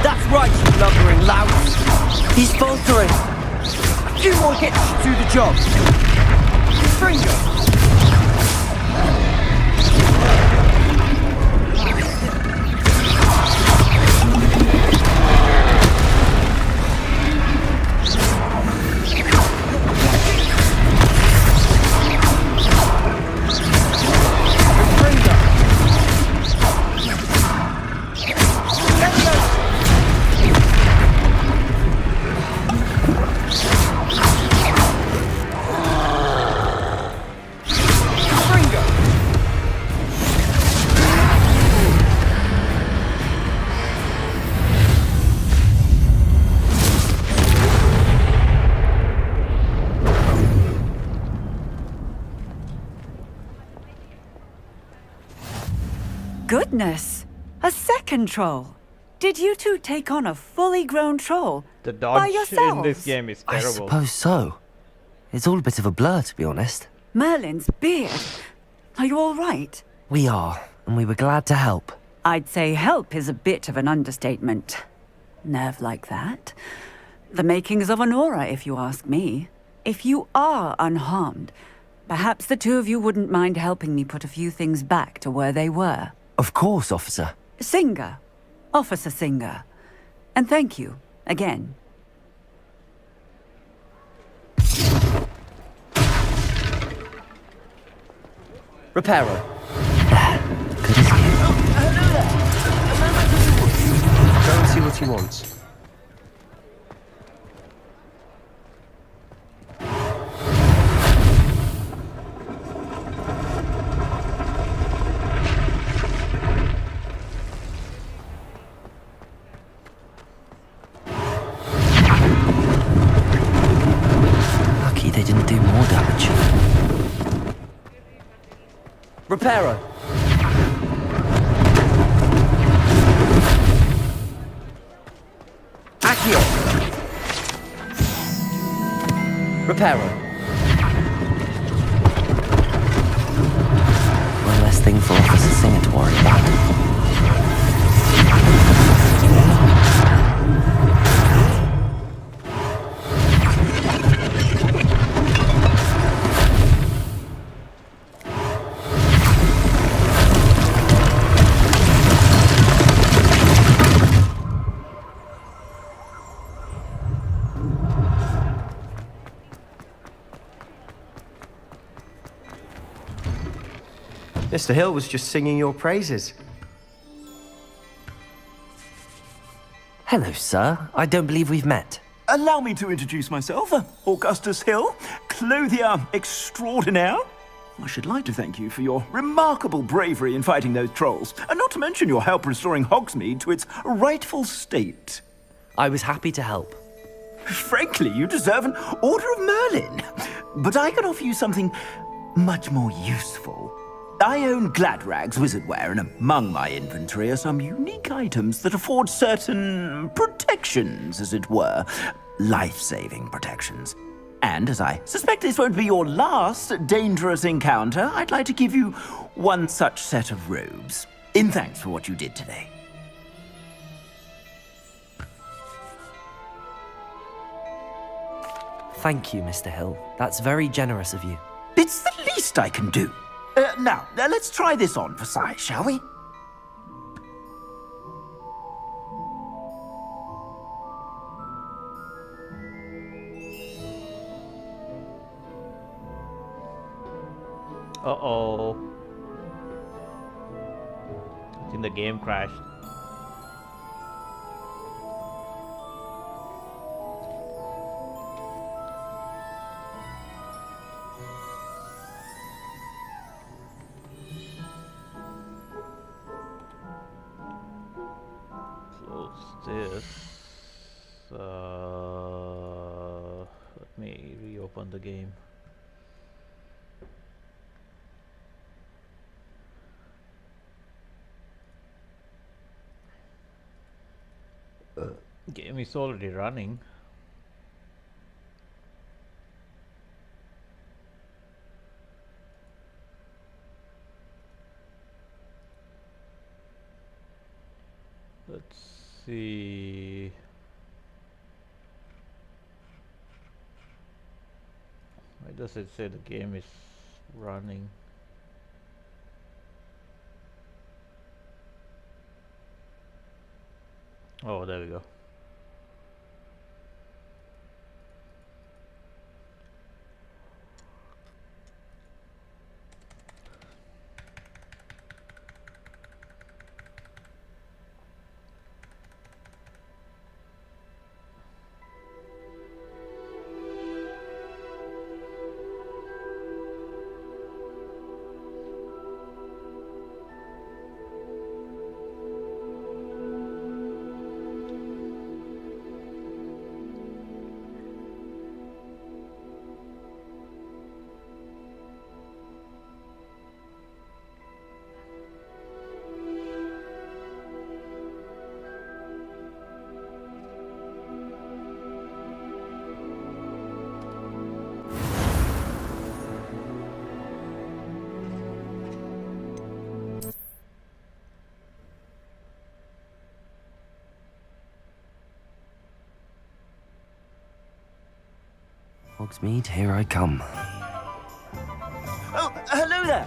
[SPEAKER 4] That's right, you lumbering louse. He's faltering. A few more hits should do the job. Ringo!
[SPEAKER 18] Goodness! A second troll! Did you two take on a fully grown troll?
[SPEAKER 3] The
[SPEAKER 18] by
[SPEAKER 3] dodge in
[SPEAKER 18] yourselves?
[SPEAKER 3] this game is
[SPEAKER 2] I
[SPEAKER 3] terrible.
[SPEAKER 2] suppose so. It's all a bit of a blur, to be honest.
[SPEAKER 18] Merlin's beard. Are you all right?
[SPEAKER 2] We are, and we were glad to help.
[SPEAKER 18] I'd say help is a bit of an understatement. Nerve like that. The makings of an aura, if you ask me. If you are unharmed, perhaps the two of you wouldn't mind helping me put a few things back to where they were.
[SPEAKER 2] Of course, officer.
[SPEAKER 18] Singer. Officer Singer. And thank you, again.
[SPEAKER 13] Reparo.
[SPEAKER 2] Good as new.
[SPEAKER 13] Go and see what he wants.
[SPEAKER 2] Lucky they didn't do more damage.
[SPEAKER 13] Reparo. Accio. Reparo.
[SPEAKER 2] One less thing for Officer Singer to worry about.
[SPEAKER 13] Mr. Hill was just singing your praises.
[SPEAKER 2] Hello, sir. I don't believe we've met.
[SPEAKER 10] Allow me to introduce myself, Augustus Hill, clothier extraordinaire. I should like to thank you for your remarkable bravery in fighting those trolls, and not to mention your help restoring Hogsmeade to its rightful state.
[SPEAKER 2] I was happy to help.
[SPEAKER 10] Frankly, you deserve an Order of Merlin. But I can offer you something much more useful. I own Gladrag's wizardware, and among my inventory are some unique items that afford certain protections, as it were. Life-saving protections. And as I suspect this won't be your last dangerous encounter, I'd like to give you one such set of robes, in thanks for what you did today.
[SPEAKER 2] Thank you, Mr. Hill. That's very generous of you.
[SPEAKER 10] It's the least I can do. Now, let's try this on for size, shall we?
[SPEAKER 3] Uh-oh. I think the game crashed. Close this. Let me reopen the game. Game is already running. Let's see. Why does it say the game is running? Oh, there we go.
[SPEAKER 2] Hogsmeade, here I come.
[SPEAKER 10] Oh, hello there.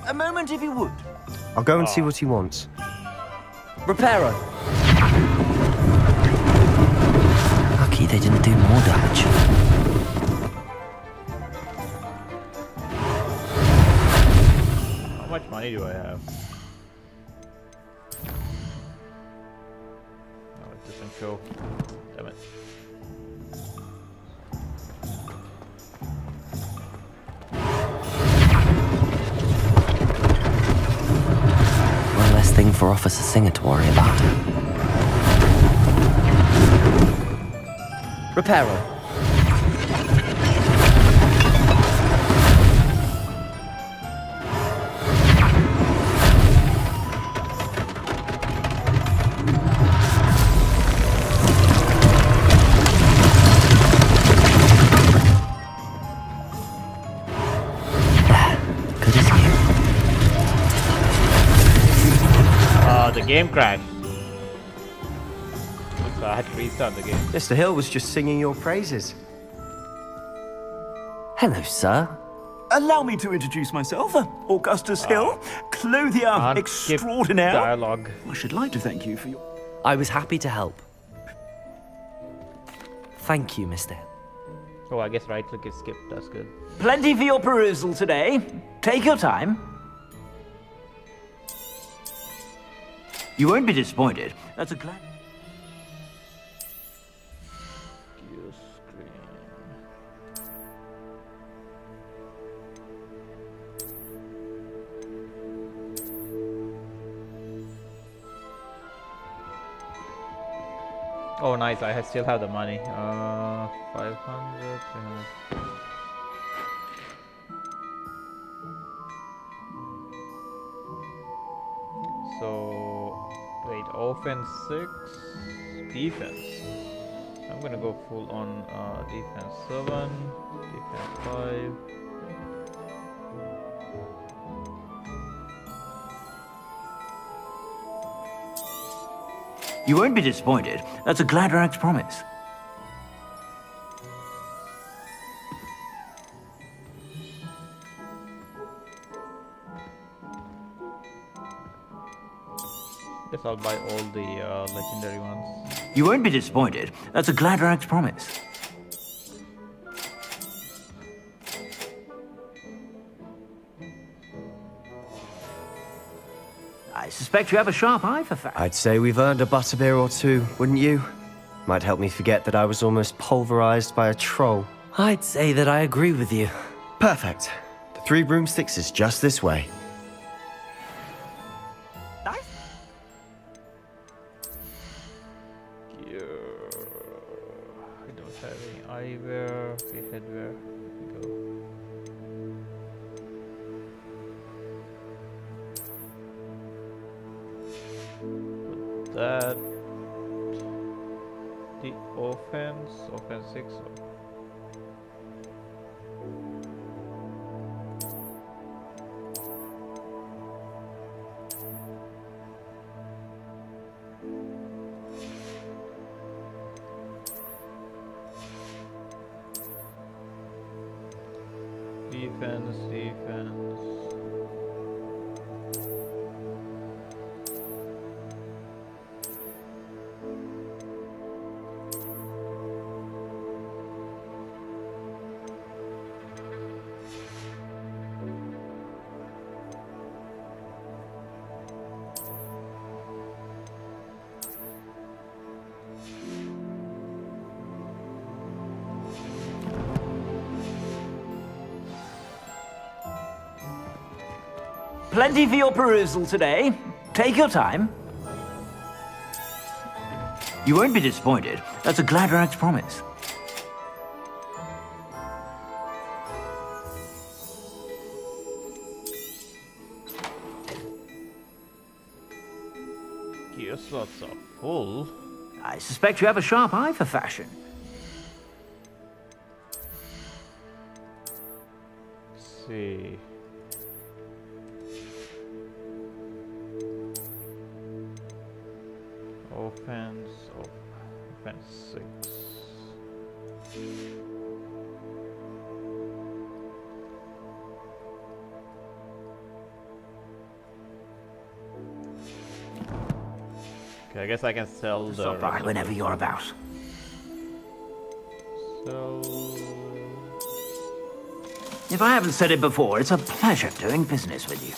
[SPEAKER 10] A moment if you would.
[SPEAKER 13] I'll go and see what he wants.
[SPEAKER 10] Reparo.
[SPEAKER 2] Lucky they didn't do more damage.
[SPEAKER 3] How much money do I have? Oh, it doesn't show. Damn it.
[SPEAKER 2] Thing for Officer Singer to worry about.
[SPEAKER 10] Reparo.
[SPEAKER 2] Good as new.
[SPEAKER 3] The game crashed. So I had to restart the game.
[SPEAKER 13] Mr. Hill was just singing your praises.
[SPEAKER 2] Hello, sir.
[SPEAKER 10] Allow me to introduce myself, Augustus Hill, clothier extraordinaire.
[SPEAKER 3] Dialogue.
[SPEAKER 10] I should like to thank you for your...
[SPEAKER 2] I was happy to help. Thank you, Mr. Hill.
[SPEAKER 3] Oh, I guess right click is skipped. That's good.
[SPEAKER 10] Plenty for your perusal today. Take your time. You won't be disappointed. That's a glad...
[SPEAKER 3] View screen. Oh, nice. I still have the money. 500, 300. So, wait, offense 6, defense. I'm gonna go full on defense 7, defense 5.
[SPEAKER 10] You won't be disappointed. That's a Gladrax promise.
[SPEAKER 3] Guess I'll buy all the legendary ones.
[SPEAKER 10] You won't be disappointed. That's a Gladrax promise. I suspect you have a sharp eye for facts.
[SPEAKER 13] I'd say we've earned a butterbeer or two, wouldn't you? Might help me forget that I was almost pulverized by a troll.
[SPEAKER 2] I'd say that I agree with you.
[SPEAKER 13] Perfect. The 3 broomsticks is just this way.
[SPEAKER 3] I don't have any eyewear. Okay, headwear. Go. Put that. The offense 6. Defense.
[SPEAKER 10] Plenty for your perusal today. Take your time. You won't be disappointed. That's a Gladrax promise.
[SPEAKER 3] Gear slots are full.
[SPEAKER 10] I suspect you have a sharp eye for fashion.
[SPEAKER 3] Let's see. Offense 6. Okay, I guess I can sell the...
[SPEAKER 10] Stop by whenever you're about.
[SPEAKER 3] So...
[SPEAKER 10] If I haven't said it before, it's a pleasure doing business with you.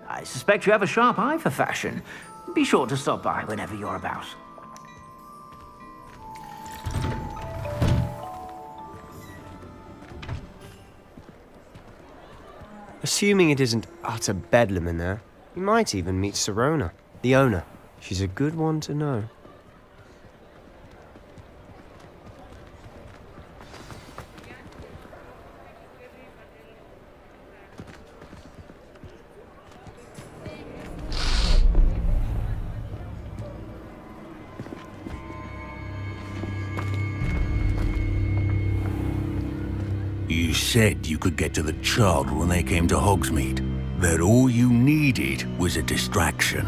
[SPEAKER 10] I suspect you have a sharp eye for fashion. Be sure to stop by whenever you're about.
[SPEAKER 13] Assuming it isn't utter bedlam in there, you might even meet Sirona, the owner. She's a good one to know.
[SPEAKER 10] You said you could get to the child when they came to Hogsmeade. That all you needed was a distraction.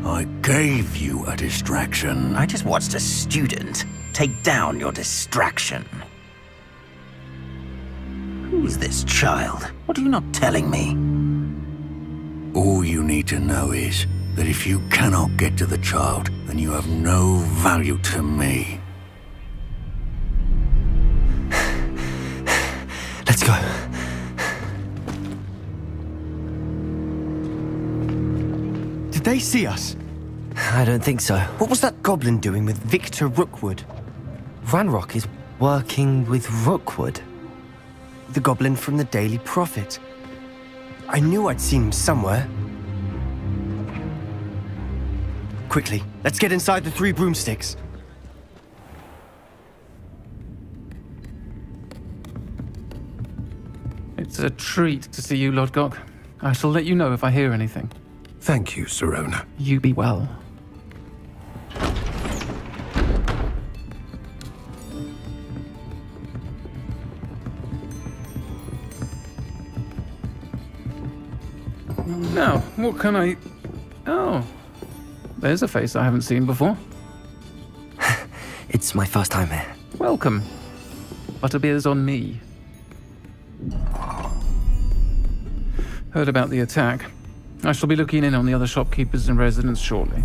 [SPEAKER 10] I gave you a distraction.
[SPEAKER 11] I just watched a student take down your distraction. Who's this child? What are you not telling me?
[SPEAKER 10] All you need to know is that if you cannot get to the child, then you have no value to me.
[SPEAKER 13] Let's go. Did they see us?
[SPEAKER 2] I don't think so.
[SPEAKER 13] What was that goblin doing with Victor Rookwood?
[SPEAKER 2] Ranrock is working with Rookwood.
[SPEAKER 13] The goblin from the Daily Prophet. I knew I'd seen him somewhere. Quickly, let's get inside the 3 broomsticks.
[SPEAKER 22] It's a treat to see you, Lodgok. I shall let you know if I hear anything.
[SPEAKER 21] Thank you, Sirona.
[SPEAKER 22] You be well. Now, what can I... Oh, there's a face I haven't seen before.
[SPEAKER 2] It's my first time here.
[SPEAKER 22] Welcome. Butterbeer's on me. Heard about the attack. I shall be looking in on the other shopkeepers and residents shortly.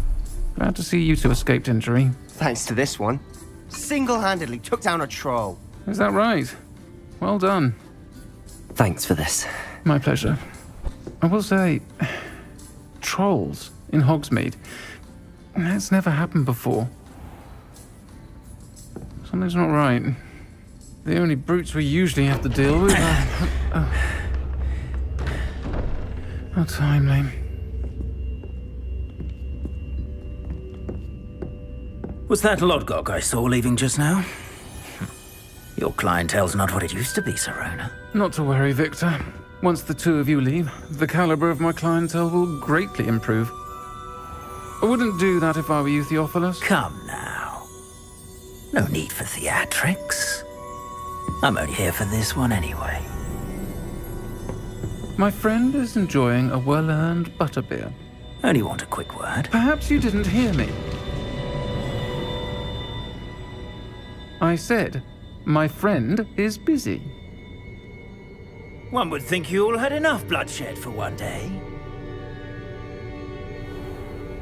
[SPEAKER 22] Glad to see you two escaped injury.
[SPEAKER 13] Thanks to this one. Single-handedly took down a troll.
[SPEAKER 22] Is that right? Well done.
[SPEAKER 2] Thanks for this.
[SPEAKER 22] My pleasure. I will say, trolls in Hogsmeade. That's never happened before. Something's not right. The only brutes we usually have to deal with are... How timely.
[SPEAKER 10] Was that Lodgok I saw leaving just now? Your clientele's not what it used to be, Sirona.
[SPEAKER 22] Not to worry, Victor. Once the two of you leave, the caliber of my clientele will greatly improve. I wouldn't do that if I were you, Theophilus.
[SPEAKER 10] Come now. No need for theatrics. I'm only here for this one anyway.
[SPEAKER 22] My friend is enjoying a well-earned butterbeer.
[SPEAKER 10] Only want a quick word.
[SPEAKER 22] Perhaps you didn't hear me. I said, my friend is busy.
[SPEAKER 10] One would think you all had enough bloodshed for one day.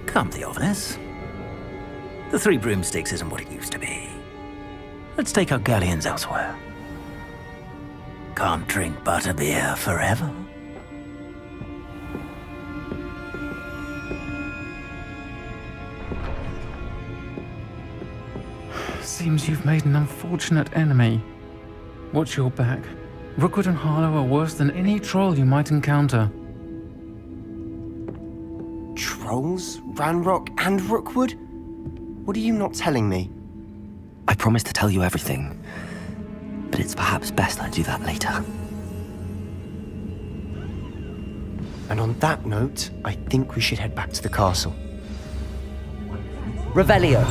[SPEAKER 10] Come, Theophilus. The Three Broomsticks isn't what it used to be. Let's take our galleons elsewhere. Can't drink butterbeer forever.
[SPEAKER 22] Seems you've made an unfortunate enemy. Watch your back. Rookwood and Harlow are worse than any troll you might encounter.
[SPEAKER 13] Trolls? Ranrock and Rookwood? What are you not telling me?
[SPEAKER 2] I promised to tell you everything, but it's perhaps best I do that later.
[SPEAKER 13] And on that note, I think we should head back to the castle.
[SPEAKER 4] Revelio.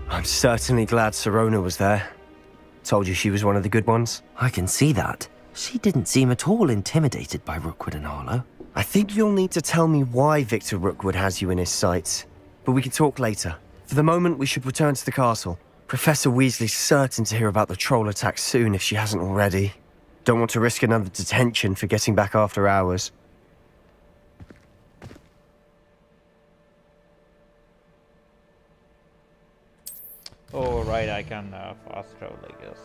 [SPEAKER 13] I'm certainly glad Sirona was there. Told you she was one of the good ones.
[SPEAKER 2] I can see that. She didn't seem at all intimidated by Rookwood and Harlow.
[SPEAKER 13] I think you'll need to tell me why Victor Rookwood has you in his sights. But we can talk later. For the moment, we should return to the castle. Professor Weasley's certain to hear about the troll attack soon if she hasn't already. Don't want to risk another detention for getting back after hours.
[SPEAKER 3] Oh, right, I can fast travel, I guess.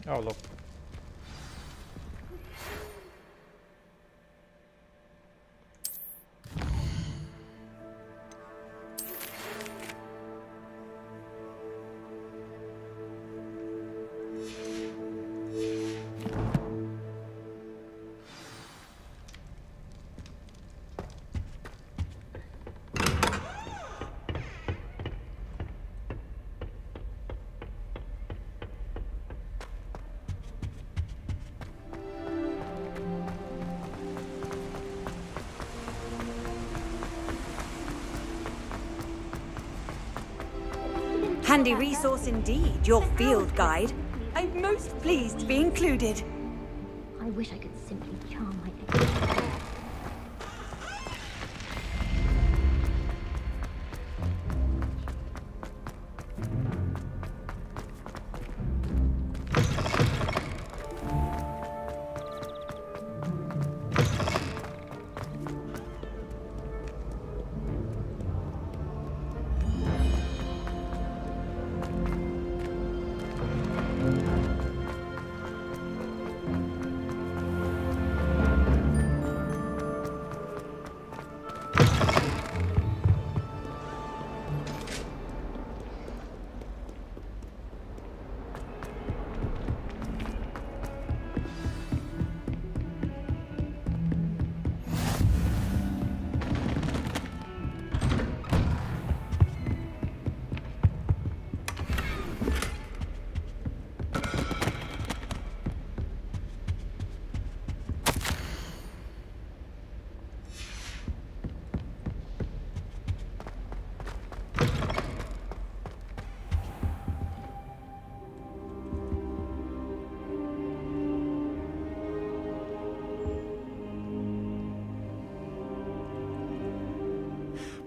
[SPEAKER 3] Oh, look.
[SPEAKER 1] Handy resource indeed, your field guide. I'm most pleased to be included.
[SPEAKER 17] I wish I could simply charm my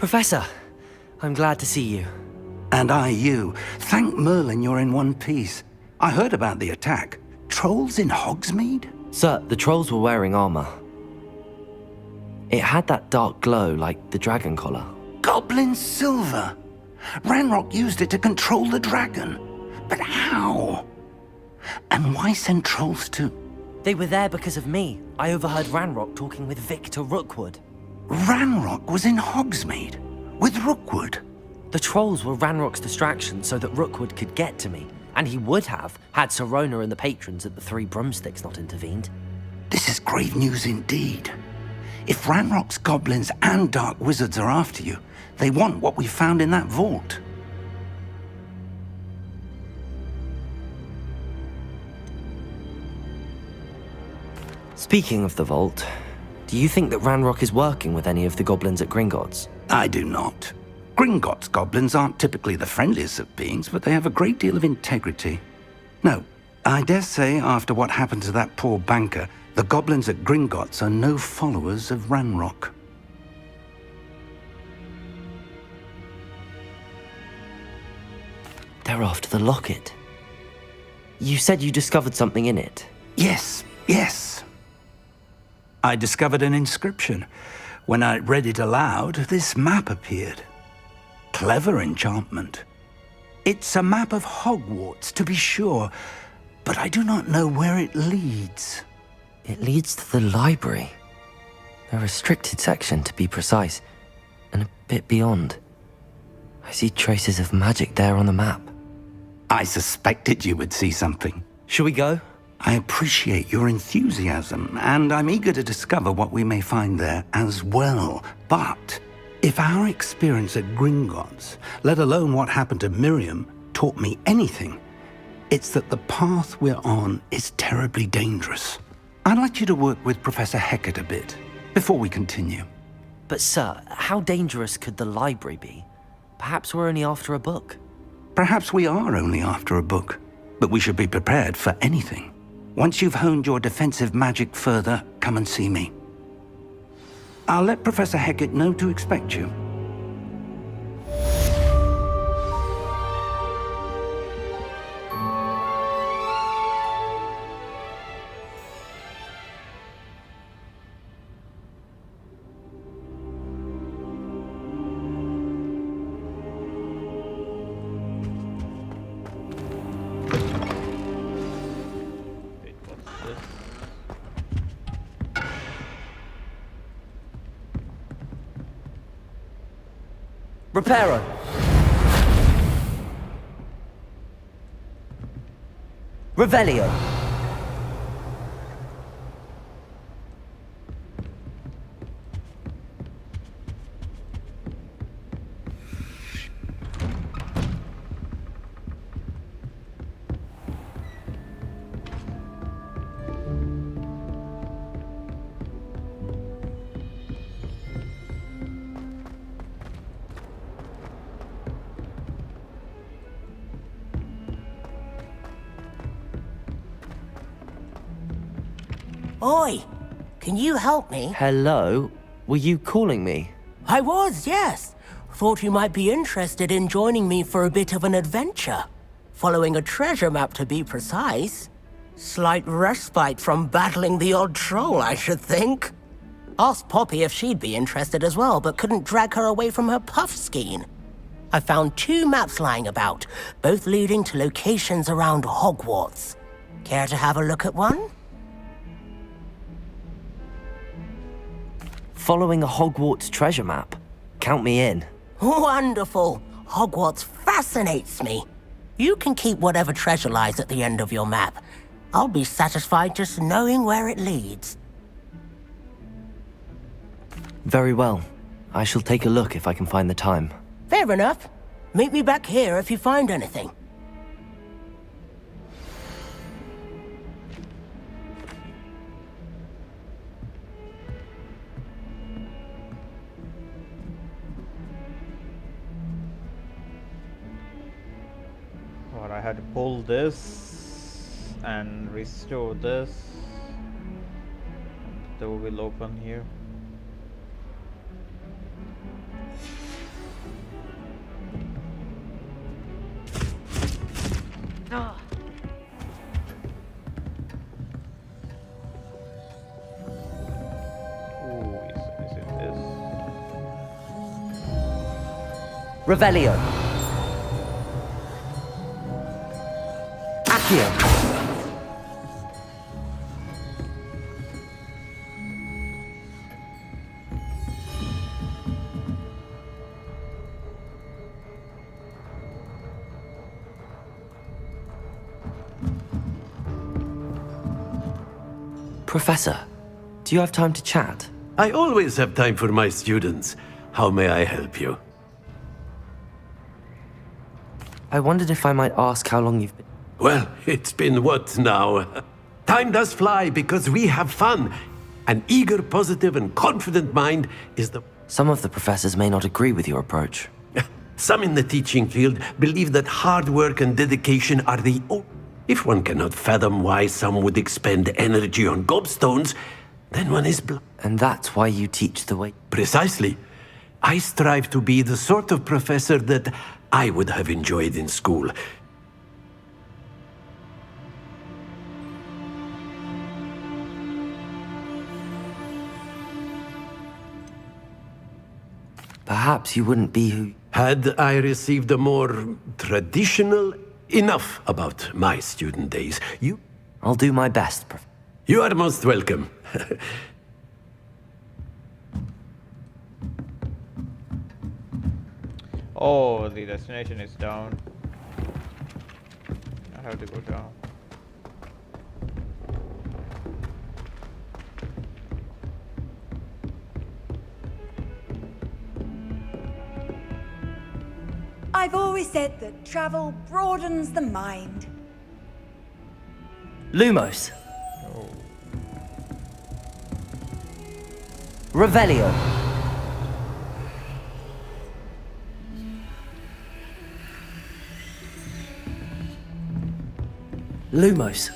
[SPEAKER 2] Professor, I'm glad to see you.
[SPEAKER 10] And I you. Thank Merlin you're in one piece. I heard about the attack. Trolls in Hogsmeade?
[SPEAKER 2] Sir, the trolls were wearing armor. It had that dark glow like the dragon collar.
[SPEAKER 10] Goblin silver! Ranrock used it to control the dragon. But how? And why send trolls to...
[SPEAKER 2] They were there because of me. I overheard Ranrock talking with Victor Rookwood.
[SPEAKER 10] Ranrock was in Hogsmeade? With Rookwood?
[SPEAKER 2] The trolls were Ranrock's distraction so that Rookwood could get to me. And he would have, had Sirona and the patrons at the Three Broomsticks not intervened.
[SPEAKER 10] This is grave news indeed. If Ranrock's goblins and dark wizards are after you, they want what we found in that vault.
[SPEAKER 2] Speaking of the vault, do you think that Ranrock is working with any of the goblins at Gringotts?
[SPEAKER 10] I do not. Gringotts goblins aren't typically the friendliest of beings, but they have a great deal of integrity. No, I dare say after what happened to that poor banker, the goblins at Gringotts are no followers of Ranrock.
[SPEAKER 2] They're after the locket. You said you discovered something in it.
[SPEAKER 10] Yes, yes. I discovered an inscription. When I read it aloud, this map appeared. Clever enchantment. It's a map of Hogwarts, to be sure, but I do not know where it leads.
[SPEAKER 2] It leads to the library. A restricted section, to be precise, and a bit beyond. I see traces of magic there on the map.
[SPEAKER 10] I suspected you would see something.
[SPEAKER 2] Shall we go?
[SPEAKER 10] I appreciate your enthusiasm, and I'm eager to discover what we may find there as well. But if our experience at Gringotts, let alone what happened to Miriam, taught me anything, it's that the path we're on is terribly dangerous. I'd like you to work with Professor Hecat a bit, before we continue.
[SPEAKER 2] But sir, how dangerous could the library be? Perhaps we're only after a book.
[SPEAKER 10] Perhaps we are only after a book, but we should be prepared for anything. Once you've honed your defensive magic further, come and see me. I'll let Professor Hecat know to expect you.
[SPEAKER 2] Reparo. Revelio.
[SPEAKER 5] Oi! Can you help me?
[SPEAKER 2] Hello? Were you calling me?
[SPEAKER 5] I was, yes. Thought you might be interested in joining me for a bit of an adventure. Following a treasure map, to be precise. Slight respite from battling the odd troll, I should think. Asked Poppy if she'd be interested as well, but couldn't drag her away from her puff skein. I found 2 maps lying about, both leading to locations around Hogwarts. Care to have a look at one?
[SPEAKER 2] Following a Hogwarts treasure map? Count me in.
[SPEAKER 5] Wonderful! Hogwarts fascinates me. You can keep whatever treasure lies at the end of your map. I'll be satisfied just knowing where it leads.
[SPEAKER 2] Very well. I shall take a look if I can find the time.
[SPEAKER 5] Fair enough. Meet me back here if you find anything.
[SPEAKER 3] What, I had to pull this and restore this. The door will open here.
[SPEAKER 15] Oh.
[SPEAKER 3] Ooh, is it this?
[SPEAKER 2] Revelio. Accio. Professor, do you have time to chat?
[SPEAKER 7] I always have time for my students. How may I help you?
[SPEAKER 2] I wondered if I might ask how long you've been...
[SPEAKER 7] Well, it's been what now? Time does fly because we have fun. An eager, positive, and confident mind is the...
[SPEAKER 2] Some of the professors may not agree with your approach.
[SPEAKER 7] Some in the teaching field believe that hard work and dedication are the only... If one cannot fathom why some would expend energy on gobstones, then one is blind.
[SPEAKER 2] And that's why you teach the way...
[SPEAKER 7] Precisely. I strive to be the sort of professor that I would have enjoyed in school.
[SPEAKER 2] Perhaps you wouldn't be who...
[SPEAKER 7] Had I received a more traditional... Enough about my student days.
[SPEAKER 2] I'll do my best, Prof.
[SPEAKER 7] You are most welcome.
[SPEAKER 3] Oh, the destination is down. I have to go down.
[SPEAKER 1] I've always said that travel broadens the mind.
[SPEAKER 2] Lumos. Revelio. Lumos.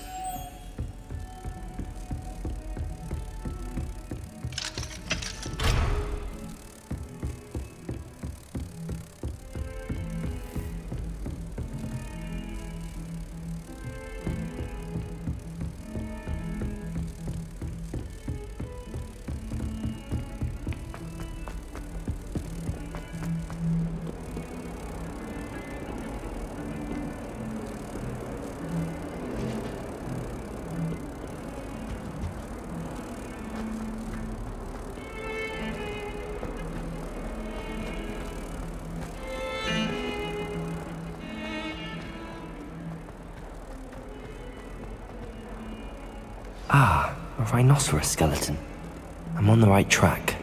[SPEAKER 2] Ah, a rhinoceros skeleton. I'm on the right track.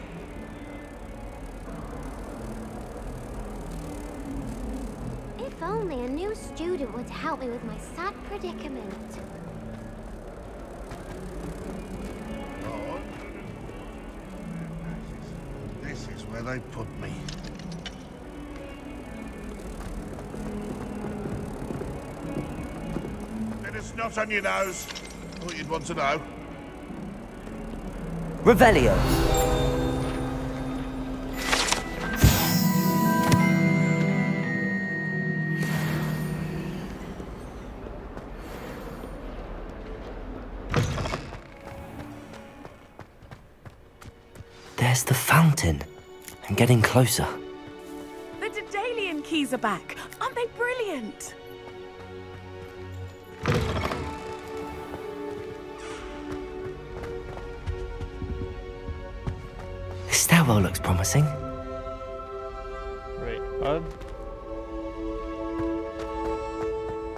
[SPEAKER 17] If only a new student would help me with my sad predicament.
[SPEAKER 14] This is where they put me. Bit of snot on your nose. Thought you'd want to know.
[SPEAKER 2] Revelio. There's the fountain. I'm getting closer.
[SPEAKER 20] The Daedalian keys are back. Aren't they brilliant?
[SPEAKER 2] The stairwell looks promising.
[SPEAKER 3] Wait, what?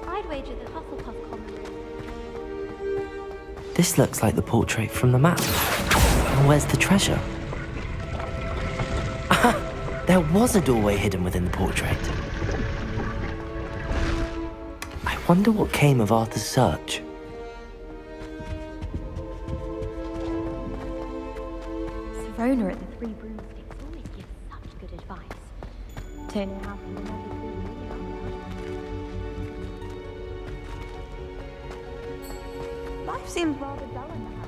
[SPEAKER 17] I'd wager the Hufflepuff common room.
[SPEAKER 2] This looks like the portrait from the map. And where's the treasure? There was a doorway hidden within the portrait. I wonder what came of Arthur's search.
[SPEAKER 23] Verona at the Three Broomsticks always gives such good advice. Turning out from the level 3
[SPEAKER 15] Life seems rather dull in the house.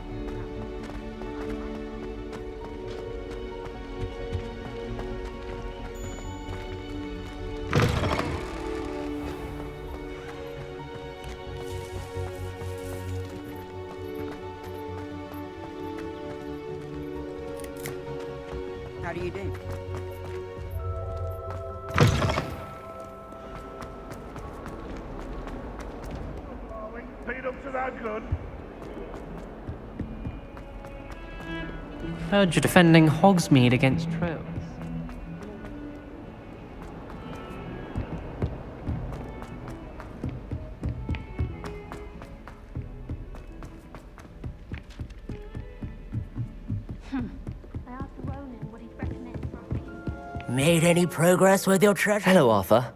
[SPEAKER 5] do you do?
[SPEAKER 14] Speed up to that good.
[SPEAKER 6] Heard you're defending Hogsmeade against trolls.
[SPEAKER 17] I asked Ronan what he'd recommend for a read.
[SPEAKER 5] Made any progress with your treasure?
[SPEAKER 2] Hello, Arthur.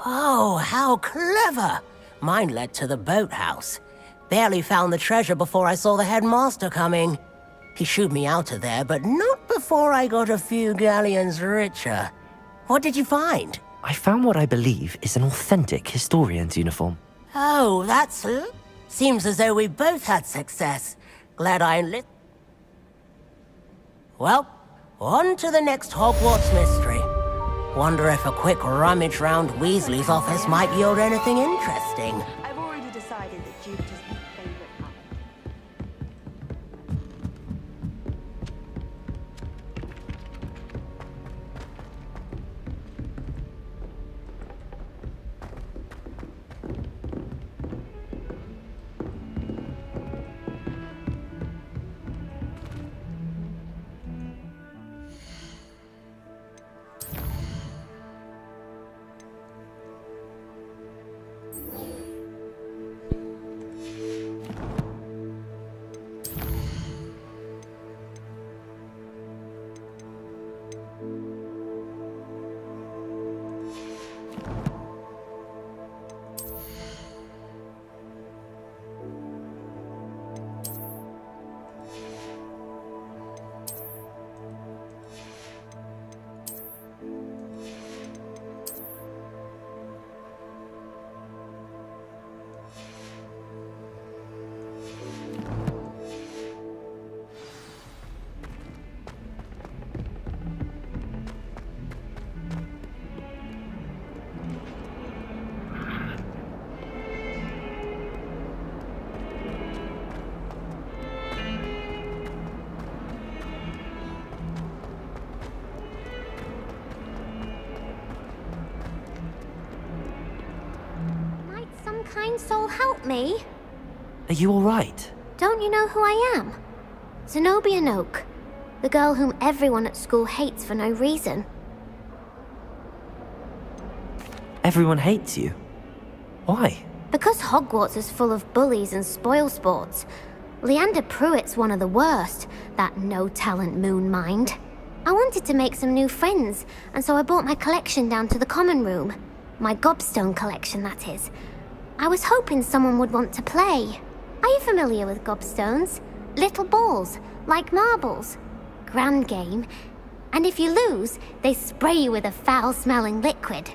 [SPEAKER 5] Oh, how clever! Mine led to the boathouse. Barely found the treasure before I saw the headmaster coming. He shooed me out of there, but not before I got a few galleons richer. What did you find?
[SPEAKER 2] I found what I believe is an authentic historian's uniform.
[SPEAKER 5] Oh, that's... Seems as though we both had success. Glad I lit... Well, on to the next Hogwarts mystery. Wonder if a quick rummage round Weasley's office might yield anything interesting.
[SPEAKER 1] I've already decided that Jupiter's my favorite color.
[SPEAKER 17] Kind soul help me?
[SPEAKER 2] Are you alright?
[SPEAKER 17] Don't you know who I am? Zenobia Noak, the girl whom everyone at school hates for no reason.
[SPEAKER 2] Everyone hates you. Why?
[SPEAKER 17] Because Hogwarts is full of bullies and spoilsports. Leander Pruitt's one of the worst, that no-talent moon mind. I wanted to make some new friends, and so I brought my collection down to the common room. My gobstone collection, that is. I was hoping someone would want to play. Are you familiar with gobstones? Little balls, like marbles. Grand game. And if you lose, they spray you with a foul-smelling liquid.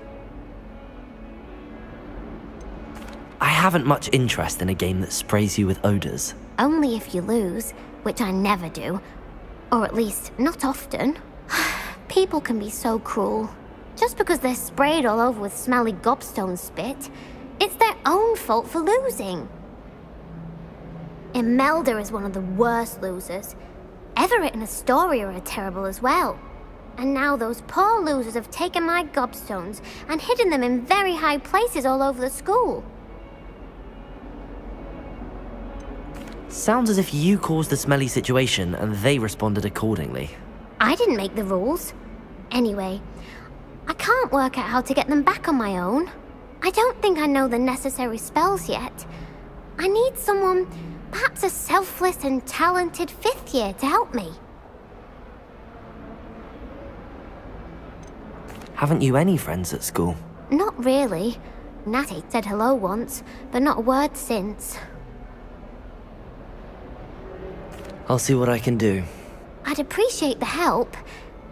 [SPEAKER 2] I haven't much interest in a game that sprays you with odors.
[SPEAKER 17] Only if you lose, which I never do. Or at least, not often. People can be so cruel. Just because they're sprayed all over with smelly gobstone spit, it's their own fault for losing. Imelda is one of the worst losers. Everett and Astoria are terrible as well. And now those poor losers have taken my gobstones and hidden them in very high places all over the school.
[SPEAKER 2] Sounds as if you caused the smelly situation and they responded accordingly.
[SPEAKER 17] I didn't make the rules. Anyway, I can't work out how to get them back on my own. I don't think I know the necessary spells yet. I need someone, perhaps a selfless and talented fifth year to help me.
[SPEAKER 2] Haven't you any friends at school?
[SPEAKER 17] Not really. Natty said hello once, but not a word since.
[SPEAKER 2] I'll see what I can do.
[SPEAKER 17] I'd appreciate the help.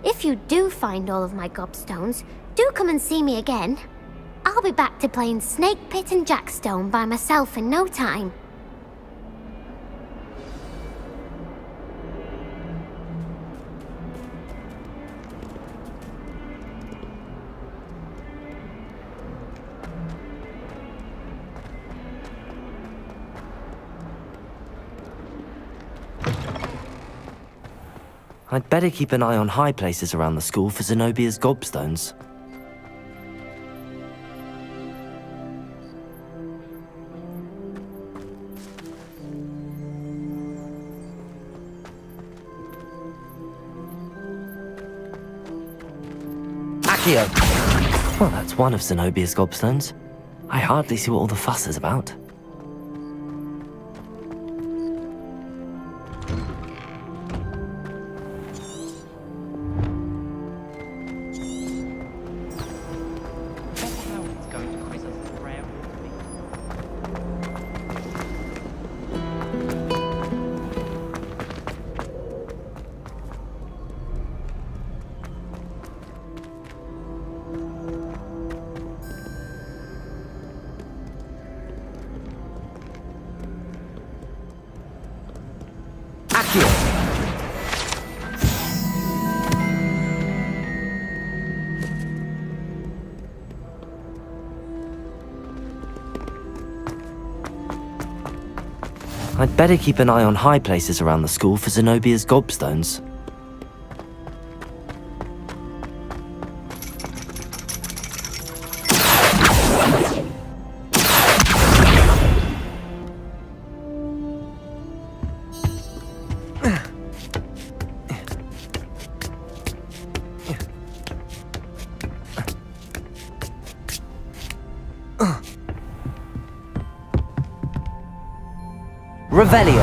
[SPEAKER 17] If you do find all of my gobstones, do come and see me again. I'll be back to playing Snake Pit and Jackstone by myself in no time.
[SPEAKER 2] I'd better keep an eye on high places around the school for Zenobia's gobstones. Accio! Well, that's one of Zenobia's gobstones. I hardly see what all the fuss is about. I'd better keep an eye on high places around the school for Zenobia's gobstones. Revelio.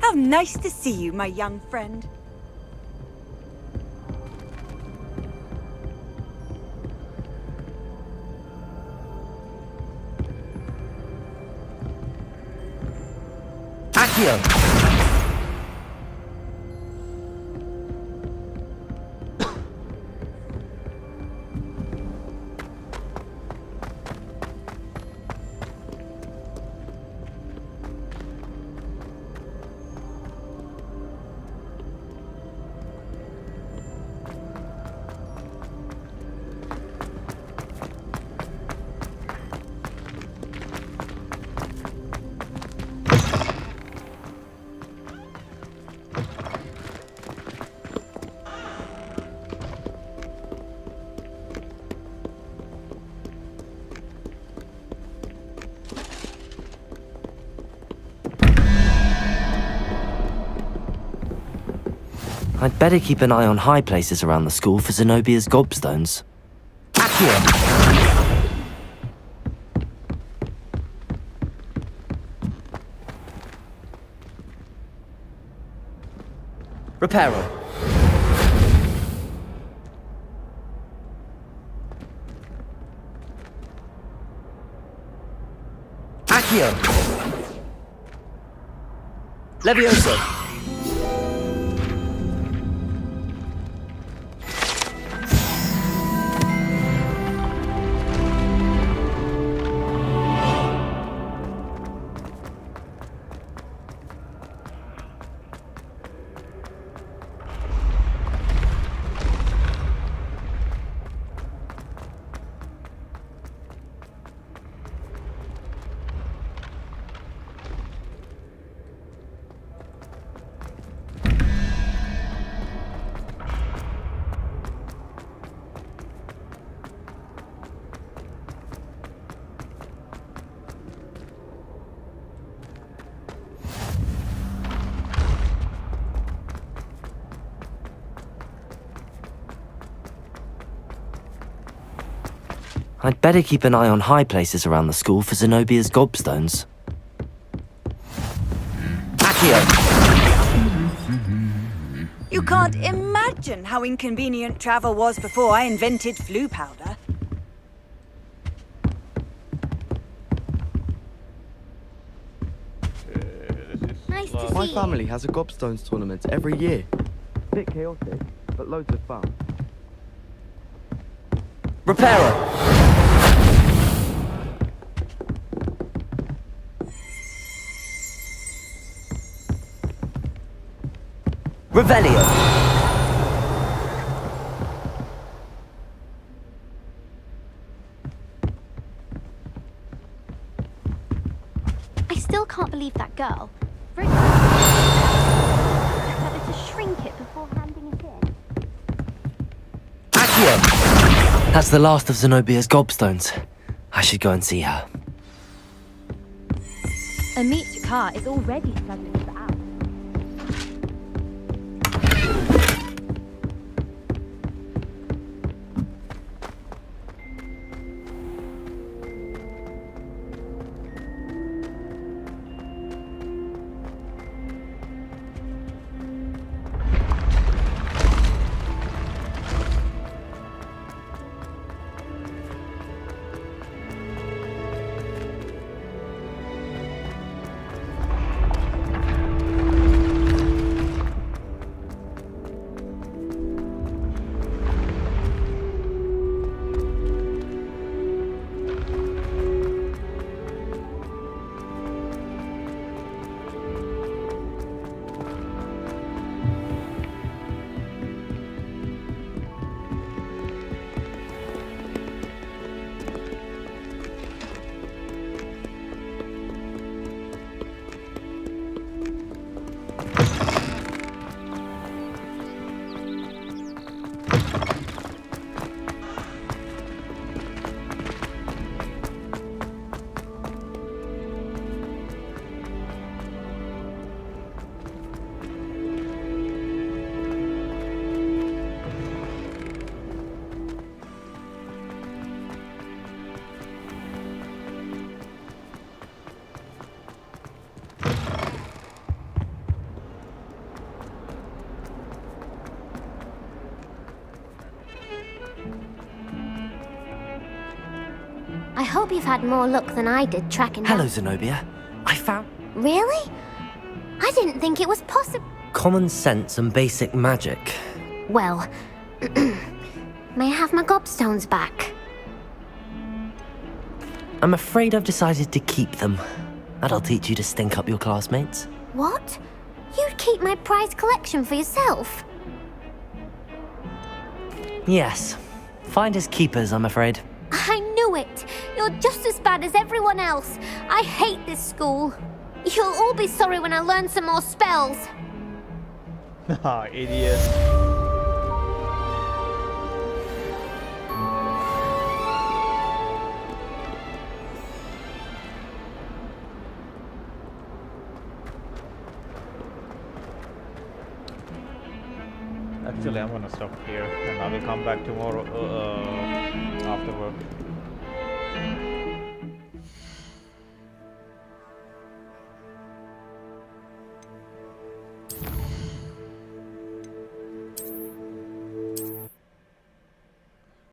[SPEAKER 1] How nice to see you, my young friend.
[SPEAKER 2] I'd better keep an eye on high places around the school for Zenobia's gobstones. Accio! Reparo. Accio! Levioso! I'd better keep an eye on high places around the school for Zenobia's gobstones. Accio!
[SPEAKER 1] You can't imagine how inconvenient travel was before I invented flu powder.
[SPEAKER 23] Nice to see
[SPEAKER 8] My
[SPEAKER 23] you.
[SPEAKER 8] family has a gobstones tournament every year. Bit chaotic, but loads of fun.
[SPEAKER 2] Reparo! Revelio!
[SPEAKER 23] I still can't believe that girl. Better to shrink it before handing it in.
[SPEAKER 2] Accio! That's the last of Zenobia's gobstones. I should go and see her.
[SPEAKER 23] Amit Jakar is already struggling for hours.
[SPEAKER 17] I hope you've had more luck than I did tracking
[SPEAKER 2] Hello,
[SPEAKER 17] down...
[SPEAKER 2] Zenobia. I found
[SPEAKER 17] Really? I didn't think it was possible.
[SPEAKER 2] common sense and basic magic.
[SPEAKER 17] Well, may I have my gobstones back?
[SPEAKER 2] I'm afraid I've decided to keep them. That'll teach you to stink up your classmates.
[SPEAKER 17] What? You'd keep my prized collection for yourself?
[SPEAKER 2] Yes. Finders keepers, I'm afraid.
[SPEAKER 17] I knew it! You're just as bad as everyone else. I hate this school. You'll all be sorry when I learn some more spells.
[SPEAKER 3] Ah, idiot. Actually, I'm gonna stop here and I will come back tomorrow after work.